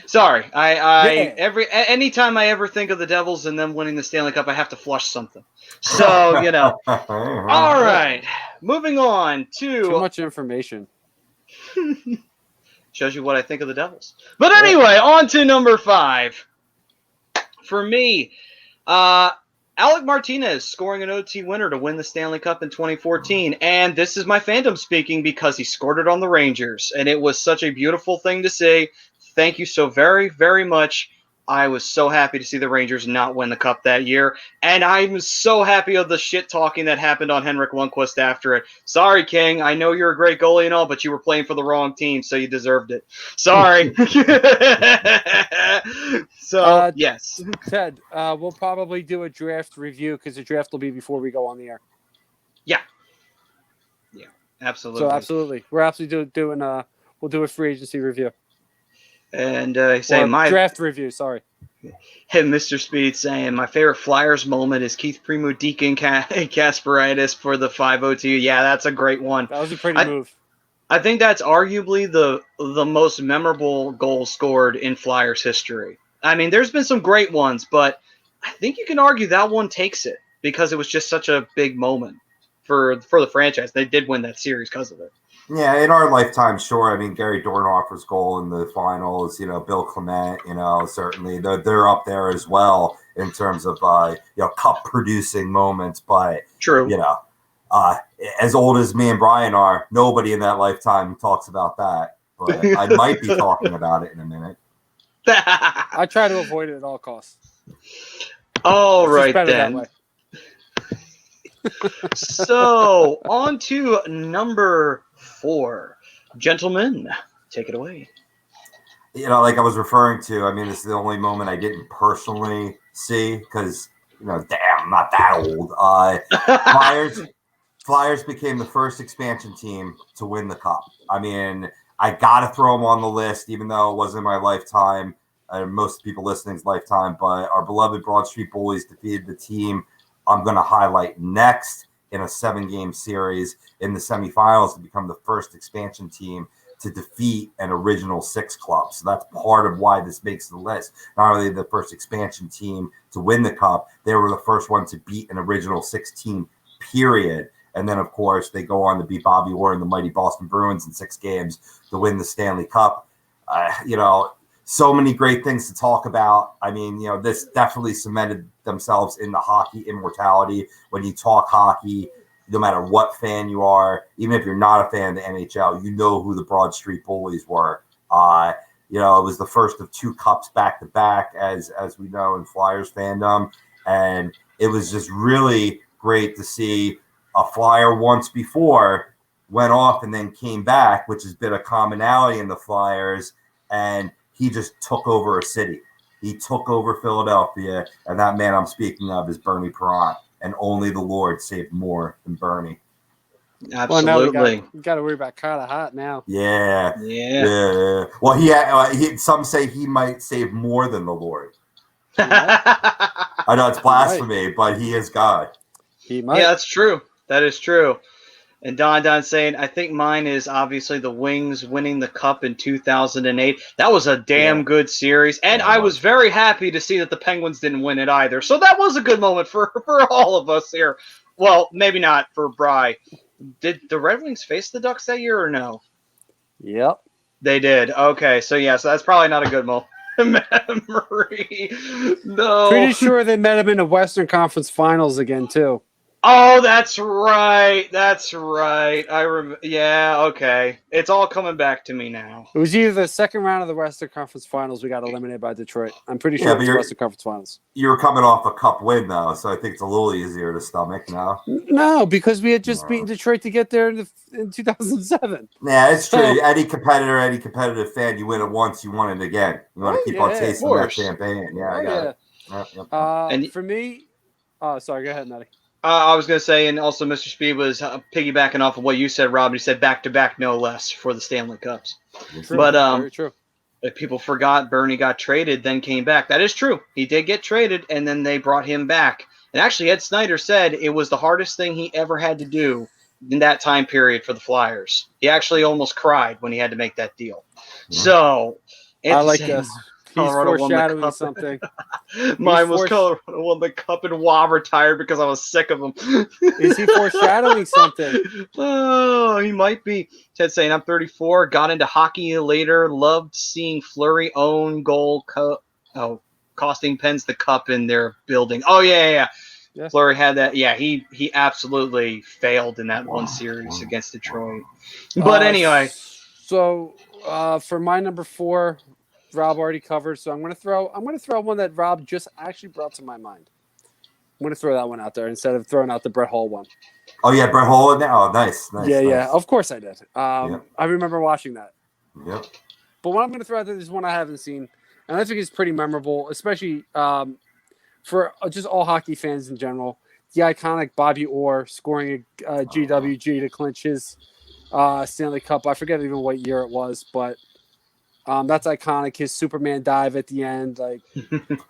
Speaker 1: Sorry. Anytime I ever think of the Devils and them winning the Stanley Cup, I have to flush something. So, All right. Moving on to...
Speaker 2: Too much information.
Speaker 1: Shows you what I think of the Devils. But anyway, on to number 5. For me, Alec Martinez scoring an OT winner to win the Stanley Cup in 2014. And this is my fandom speaking because he scored it on the Rangers. And it was such a beautiful thing to see. Thank you so very, very much. I was so happy to see the Rangers not win the Cup that year. And I'm so happy of the shit talking that happened on Henrik Lundqvist after it. Sorry, King. I know you're a great goalie and all, but you were playing for the wrong team, so you deserved it. Sorry. So, yes.
Speaker 2: Ted, we'll probably do a draft review because the draft will be before we go on the air.
Speaker 1: Yeah. Yeah, absolutely.
Speaker 2: So, absolutely. We're absolutely doing we'll do a free agency review.
Speaker 1: And
Speaker 2: draft review, sorry.
Speaker 1: And Mr. Speed saying my favorite Flyers moment is Keith Primo Deacon Kasparaitis for the 5-0-2. Yeah, that's a great one.
Speaker 2: That was a pretty move.
Speaker 1: I think that's arguably the most memorable goal scored in Flyers history. I mean, there's been some great ones, but I think you can argue that one takes it because it was just such a big moment for the franchise. They did win that series because of it.
Speaker 3: Yeah, in our lifetime, sure. I mean, Gary Dornhofer's goal in the finals, Bill Clement, certainly they're up there as well in terms of cup producing moments. But
Speaker 1: True.
Speaker 3: As old as me and Brian are, nobody in that lifetime talks about that. But I might be talking about it in a minute.
Speaker 2: I try to avoid it at all costs.
Speaker 1: All
Speaker 2: It's
Speaker 1: right,
Speaker 2: just better
Speaker 1: then.
Speaker 2: that way.
Speaker 1: So, on to number 4. Gentlemen, take it away.
Speaker 3: Like I was referring to, I mean, this is the only moment I didn't personally see because, damn, I'm not that old. Flyers became the first expansion team to win the cup. I mean, I got to throw them on the list, even though it wasn't my lifetime, most people listening's lifetime, but our beloved Broad Street Bullies defeated the team I'm going to highlight next in a 7-game series in the semifinals to become the first expansion team to defeat an original 6 club. So that's part of why this makes the list. Not only the first expansion team to win the cup, they were the first one to beat an original 6 team, period. And then, of course, they go on to beat Bobby Orr and the mighty Boston Bruins in 6 games to win the Stanley Cup. So many great things to talk about. I mean, this definitely cemented themselves in the hockey immortality. When you talk hockey, no matter what fan you are, even if you're not a fan of the NHL, you know who the Broad Street Bullies were. It was the first of 2 cups back to back, as we know in Flyers fandom. And it was just really great to see a Flyer once before went off and then came back, which has been a commonality in the Flyers. And he just took over a city. He took over Philadelphia. And that man I'm speaking of is Bernie Perrant. And only the Lord saved more than Bernie.
Speaker 1: Absolutely.
Speaker 2: Well, we got to worry about Carter Hart now.
Speaker 3: Yeah. Well, he some say he might save more than the Lord. I know it's blasphemy, but he is God.
Speaker 2: He might.
Speaker 1: Yeah, that's true. That is true. And Don saying, I think mine is obviously the Wings winning the Cup in 2008. That was a damn good series. And I was very happy to see that the Penguins didn't win it either. So that was a good moment for all of us here. Well, maybe not for Bry. Did the Red Wings face the Ducks that year or no?
Speaker 2: Yep.
Speaker 1: They did. Okay. So that's probably not a good memory. No.
Speaker 2: Pretty sure they met him in the Western Conference Finals again, too.
Speaker 1: Oh, that's right. That's right. Yeah, okay. It's all coming back to me now.
Speaker 2: It was either the second round of the Western Conference Finals we got eliminated by Detroit. I'm pretty sure it was the Western Conference Finals.
Speaker 3: You were coming off a cup win, though, so I think it's a little easier to stomach now.
Speaker 2: No, because we had just beaten Detroit to get there in 2007.
Speaker 3: Yeah, it's true. Any competitive fan, you win it once, you win it again. You want to keep on tasting that champagne. Yeah, I got it.
Speaker 2: And for me, sorry, go ahead, Matty.
Speaker 1: I was going to say, and also Mr. Speed was piggybacking off of what you said, Rob. He said back-to-back, no less, for the Stanley Cups.
Speaker 2: True.
Speaker 1: But
Speaker 2: very true.
Speaker 1: If people forgot Bernie got traded, then came back. That is true. He did get traded, and then they brought him back. And actually, Ed Snyder said it was the hardest thing he ever had to do in that time period for the Flyers. He actually almost cried when he had to make that deal. Yeah. So
Speaker 2: I like this. He's foreshadowing something.
Speaker 1: Mine was Colorado won the cup and Wob retired because I was sick of him.
Speaker 2: Is he foreshadowing something?
Speaker 1: Oh, he might be. Ted saying, I'm 34, got into hockey later, loved seeing Fleury own goal, costing Pens the cup in their building. Oh, yeah. Fleury had that. Yeah, he absolutely failed in that one series against Detroit. But anyway.
Speaker 2: So for my number 4, Rob already covered, so I'm going to throw one that Rob just actually brought to my mind. I'm going to throw that one out there instead of throwing out the Brett Hull one.
Speaker 3: Oh yeah, Brett Hull. Oh, nice.
Speaker 2: Yeah. Of course I did. I remember watching that.
Speaker 3: Yep.
Speaker 2: But what I'm going to throw out there is one I haven't seen, and I think it's pretty memorable, especially for just all hockey fans in general. The iconic Bobby Orr scoring a GWG to clinch his Stanley Cup. I forget even what year it was, but. That's iconic. His Superman dive at the end,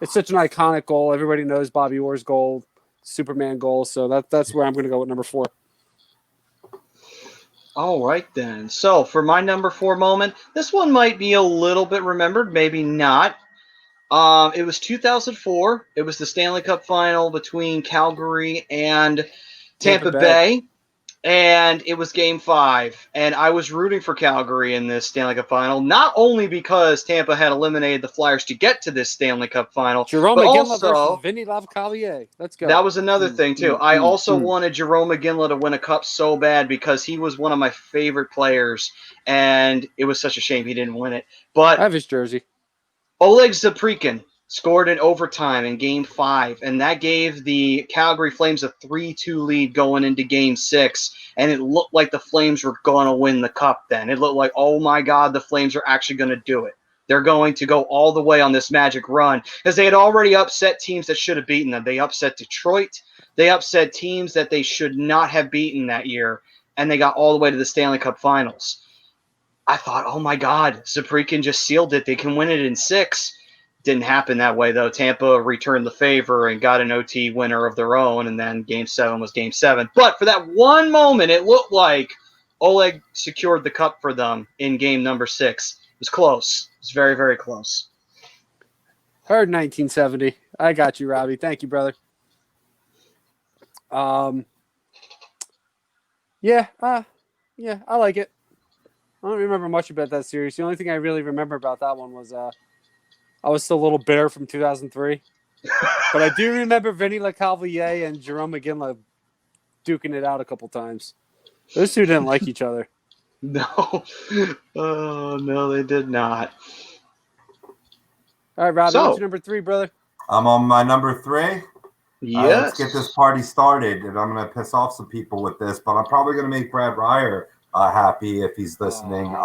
Speaker 2: it's such an iconic goal. Everybody knows Bobby Orr's goal, Superman goal. So that's where I'm going to go with number 4.
Speaker 1: All right then. So for my number 4 moment, this one might be a little bit remembered, maybe not. It was 2004. It was the Stanley Cup final between Calgary and Tampa Bay. And it was Game 5, and I was rooting for Calgary in this Stanley Cup Final, not only because Tampa had eliminated the Flyers to get to this Stanley Cup Final,
Speaker 2: Jerome
Speaker 1: but
Speaker 2: McGinley versus
Speaker 1: also
Speaker 2: Vinny Lavacavalier. Let's go.
Speaker 1: that was another thing too. I also wanted Jerome McGinley to win a cup so bad because he was one of my favorite players, and it was such a shame he didn't win it. But
Speaker 2: I have his jersey.
Speaker 1: Oleg Zaprikin scored in overtime in Game 5, and that gave the Calgary Flames a 3-2 lead going into Game 6, and it looked like the Flames were going to win the cup then. It looked like, oh my God, the Flames are actually going to do it. They're going to go all the way on this magic run because they had already upset teams that should have beaten them. They upset Detroit. They upset teams that they should not have beaten that year, and they got all the way to the Stanley Cup Finals. I thought, oh my God, Zaprikin just sealed it. They can win it in 6. Didn't happen that way, though. Tampa returned the favor and got an OT winner of their own, and then Game 7 was Game 7. But for that one moment, it looked like Oleg secured the cup for them in game number 6. It was close. It was very, very close.
Speaker 2: Heard 1970. I got you, Robbie. Thank you, brother. Yeah, I like it. I don't remember much about that series. The only thing I really remember about that one was I was still a little bitter from 2003. But I do remember Vinny Lecavalier and Jerome McGinley duking it out a couple times. Those two didn't like each other.
Speaker 1: No. Oh, no, they did not.
Speaker 2: All right, Robbie, what's your number 3, brother?
Speaker 3: I'm on my number 3.
Speaker 1: Yes.
Speaker 3: Let's get this party started, and I'm going to piss off some people with this, but I'm probably going to make Brad Ryer happy if he's listening.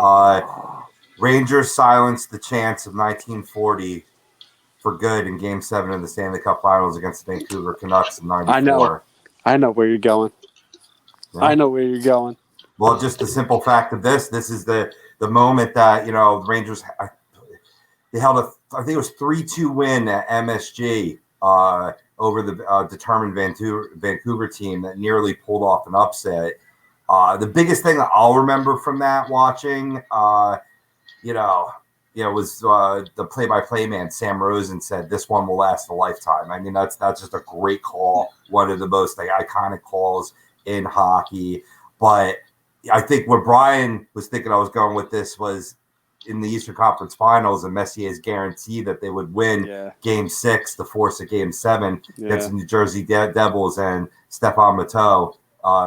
Speaker 3: Rangers silenced the chance of 1940 for good in Game 7 of the Stanley Cup Finals against the Vancouver Canucks in '94.
Speaker 2: I know where you're going. Yeah. I know where you're going.
Speaker 3: Well, just the simple fact of this is the moment that, the Rangers, they held I think it was 3-2 win at MSG over the determined Vancouver team that nearly pulled off an upset. The biggest thing that I'll remember from that watching, was the play-by-play man, Sam Rosen, said, "This one will last a lifetime." I mean, that's just a great call, one of the most iconic calls in hockey. But I think what Brian was thinking I was going with this was in the Eastern Conference Finals and Messier's guarantee that they would win Game 6 to force a Game 7 against the New Jersey Devils, and Stephane Matteau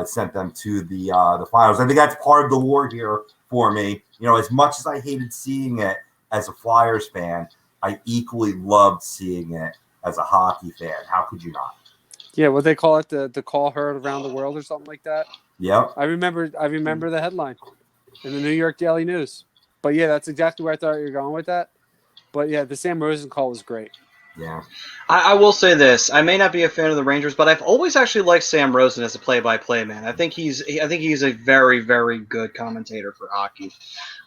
Speaker 3: sent them to the finals. I think that's part of the war here for me. As much as I hated seeing it as a Flyers fan, I equally loved seeing it as a hockey fan. How could you not?
Speaker 2: Yeah, what they call it, the call heard around the world or something like that.
Speaker 3: Yep.
Speaker 2: I remember the headline in the New York Daily News. But yeah, that's exactly where I thought you were going with that. But yeah, the Sam Rosen call was great.
Speaker 3: Yeah.
Speaker 1: I will say this. I may not be a fan of the Rangers, but I've always actually liked Sam Rosen as a play-by-play man. I think he's a very, very good commentator for hockey.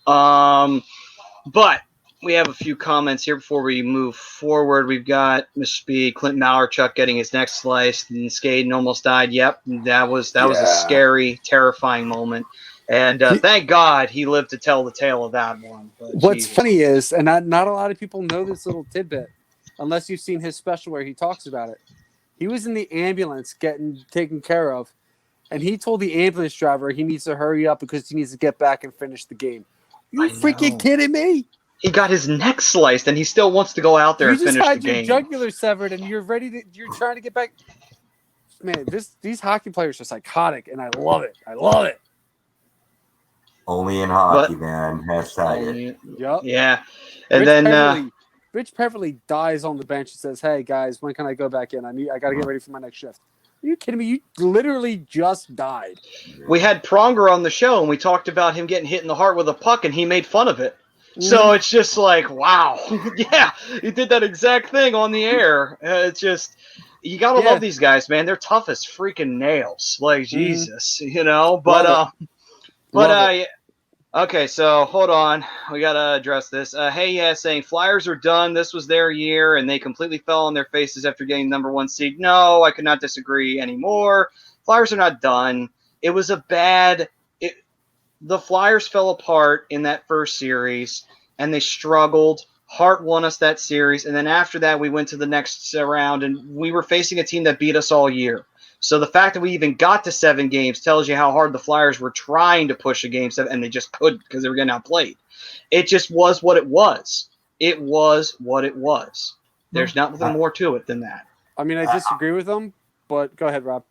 Speaker 1: But we have a few comments here before we move forward. We've got Mr. Speed, Clint Malerchuk getting his neck sliced, and Skaden almost died. Yep, that was a scary, terrifying moment. And thank God he lived to tell the tale of that one. But
Speaker 2: what's funny is, and not a lot of people know this little tidbit, unless you've seen his special where he talks about it. He was in the ambulance getting taken care of, and he told the ambulance driver he needs to hurry up because he needs to get back and finish the game. Are you freaking kidding me?
Speaker 1: He got his neck sliced, and he still wants to go out there and finish the game. You just had
Speaker 2: your jugular severed, and you're trying to get back. Man, these hockey players are psychotic, and I love it. I love it.
Speaker 3: Only in hockey, man. Hashtag it.
Speaker 2: Yep.
Speaker 1: Yeah. And
Speaker 2: Rich Peverley dies on the bench and says, "Hey guys, when can I go back in? I got to get ready for my next shift." Are you kidding me? You literally just died.
Speaker 1: We had Pronger on the show, and we talked about him getting hit in the heart with a puck, and he made fun of it. So it's just like, wow. Yeah, he did that exact thing on the air. It's just, you got to love these guys, man. They're tough as freaking nails. Like, Jesus, Okay, so hold on. We got to address this. Saying Flyers are done. This was their year, and they completely fell on their faces after getting number 1 seed. No, I could not disagree anymore. Flyers are not done. It was a bad – the Flyers fell apart in that first series, and they struggled. Hart won us that series, and then after that we went to the next round, and we were facing a team that beat us all year. So the fact that we even got to 7 games tells you how hard the Flyers were trying to push a game 7, and they just couldn't because they were getting outplayed. It just was what it was. It was what it was. There's nothing more to it than that.
Speaker 2: I mean, I disagree with them, but go ahead, Rob.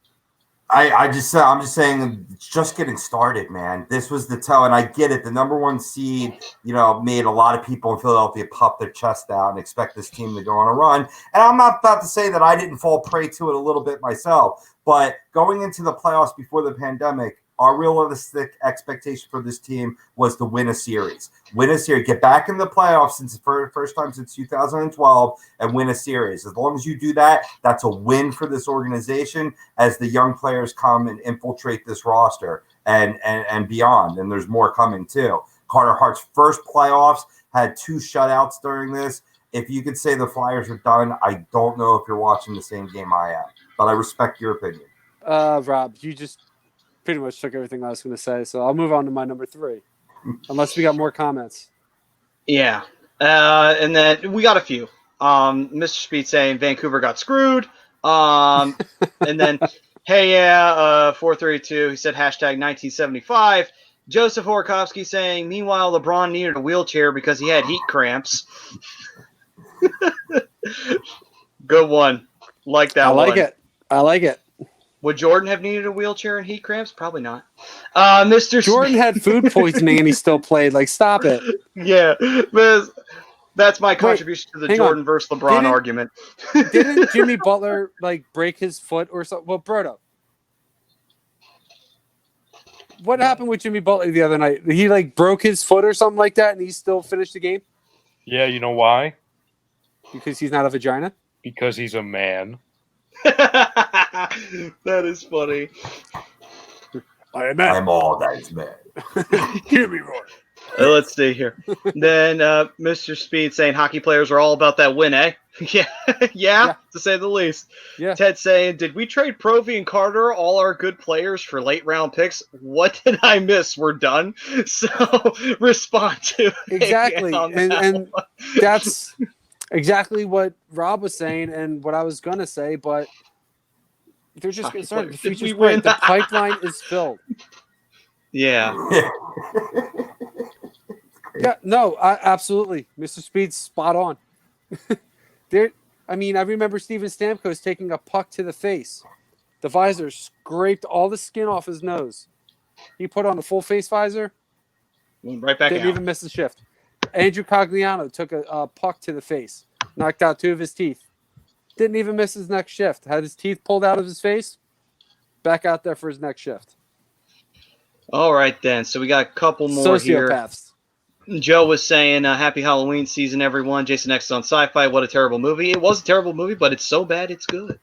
Speaker 3: I'm just saying it's just getting started, man. This was the tell, and I get it. The number 1 seed, made a lot of people in Philadelphia puff their chest out and expect this team to go on a run. And I'm not about to say that I didn't fall prey to it a little bit myself, but going into the playoffs before the pandemic, our realistic expectation for this team was to win a series. Get back in the playoffs since the first time since 2012 and win a series. As long as you do that, that's a win for this organization as the young players come and infiltrate this roster and beyond. And there's more coming too. Carter Hart's first playoffs had 2 shutouts during this. If you could say the Flyers are done, I don't know if you're watching the same game I am, but I respect your opinion.
Speaker 2: Rob, you just pretty much took everything I was going to say, so I'll move on to my number 3, unless we got more comments.
Speaker 1: Yeah, and then we got a few. Mr. Speed saying Vancouver got screwed. And then, hey, 432, he said hashtag 1975. Joseph Horakovsky saying, meanwhile, LeBron needed a wheelchair because he had heat cramps. Good one. Like that one.
Speaker 2: I like it.
Speaker 1: Would Jordan have needed a wheelchair and heat cramps? Probably not. Mr.
Speaker 2: Jordan had food poisoning and he still played. Like, stop it.
Speaker 1: Yeah, that's my contribution to the Jordan versus LeBron argument.
Speaker 2: Didn't Jimmy Butler break his foot or something? Well, Berto, what happened with Jimmy Butler the other night? He broke his foot or something like that, and he still finished the game.
Speaker 4: Yeah, you know why?
Speaker 2: Because he's not a vagina.
Speaker 4: Because he's a man.
Speaker 1: That is funny.
Speaker 3: I'm all that's man.
Speaker 2: Hear me roar.
Speaker 1: Let's see here. Then Mr. Speed saying hockey players are all about that win, eh? yeah, to say the least.
Speaker 2: Yeah.
Speaker 1: Ted saying, did we trade Provy and Carter, all our good players, for late round picks? What did I miss? We're done. So respond to
Speaker 2: exactly, and that's exactly what Rob was saying and what I was gonna say, but they're just concerned. The future's bright. The pipeline is filled.
Speaker 1: Yeah.
Speaker 2: Yeah, no, absolutely. Mr. Speed's spot on. I remember Steven Stamkos taking a puck to the face. The visor scraped all the skin off his nose. He put on a full face visor.
Speaker 1: Went right back
Speaker 2: Didn't even miss the shift. Andrew Cogliano took a puck to the face. Knocked out 2 of his teeth. Didn't even miss his next shift. Had his teeth pulled out of his face. Back out there for his next shift.
Speaker 1: All right, then. So we got a couple more
Speaker 2: Sociopaths.
Speaker 1: Here. Joe was saying, happy Halloween season, everyone. Jason X on Sci-Fi. What a terrible movie. It was a terrible movie, but it's so bad it's good.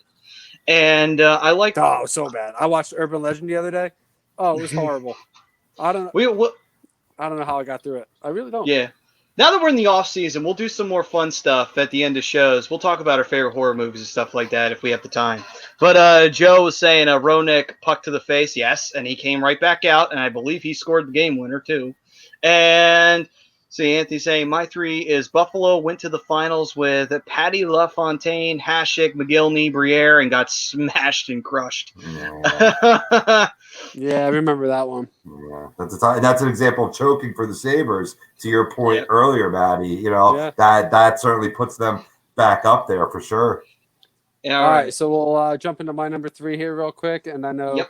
Speaker 1: And I like...
Speaker 2: Oh, so bad. I watched Urban Legend the other day. Oh, it was horrible. I don't know how I got through it. I really don't.
Speaker 1: Yeah. Now that we're in the off season, we'll do some more fun stuff at the end of shows. We'll talk about our favorite horror movies and stuff like that if we have the time. But Joe was saying a Roenick puck to the face, yes, and he came right back out, and I believe he scored the game winner too. And see, Anthony saying my 3 is Buffalo went to the finals with Patty LaFontaine, Hasek, McGillney, Briere, and got smashed and crushed.
Speaker 3: Yeah.
Speaker 2: Yeah, I remember that one.
Speaker 3: Yeah, that's an example of choking for the Sabres. To your point earlier, Maddie, that certainly puts them back up there for sure.
Speaker 1: Yeah,
Speaker 2: all right, so we'll jump into my number 3 here real quick, and I know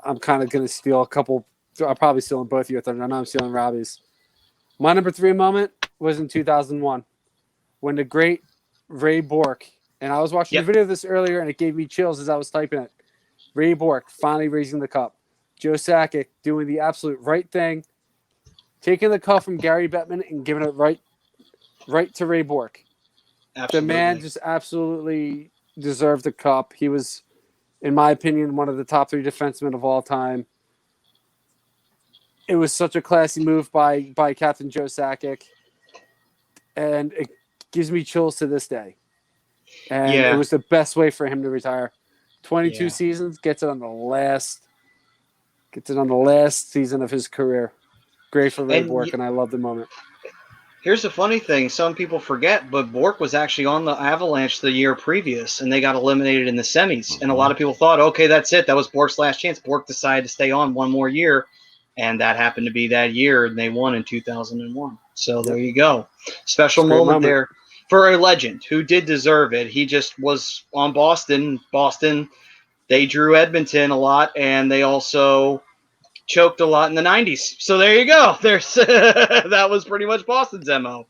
Speaker 2: I'm kind of going to steal a couple. I'm probably stealing both of your thunder. I know I'm stealing Robbie's. My number 3 moment was in 2001 when the great Ray Bourque, and I was watching a video of this earlier, and it gave me chills as I was typing it. Ray Bourque finally raising the cup. Joe Sakic doing the absolute right thing, taking the cup from Gary Bettman and giving it right to Ray Bourque.
Speaker 1: Absolutely.
Speaker 2: The man just absolutely deserved the cup. He was, in my opinion, one of the top 3 defensemen of all time. It was such a classy move by Captain Joe Sakic, and it gives me chills to this day. And it was the best way for him to retire. 22 seasons, gets it on the last season of his career. Great for Ray Bourque, and I love the moment.
Speaker 1: Here's the funny thing: some people forget, but Bork was actually on the Avalanche the year previous, and they got eliminated in the semis. And a lot of people thought, okay, that's it. That was Bork's last chance. Bork decided to stay on one more year, and that happened to be that year, and they won in 2001. So there you go. Special moment there for a legend who did deserve it. He just was on Boston. Boston, they drew Edmonton a lot, and they also choked a lot in the 90s. So there you go. There's that was pretty much Boston's MO.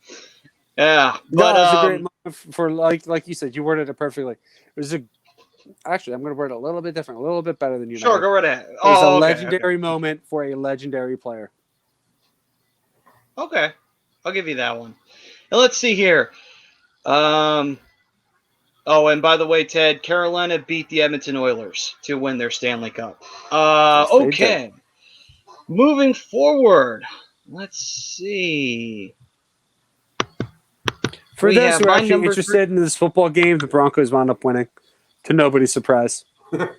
Speaker 1: Yeah. But
Speaker 2: no, it was a great moment for like you said, you worded it perfectly. It was actually I'm gonna word it a little bit different, a little bit better than you.
Speaker 1: Sure, go right ahead.
Speaker 2: It was a legendary moment for a legendary player.
Speaker 1: Okay. I'll give you that one. And let's see here. Oh, and by the way, Ted, Carolina beat the Edmonton Oilers to win their Stanley Cup. Okay. Moving forward, let's see.
Speaker 2: For those who are actually interested in this football game, the Broncos wound up winning, to nobody's surprise.
Speaker 3: What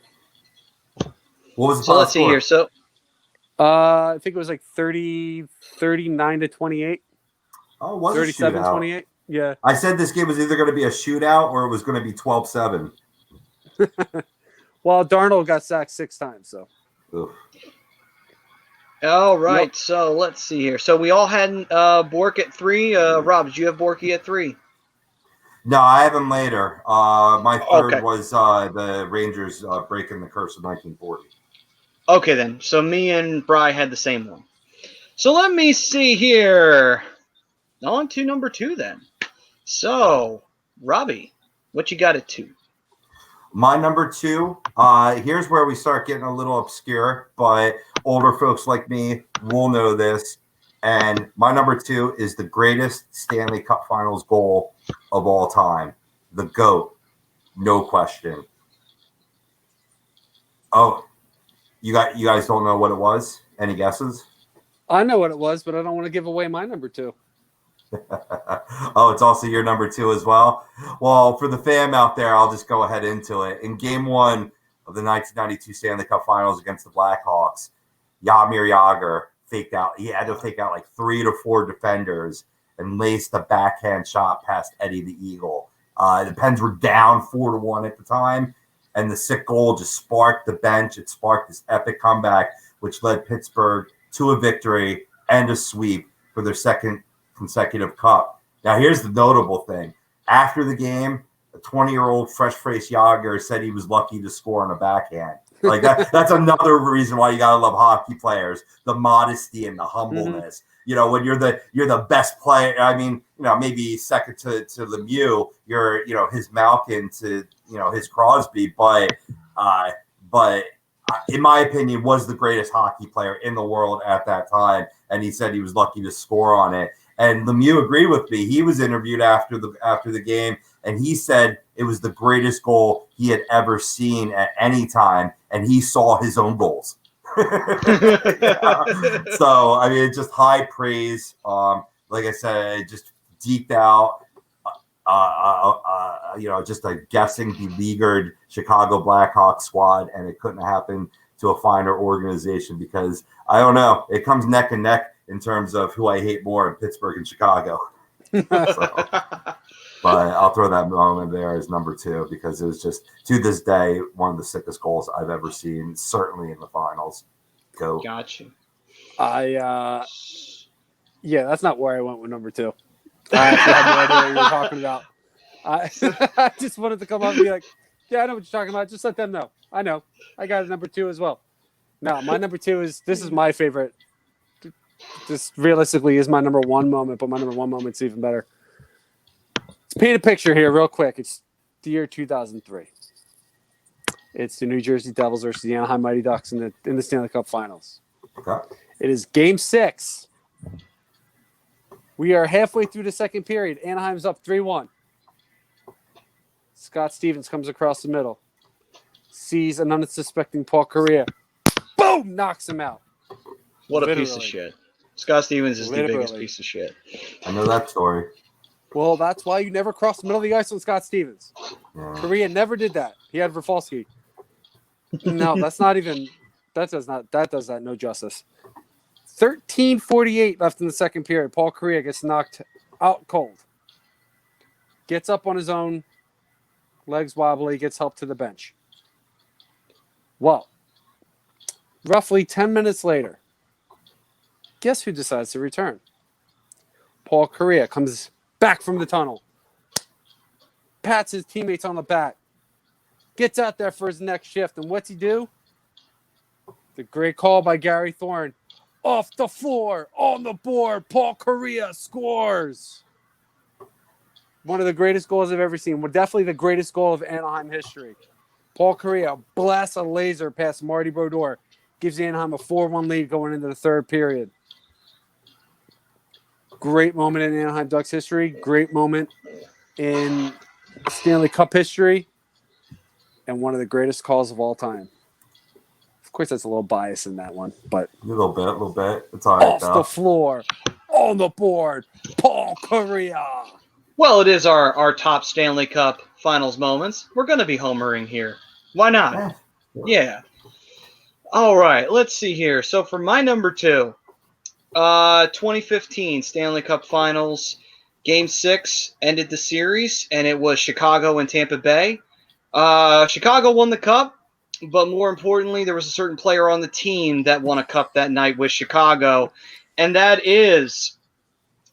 Speaker 3: was the
Speaker 1: so let's see here. So,
Speaker 2: I think it was like 39 to 28.
Speaker 3: Oh, it was
Speaker 2: 37 28. Yeah.
Speaker 3: I said this game was either going to be a shootout or it was going to be 12-7.
Speaker 2: Well, Darnold got sacked 6 times, so.
Speaker 3: Oof.
Speaker 1: All right, So let's see here. So we all had Bork at 3. Rob, did you have Borky at 3?
Speaker 3: No, I have him later. My third was the Rangers breaking the curse of 1940.
Speaker 1: Okay, then. So me and Bri had the same one. So let me see here. On to number 2, then. So, Robbie, what you got at 2?
Speaker 3: My number 2, here's where we start getting a little obscure, but older folks like me will know this. And my number 2 is the greatest Stanley Cup Finals goal of all time. The GOAT. No question. Oh, you guys don't know what it was? Any guesses?
Speaker 2: I know what it was, but I don't want to give away my number 2.
Speaker 3: Oh, it's also your number 2 as well? Well, for the fam out there, I'll just go ahead into it. In Game 1 of the 1992 Stanley Cup Finals against the Blackhawks, Jaromir Jagr faked out. He had to fake out like 3 to 4 defenders and laced a backhand shot past Eddie the Eagle. The Pens were down 4-1 at the time, and the sick goal just sparked the bench. It sparked this epic comeback, which led Pittsburgh to a victory and a sweep for their second consecutive cup. Now, here's the notable thing. After the game, a 20-year-old fresh-faced Jagr said he was lucky to score on a backhand. Like that's another reason why you gotta love hockey players: the modesty and the humbleness. You know, when you're the best player. I mean, maybe second to Lemieux, you're his Malkin to his Crosby, but in my opinion, was the greatest hockey player in the world at that time, and he said he was lucky to score on it. And Lemieux agreed with me. He was interviewed after the game, and he said it was the greatest goal he had ever seen at any time, and he saw his own goals. Yeah. So, I mean, just high praise. Like I said, just deeped out, just a guessing beleaguered Chicago Blackhawks squad, and it couldn't happen to a finer organization because, I don't know, it comes neck and neck in terms of who I hate more in Pittsburgh and Chicago. But I'll throw that moment there as number 2 because it was just, to this day, one of the sickest goals I've ever seen, certainly in the finals. Go.
Speaker 1: Gotcha.
Speaker 2: Yeah, that's not where I went with number 2. I actually had no idea what you were talking about. I just wanted to come up and be like, yeah, I know what you're talking about. Just let them know. I know. I got a number 2 as well. No, my number 2 is my favorite. This realistically is my number 1 moment, but my number 1 moment's even better. Let's paint a picture here real quick. It's the year 2003. It's the New Jersey Devils versus the Anaheim Mighty Ducks in the Stanley Cup Finals.
Speaker 3: Okay.
Speaker 2: It is Game 6. We are halfway through the second period. Anaheim's up 3-1. Scott Stevens comes across the middle. Sees an unsuspecting Paul Correa. Boom! Knocks him out.
Speaker 1: What a piece of shit. Scott Stevens is the biggest piece of shit.
Speaker 3: I know that story.
Speaker 2: Well, that's why you never cross the middle of the ice on Scott Stevens. Yeah. Correa never did that. He had Rafalski. No, that's not even – that does that no justice. 13:48 left in the second period. Paul Correa gets knocked out cold. Gets up on his own, legs wobbly, gets help to the bench. Well, roughly 10 minutes later, guess who decides to return? Paul Kariya comes back from the tunnel, pats his teammates on the back, gets out there for his next shift, and what's he do? The great call by Gary Thorne. Off the floor, on the board, Paul Kariya scores. One of the greatest goals I've ever seen. Well, definitely the greatest goal of Anaheim history. Paul Kariya blasts a laser past Marty Brodeur. Gives Anaheim a 4-1 lead going into the third period. Great moment in Anaheim Ducks history. Great moment in Stanley Cup history. And one of the greatest calls of all time. Of course, that's a little bias in that one, but
Speaker 3: A little bit. It's all right,
Speaker 2: off
Speaker 3: though.
Speaker 2: the floor, on the board, Paul Kariya.
Speaker 1: Well, it is our top Stanley Cup Finals moments. We're going to be homering here. Why not? Yeah. All right, let's see here. So for my number 2, 2015 Stanley Cup Finals, Game 6 ended the series, and it was Chicago and Tampa Bay. Chicago won the cup, but more importantly, there was a certain player on the team that won a cup that night with Chicago, and that is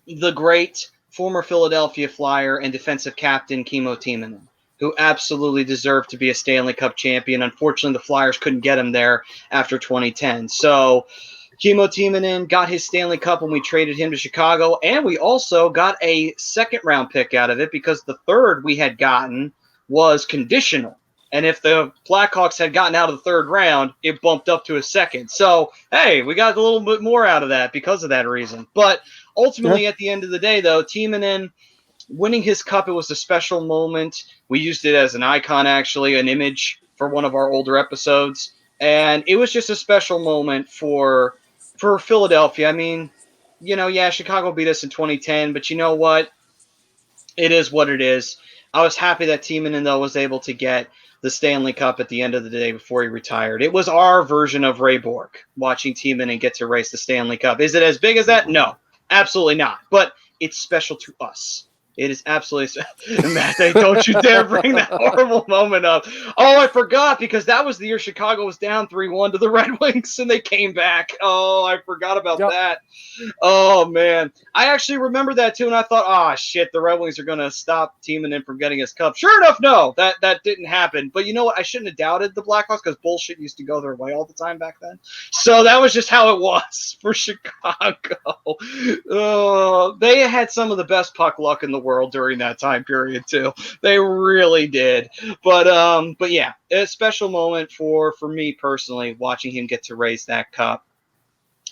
Speaker 1: the great former Philadelphia Flyer and defensive captain Kimmo Timonen, who absolutely deserved to be a Stanley Cup champion. Unfortunately, the Flyers couldn't get him there after 2010. So Kimmo Timonen got his Stanley Cup when we traded him to Chicago, and we also got a second-round pick out of it because the third we had gotten was conditional. And if the Blackhawks had gotten out of the third round, it bumped up to a second. So, hey, we got a little bit more out of that because of that reason. But ultimately, at the end of the day, though, Timonen winning his cup, it was a special moment. We used it as an icon, actually, an image for one of our older episodes. And it was just a special moment for Philadelphia. I mean, Chicago beat us in 2010, but you know what? It is what it is. I was happy that Timonen, though, was able to get the Stanley Cup at the end of the day before he retired. It was our version of Ray Bork, watching Timonen get to race the Stanley Cup. Is it as big as that? No, absolutely not. But it's special to us. It is absolutely – Matt, don't you dare bring that horrible moment up. Oh, I forgot, because that was the year Chicago was down 3-1 to the Red Wings, and they came back. Oh, I forgot about that. Oh, man. I actually remember that, too, and I thought, shit, the Red Wings are going to stop Timonen from getting his cup. Sure enough, no, that didn't happen. But you know what? I shouldn't have doubted the Blackhawks because bullshit used to go their way all the time back then. So that was just how it was for Chicago. They had some of the best puck luck in the world during that time period too. They really did. But yeah, a special moment for me personally, watching him get to raise that cup.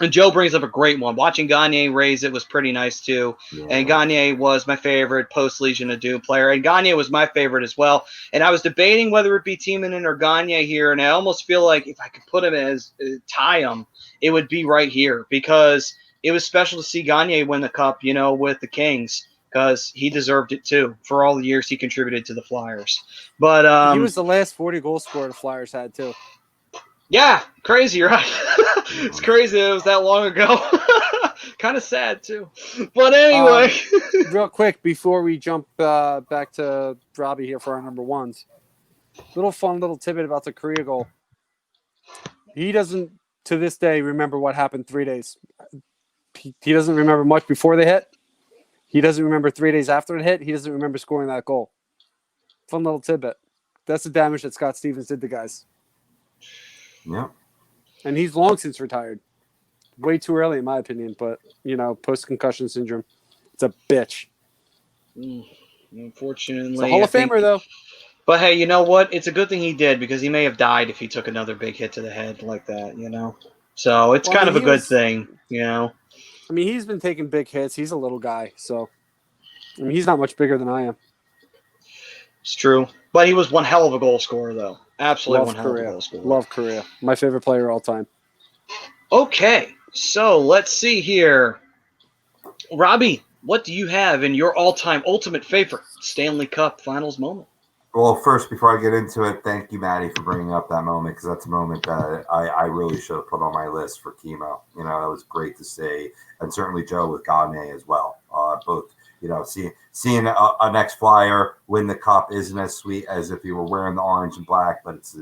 Speaker 1: And Joe brings up a great one. Watching Gagne raise it was pretty nice too. Yeah. And Gagne was my favorite post-Legion of Doom player. And Gagne was my favorite as well. And I was debating whether it be Timonen or Gagne here. And I almost feel like if I could put him as tie him, it would be right here, because it was special to see Gagne win the cup, with the Kings, because he deserved it too for all the years he contributed to the Flyers. But
Speaker 2: he was the last 40-goal scorer the Flyers had too.
Speaker 1: Yeah, crazy, right? It's crazy it was that long ago. Kind of sad too. But anyway,
Speaker 2: real quick before we jump back to Robbie here for our number ones, fun little tidbit about the Kariya goal. He doesn't, to this day, remember what happened 3 days. He doesn't remember much before they hit. He doesn't remember 3 days after it hit. He doesn't remember scoring that goal. Fun little tidbit. That's the damage that Scott Stevens did to guys.
Speaker 3: Yeah.
Speaker 2: And he's long since retired. Way too early, in my opinion. But, post-concussion syndrome. It's a bitch.
Speaker 1: Unfortunately.
Speaker 2: It's a Hall of Famer, though.
Speaker 1: But, hey, you know what? It's a good thing he did, because he may have died if he took another big hit to the head like that, So it's kind of a good thing, I
Speaker 2: mean, he's been taking big hits. He's a little guy. So, he's not much bigger than I am.
Speaker 1: It's true. But he was one hell of a goal scorer, though. Absolutely one hell of a goal scorer.
Speaker 2: Love Kariya. My favorite player all time.
Speaker 1: Okay, so let's see here. Robbie, what do you have in your all-time ultimate favorite Stanley Cup Finals moment?
Speaker 3: Well, first, before I get into it, thank you, Maddie, for bringing up that moment, because that's a moment that I really should have put on my list for Kimmo. It was great to see. And certainly Joe with Gagne as well. Both, seeing an ex-Flyer win the cup isn't as sweet as if he were wearing the orange and black, but it's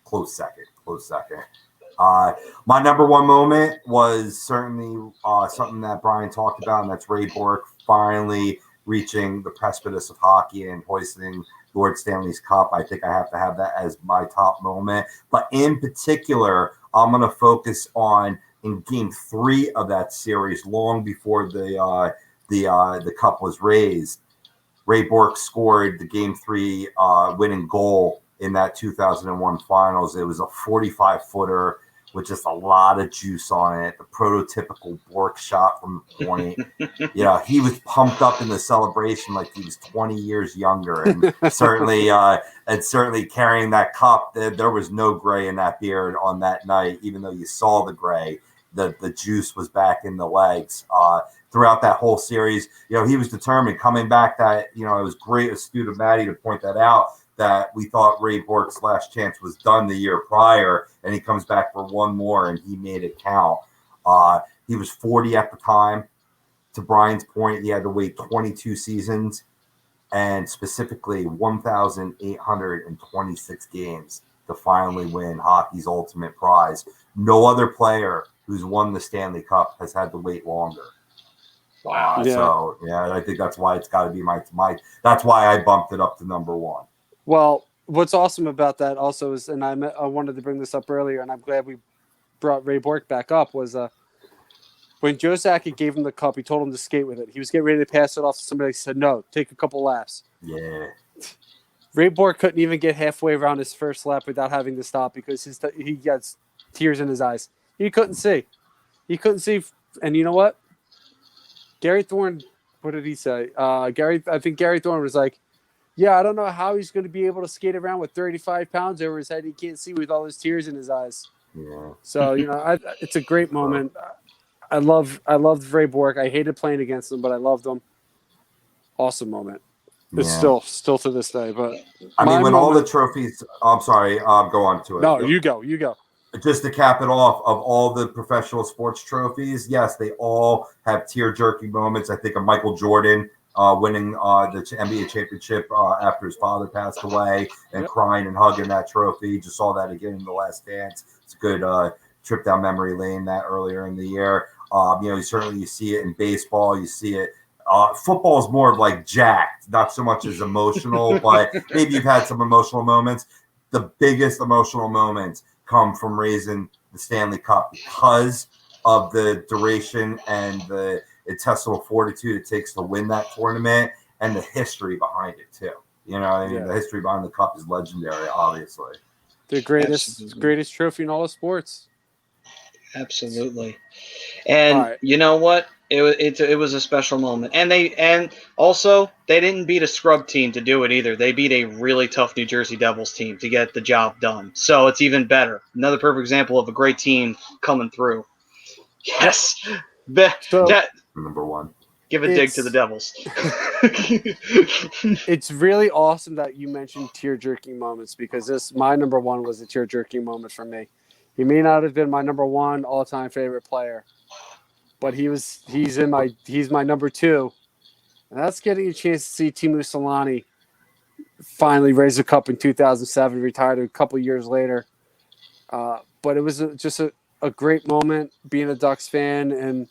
Speaker 3: close second. My number one moment was certainly something that Brian talked about, and that's Ray Bourque finally reaching the precipice of hockey and hoisting Lord Stanley's Cup. I think I have to have that as my top moment. But in particular, I'm going to focus on in Game 3 of that series, long before the cup was raised. Ray Bourque scored the Game 3 winning goal in that 2001 finals. It was a 45-footer with just a lot of juice on it. The prototypical Bourque shot from the point. He was pumped up in the celebration like he was 20 years younger, and certainly carrying that cup. There was no gray in that beard on that night, even though you saw the gray. The juice was back in the legs. Throughout that whole series, he was determined coming back. That it was great, astute of Maddie to point that out, that we thought Ray Bourque's last chance was done the year prior, and he comes back for one more, and he made it count. He was 40 at the time. To Brian's point, he had to wait 22 seasons and specifically 1,826 games to finally win hockey's ultimate prize. No other player who's won the Stanley Cup has had to wait longer.
Speaker 1: Wow.
Speaker 3: So I think that's why it's got to be my. That's why I bumped it up to number one.
Speaker 2: Well, what's awesome about that also is, and I wanted to bring this up earlier, and I'm glad we brought Ray Bourque back up, was when Joe Sakic gave him the cup, he told him to skate with it. He was getting ready to pass it off to somebody. He said, no, take a couple laps.
Speaker 3: Yeah.
Speaker 2: Ray Bourque couldn't even get halfway around his first lap without having to stop because he got tears in his eyes. He couldn't see. And you know what? Gary Thorne, what did he say? I think Gary Thorne was like, yeah, I don't know how he's going to be able to skate around with 35 pounds over his head. He can't see with all his tears in his eyes.
Speaker 3: Yeah.
Speaker 2: So, it's a great moment. I loved Ray Bourque. I hated playing against him, but I loved him. Awesome moment. It's still to this day. But
Speaker 3: I mean, when all the trophies, I'm sorry, go on to it.
Speaker 2: No, you go.
Speaker 3: Just to cap it off, of all the professional sports trophies, yes, they all have tear-jerking moments. I think of Michael Jordan winning the NBA championship after his father passed away and crying and hugging that trophy. Just saw that again in The Last Dance. It's a good trip down memory lane that earlier in the year. You see it in baseball. You see it. Football is more of like jacked, not so much as emotional, but maybe you've had some emotional moments. The biggest emotional moments come from raising the Stanley Cup because of the duration and the intestinal fortitude it takes to win that tournament and the history behind it too. The history behind the cup is legendary, obviously.
Speaker 2: The greatest trophy in all of sports.
Speaker 1: Absolutely. And you know what? It was a special moment. And also they didn't beat a scrub team to do it either. They beat a really tough New Jersey Devils team to get the job done. So it's even better. Another perfect example of a great team coming through. Yes.
Speaker 3: Number one.
Speaker 1: Give a dig to the Devils.
Speaker 2: It's really awesome that you mentioned tear-jerking moments because my number one was a tear-jerking moment for me. He may not have been my number one all-time favorite player, but he's my number two. And that's getting a chance to see Teemu Selanne finally raise the cup in 2007, retired a couple years later. But it was just a great moment being a Ducks fan, and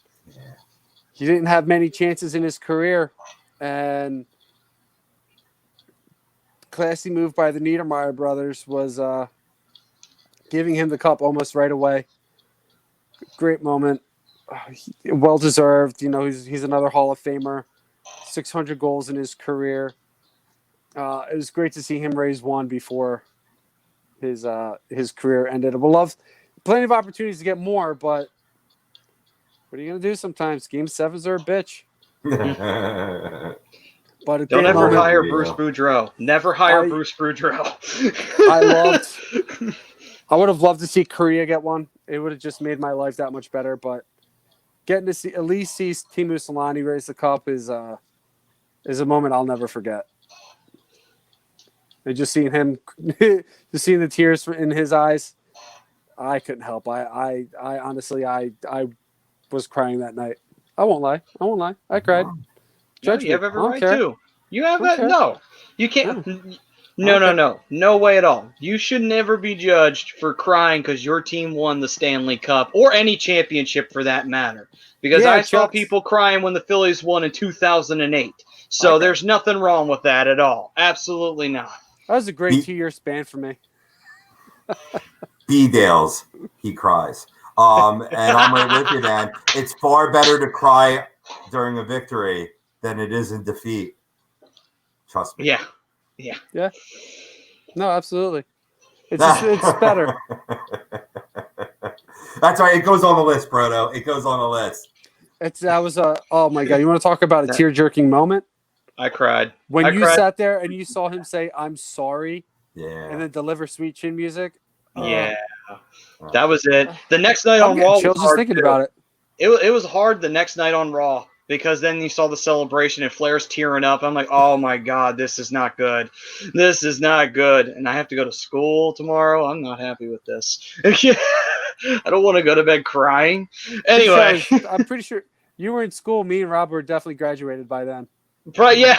Speaker 2: he didn't have many chances in his career. And classy move by the Niedermeyer brothers was giving him the cup almost right away. Great moment. Well deserved. He's another Hall of Famer. 600 goals in his career. It was great to see him raise one before his career ended. We'll love plenty of opportunities to get more, but what are you gonna do sometimes? Game 7s are a bitch. But
Speaker 1: don't ever hire Bruce Boudreau. Never hire Bruce Boudreau.
Speaker 2: I would have loved to see Korea get one. It would have just made my life that much better. But getting to at least see Teemu Selanne raise the cup is a moment I'll never forget. And just seeing him, just seeing the tears in his eyes, I couldn't help. I honestly, I was crying that night. I won't lie. I cried.
Speaker 1: No,
Speaker 2: Judge
Speaker 1: you
Speaker 2: me.
Speaker 1: have every
Speaker 2: I don't
Speaker 1: right
Speaker 2: care.
Speaker 1: to. You have
Speaker 2: Okay.
Speaker 1: no. You can't.
Speaker 2: Okay.
Speaker 1: No way at all. You should never be judged for crying because your team won the Stanley Cup or any championship for that matter. Because
Speaker 2: Yeah,
Speaker 1: I saw
Speaker 2: Chuck.
Speaker 1: people crying when the Phillies won in 2008. So
Speaker 2: Okay.
Speaker 1: there's nothing wrong with that at all. Absolutely not.
Speaker 2: That was a great 2-year span for me.
Speaker 3: B-Dales, he cries. And I'm right with you, man. It's far better to cry during a victory than it is in defeat. Trust me.
Speaker 1: Yeah.
Speaker 2: No, absolutely. It's better.
Speaker 3: That's right. It goes on the list, Proto. It goes on the list.
Speaker 2: That was a oh my god! You want to talk about a tear jerking moment?
Speaker 1: I cried.
Speaker 2: When you sat there and you saw him say "I'm sorry"
Speaker 3: Yeah.
Speaker 2: and then deliver sweet chin music.
Speaker 1: Yeah. That was it. The next night on Raw was
Speaker 2: just
Speaker 1: hard
Speaker 2: thinking
Speaker 1: too.
Speaker 2: about it.
Speaker 1: It was hard the next night on Raw because then you saw the celebration and Flair's tearing up. I'm like, oh my god, this is not good. This is not good. And I have to go to school tomorrow. I'm not happy with this. I don't want to go to bed crying. Anyway,
Speaker 2: I'm pretty sure you were in school. Me and Rob were definitely graduated by then.
Speaker 1: But yeah.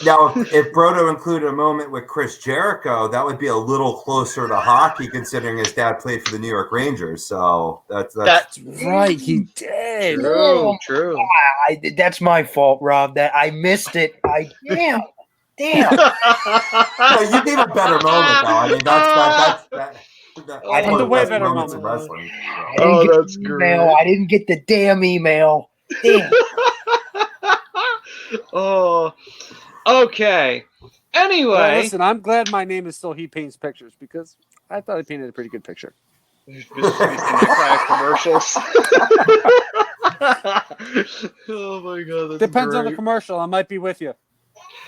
Speaker 3: Now, if Brodo included a moment with Chris Jericho, that would be a little closer to hockey, considering his dad played for the New York Rangers. So that's
Speaker 2: right. He did.
Speaker 1: True.
Speaker 5: That's my fault, Rob. That I missed it. Damn.
Speaker 3: No, you gave a better moment, though. I mean, that's one of the
Speaker 2: way
Speaker 3: best
Speaker 2: better
Speaker 3: moments in
Speaker 2: moment.
Speaker 3: wrestling.
Speaker 1: That's great.
Speaker 5: I didn't get the damn email. Damn.
Speaker 1: Oh, okay. Anyway,
Speaker 2: Well, listen, I'm glad my name is still He Paints Pictures because I thought I painted a pretty good picture.
Speaker 1: commercials. Oh my god, that's
Speaker 2: Depends on the
Speaker 1: great.
Speaker 2: commercial. I might be with you.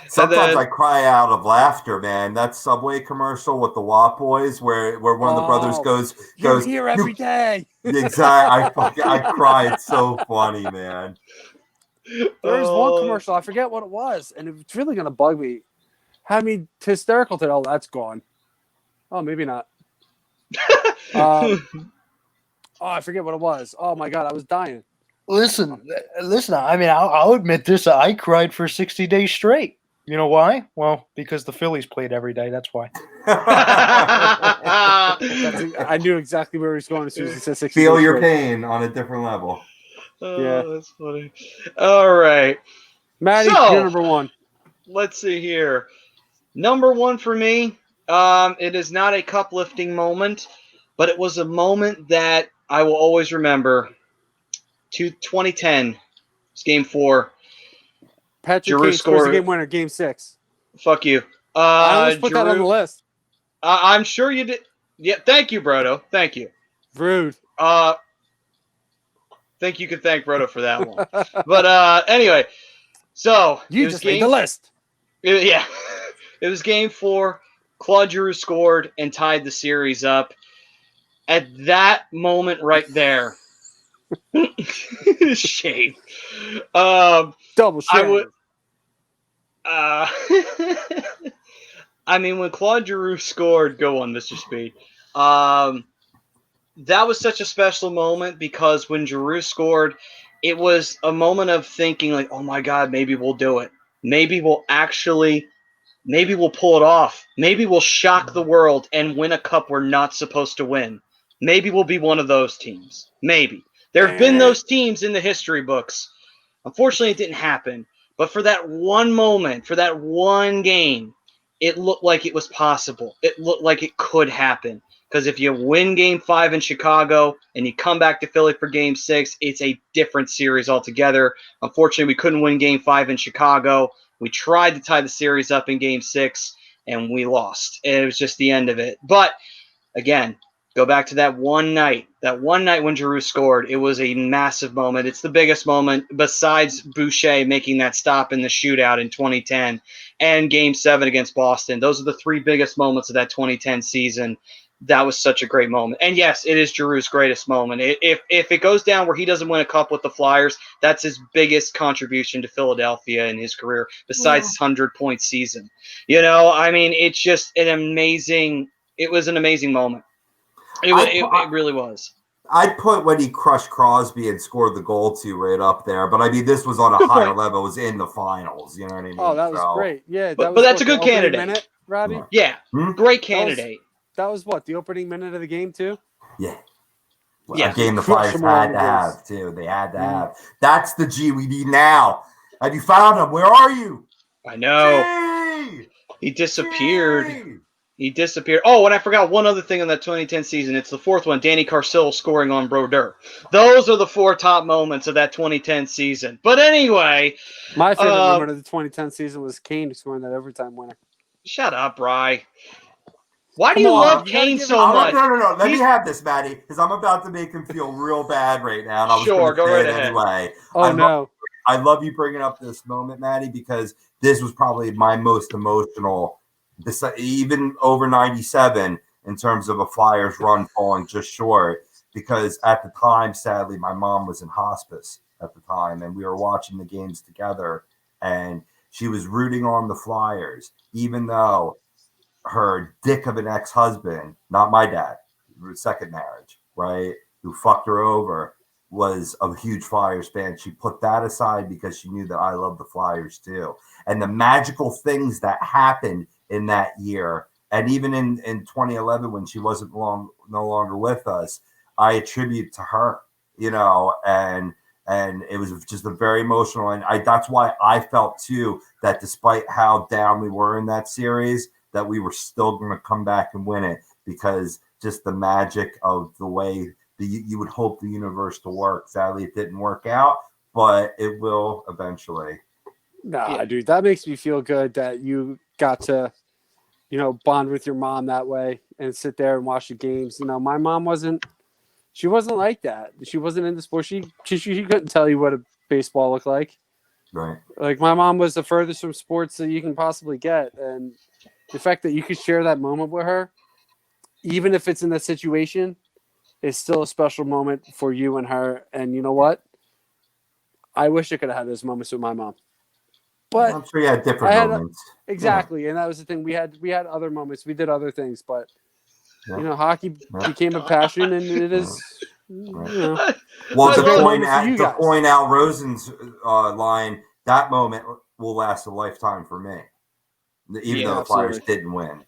Speaker 3: Sometimes I cry out of laughter, man. That Subway commercial with the WAP boys, where one of the brothers goes,
Speaker 2: "You're here every day."
Speaker 3: Exactly. I cry. It's so funny, man.
Speaker 2: There's one commercial. I forget what it was, and it's really gonna bug me. Had me hysterical today. Oh, that's gone. Oh, maybe not. I forget what it was. Oh my god, I was dying.
Speaker 5: Listen. I mean, I'll admit this. I cried for 60 days straight. You know why? Well, because the Phillies played every day. That's why.
Speaker 2: I knew exactly where he was going as soon as he said 60.
Speaker 3: Feel your pain on a different level.
Speaker 1: Yeah, that's funny. All right,
Speaker 2: Maddie,
Speaker 1: so,
Speaker 2: you're number one.
Speaker 1: Let's see here. Number one for me. It is not a cup lifting moment, but it was a moment that I will always remember. 2010, it's Game 4.
Speaker 2: Patrick Kane scores the game winner, Game 6.
Speaker 1: Fuck you.
Speaker 2: I almost put that on the list.
Speaker 1: I'm sure you did. Yeah, thank you, Brodo. Thank you.
Speaker 2: Rude.
Speaker 1: Think you could thank Brodo for that one. But anyway, so
Speaker 2: you just made the list.
Speaker 1: It was Game 4. Claude Giroux scored and tied the series up. At that moment right there, shame.
Speaker 2: Double shame.
Speaker 1: I mean, when Claude Giroux scored, go on, Mr. Speed. That was such a special moment because when Giroux scored, it was a moment of thinking like, oh my God, maybe we'll do it. Maybe we'll pull it off. Maybe we'll shock the world and win a cup we're not supposed to win. Maybe we'll be one of those teams. Maybe. There have been those teams in the history books. Unfortunately, it didn't happen. But for that one moment, for that one game, it looked like it was possible. It looked like it could happen. Because if you win Game 5 in Chicago and you come back to Philly for Game 6, it's a different series altogether. Unfortunately, we couldn't win Game 5 in Chicago. We tried to tie the series up in Game 6, and we lost. It was just the end of it. But, again, go back to that one night. That one night when Giroux scored, it was a massive moment. It's the biggest moment besides Boucher making that stop in the shootout in 2010 and Game 7 against Boston. Those are the three biggest moments of that 2010 season. That was such a great moment. And yes, it is Giroux's greatest moment. If it goes down where he doesn't win a cup with the Flyers, that's his biggest contribution to Philadelphia in his career, besides his 100-point season. I mean, it's just it was an amazing moment. It really was.
Speaker 3: I'd put when he crushed Crosby and scored the goal too right up there. But I mean, this was on a
Speaker 1: Good
Speaker 3: higher
Speaker 1: point.
Speaker 3: level. It was in the finals. You know what I mean?
Speaker 2: Oh, that was
Speaker 3: So,
Speaker 2: great. Yeah,
Speaker 1: But
Speaker 2: was
Speaker 1: that's a
Speaker 2: the
Speaker 1: good
Speaker 2: opening
Speaker 1: candidate.
Speaker 2: minute, Robbie.
Speaker 1: Yeah, great candidate.
Speaker 2: That was what, the opening minute of the game too?
Speaker 3: yeah.
Speaker 1: Yes.
Speaker 3: A game the
Speaker 2: Crush
Speaker 3: Flyers
Speaker 2: them all
Speaker 3: had
Speaker 2: over
Speaker 3: to
Speaker 2: the
Speaker 3: have
Speaker 2: ice.
Speaker 3: too. They had to have. That's the G we need now. Have you found him? Where are you?
Speaker 1: I know.
Speaker 3: G!
Speaker 1: He disappeared.
Speaker 3: G!
Speaker 1: He disappeared. Oh, and I forgot one other thing in that 2010 season. It's the fourth one, Danny Carcillo scoring on Brodeur. Those are the 4 top moments of that 2010 season. But anyway.
Speaker 2: My favorite moment of the 2010 season was Kane scoring that overtime winner.
Speaker 1: Shut up, Rye. Why do
Speaker 2: Come
Speaker 1: you
Speaker 2: on,
Speaker 1: love
Speaker 2: you gotta
Speaker 1: Kane
Speaker 2: give
Speaker 1: so
Speaker 2: him
Speaker 1: much?
Speaker 3: No. Let me have this, Maddie, because I'm about to make him feel real bad right now. And I was
Speaker 1: Sure,
Speaker 3: going
Speaker 1: go
Speaker 3: to say
Speaker 1: right
Speaker 3: it
Speaker 1: ahead.
Speaker 3: anyway.
Speaker 2: Oh, no.
Speaker 3: I love you bringing up this moment, Maddie, because this was probably my most emotional, even over 97 in terms of a Flyers run falling just short. Because at the time, sadly, my mom was in hospice at the time, and we were watching the games together, and she was rooting on the Flyers, even though her dick of an ex-husband, not my dad, second marriage, right, who fucked her over, was a huge Flyers fan. She put that aside because she knew that I love the Flyers too. And the magical things that happened in that year, and even in 2011 when she wasn't no longer with us, I attribute to her, and it was just a very emotional, and that's why I felt too that despite how down we were in that series, that we were still going to come back and win it, because just the magic of the way you would hope the universe to work. Sadly, it didn't work out, but it will eventually.
Speaker 2: Nah, dude, that makes me feel good that you got to, bond with your mom that way and sit there and watch the games. My mom wasn't like that. She wasn't into sports. She couldn't tell you what a baseball looked like.
Speaker 3: Right.
Speaker 2: Like, my mom was the furthest from sports that you can possibly get. And the fact that you could share that moment with her, even if it's in that situation, is still a special moment for you and her. And you know what? I wish I could have had those moments with my mom. But
Speaker 3: I'm sure you had different moments.
Speaker 2: Exactly. Yeah. And that was the thing. We had other moments. We did other things, but hockey became a passion, and it is.
Speaker 3: Well, to point out Rosen's line, that moment will last a lifetime for me, even though the Flyers didn't win.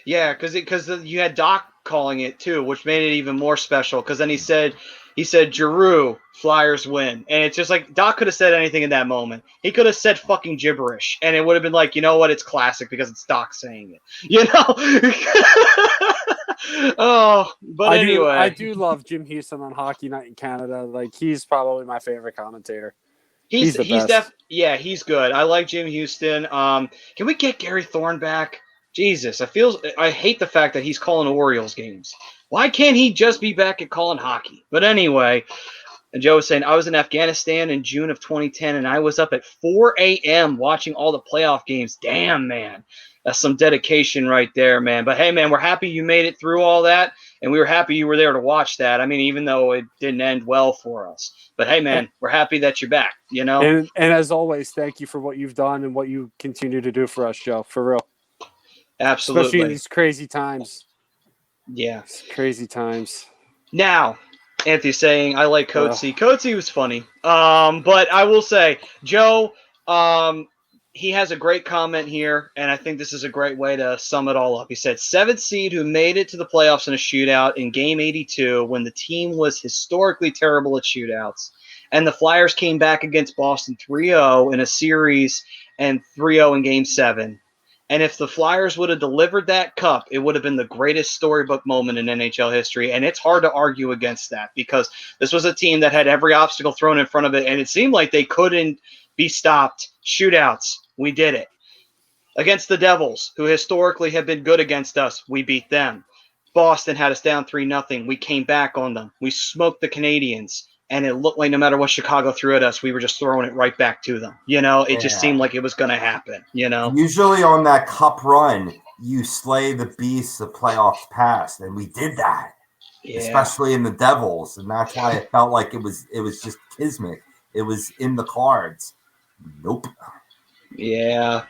Speaker 1: Yeah, because you had Doc calling it too, which made it even more special. Because then he said, Giroux, Flyers win, and it's just like Doc could have said anything in that moment. He could have said fucking gibberish, and it would have been like, you know what, it's classic because it's Doc saying it. But anyway,
Speaker 2: I do love Jim Houston on Hockey Night in Canada. Like, he's probably my favorite commentator. He's the best.
Speaker 1: He's good. I like Jim Houston. Can we get Gary Thorne back? Jesus, I hate the fact that he's calling Orioles games. Why can't he just be back at calling hockey? But anyway, and Joe was saying, I was in Afghanistan in June of 2010, and I was up at 4 a.m. watching all the playoff games. Damn, man. That's some dedication right there, man. But hey, man, we're happy you made it through all that, and we were happy you were there to watch that. I mean, even though it didn't end well for us. But hey, man, we're happy that you're back,
Speaker 2: And as always, thank you for what you've done and what you continue to do for us, Joe, for real.
Speaker 1: Absolutely.
Speaker 2: Especially in these crazy times.
Speaker 1: Yeah.
Speaker 2: It's crazy times.
Speaker 1: Now, Anthony's saying, I like Coatsy. Coatsy was funny. But I will say, Joe, he has a great comment here, and I think this is a great way to sum it all up. He said, 7th seed who made it to the playoffs in a shootout in Game 82 when the team was historically terrible at shootouts. And the Flyers came back against Boston 3-0 in a series and 3-0 in Game 7. And if the Flyers would have delivered that cup, it would have been the greatest storybook moment in NHL history. And it's hard to argue against that because this was a team that had every obstacle thrown in front of it, and it seemed like they couldn't be stopped. Shootouts, we did it. Against the Devils, who historically have been good against us, we beat them. Boston had us down 3-0. We came back on them. We smoked the Canadiens. And it looked like no matter what Chicago threw at us, we were just throwing it right back to them. It just seemed like it was going to happen,
Speaker 3: Usually on that cup run, you slay the beasts of playoffs past, and we did that, especially in the Devils. And that's why it felt like it was just kismet. It was in the cards. Nope.
Speaker 1: Yeah.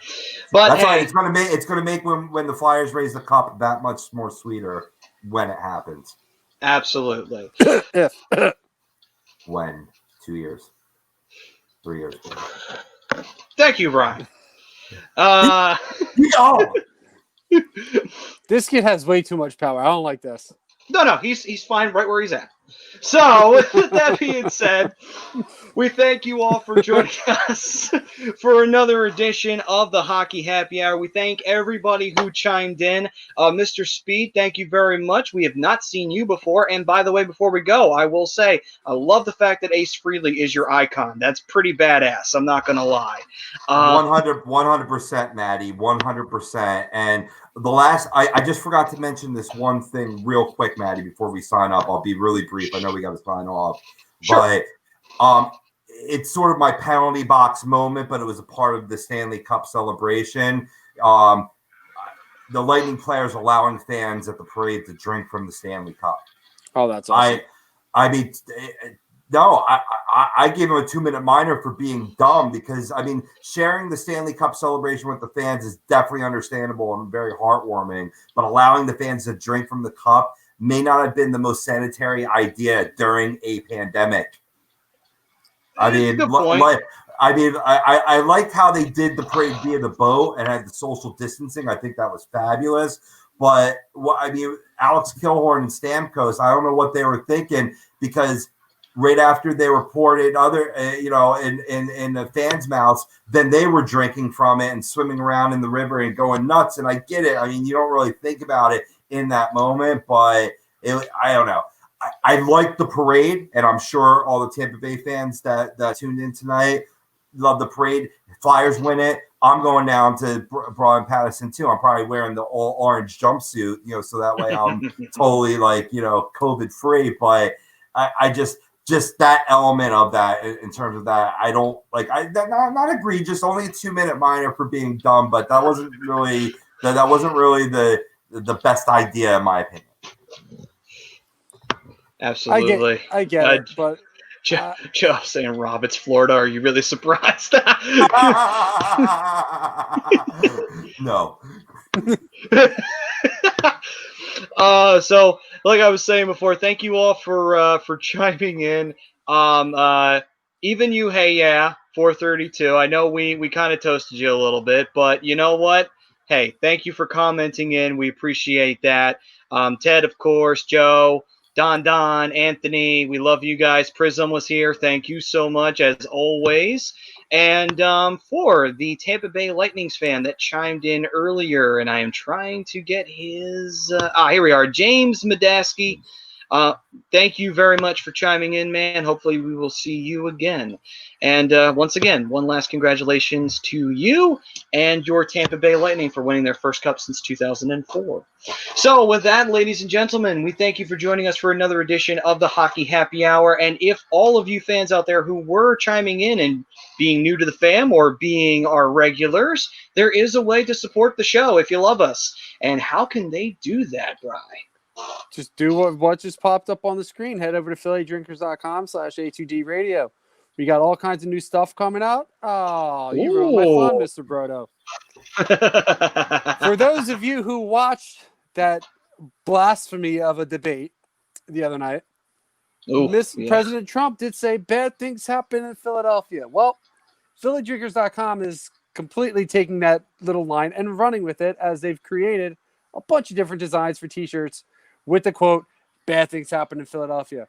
Speaker 1: But
Speaker 3: that's why it's going to make when the Flyers raise the cup that much more sweeter when it happens.
Speaker 1: Absolutely.
Speaker 2: If
Speaker 3: When? 2 years. 3 years.
Speaker 1: Thank you, Brian.
Speaker 3: Oh,
Speaker 2: this kid has way too much power. I don't like this.
Speaker 1: No, he's fine right where he's at. So, with that being said, we thank you all for joining us for another edition of the Hockey Happy Hour. We thank everybody who chimed in. Mr. Speed, thank you very much. We have not seen you before. And by the way, before we go, I will say I love the fact that Ace Frehley is your icon. That's pretty badass. I'm not going to lie.
Speaker 3: 100%, Maddie, 100%. And the last, I just forgot to mention this one thing real quick, Maddie, before we sign up. I'll be really brief. I know we got to sign off.
Speaker 1: Sure.
Speaker 3: But it's sort of my penalty box moment, but it was a part of the Stanley Cup celebration. The Lightning players allowing fans at the parade to drink from the Stanley Cup.
Speaker 2: Oh, that's awesome.
Speaker 3: I mean, no, I gave him a 2-minute minor for being dumb because, I mean, sharing the Stanley Cup celebration with the fans is definitely understandable and very heartwarming, but allowing the fans to drink from the cup may not have been the most sanitary idea during a pandemic. I mean, I liked how they did the parade via the boat and had the social distancing. I think that was fabulous. But I mean, Alex Killhorn and Stamkos, I don't know what they were thinking because right after they reported other, in the fans' mouths, then they were drinking from it and swimming around in the river and going nuts. And I get it. I mean, you don't really think about it in that moment, but I don't know. I like the parade, and I'm sure all the Tampa Bay fans that tuned in tonight love the parade. Flyers win it. I'm going down to Brian Patterson too. I'm probably wearing the all orange jumpsuit, so that way I'm totally COVID free. But I just that element of that in terms of that, I don't like. Not egregious. Only a 2-minute minor for being dumb, but that wasn't really the best idea in my opinion.
Speaker 1: Absolutely.
Speaker 2: I get it, but
Speaker 1: Joe saying, Rob, it's Florida. Are you really surprised?
Speaker 3: No.
Speaker 1: So, like I was saying before, thank you all for chiming in. Even you, hey, yeah, 432. I know we kind of toasted you a little bit, but you know what? Hey, thank you for commenting in. We appreciate that. Ted, of course, Joe, Don, Anthony, we love you guys. Prism was here. Thank you so much, as always. And for the Tampa Bay Lightning's fan that chimed in earlier, and I am trying to get his... here we are. James Medaski. Thank you very much for chiming in, man. Hopefully we will see you again. And once again, one last congratulations to you and your Tampa Bay Lightning for winning their first cup since 2004. So with that, ladies and gentlemen, we thank you for joining us for another edition of the Hockey Happy Hour. And if all of you fans out there who were chiming in and being new to the fam or being our regulars, there is a way to support the show if you love us. And how can they do that, Brian?
Speaker 2: Just do what just popped up on the screen. Head over to phillydrinkers.com/A2D radio. We got all kinds of new stuff coming out. Oh, you ruined my fun, Mr. Brodo. For those of you who watched that blasphemy of a debate the other night, President Trump did say bad things happen in Philadelphia. Well, phillydrinkers.com is completely taking that little line and running with it, as they've created a bunch of different designs for t-shirts with the quote, bad things happen in Philadelphia.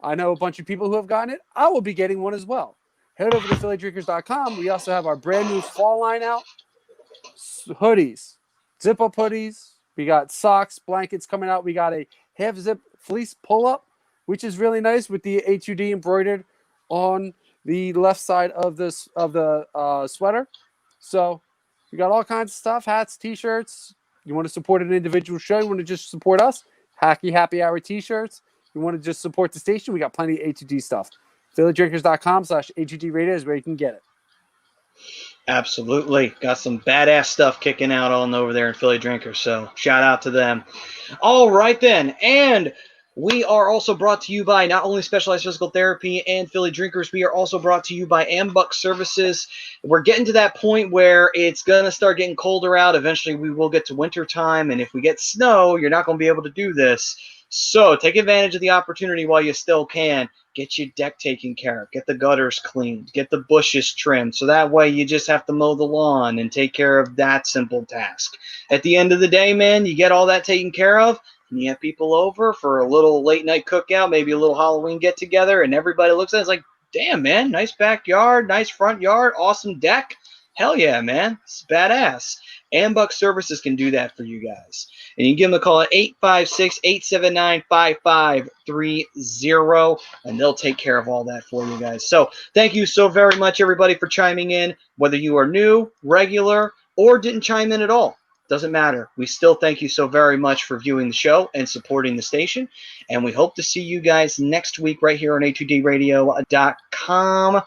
Speaker 2: I know a bunch of people who have gotten it. I will be getting one as well. Head over to phillydrinkers.com. We also have our brand new fall line out. Hoodies, zip-up hoodies. We got socks, blankets coming out. We got a half-zip fleece pull-up, which is really nice with the HUD embroidered on the left side of the sweater. So we got all kinds of stuff, hats, t-shirts. You want to support an individual show? You want to just support us? Hacky Happy Hour t-shirts. You want to just support the station? We got plenty of HUD stuff. phillydrinkers.com/HUD radio is where you can get it.
Speaker 1: Absolutely. Got some badass stuff kicking out on over there in Philly Drinkers, so shout out to them. All right then. And we are also brought to you by not only Specialized Physical Therapy and Philly Drinkers, we are also brought to you by Ambuck Services. We're getting to that point where it's going to start getting colder out. Eventually we will get to winter time, and if we get snow, you're not going to be able to do this. So take advantage of the opportunity while you still can. Get your deck taken care of. Get the gutters cleaned. Get the bushes trimmed. So that way you just have to mow the lawn and take care of that simple task. At the end of the day, man, you get all that taken care of, and you have people over for a little late night cookout, maybe a little Halloween get together, and everybody looks at it, it's like, damn, man, nice backyard, nice front yard, awesome deck. Hell yeah, man. It's badass. Ambuck Services can do that for you guys. And you can give them a call at 856-879-5530, and they'll take care of all that for you guys. So thank you so very much, everybody, for chiming in. Whether you are new, regular, or didn't chime in at all, doesn't matter. We still thank you so very much for viewing the show and supporting the station. And we hope to see you guys next week right here on a2dradio.com.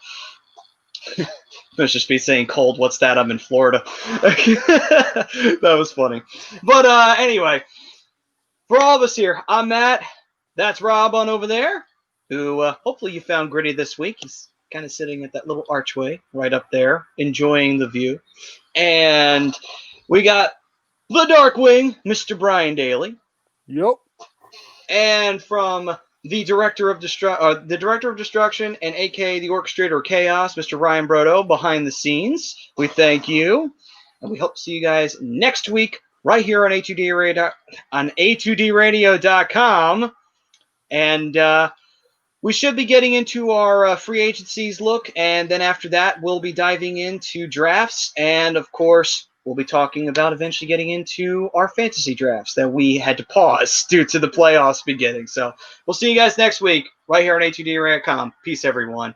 Speaker 1: Let's just be saying cold. What's that? I'm in Florida. That was funny. But anyway, for all of us here, I'm Matt. That's Rob on over there, who hopefully you found gritty this week. He's kind of sitting at that little archway right up there, enjoying the view. And we got the Dark Wing, Mr. Brian Daly.
Speaker 2: Yep.
Speaker 1: And from the Director of Destruction and aka the Orchestrator of Chaos, Mr. Ryan Brodo, behind the scenes. We thank you. And we hope to see you guys next week right here on a2dradio.com. And we should be getting into our free agencies look, and then after that, we'll be diving into drafts, and of course, we'll be talking about eventually getting into our fantasy drafts that we had to pause due to the playoffs beginning. So we'll see you guys next week right here on a2dradio.com. Peace, everyone.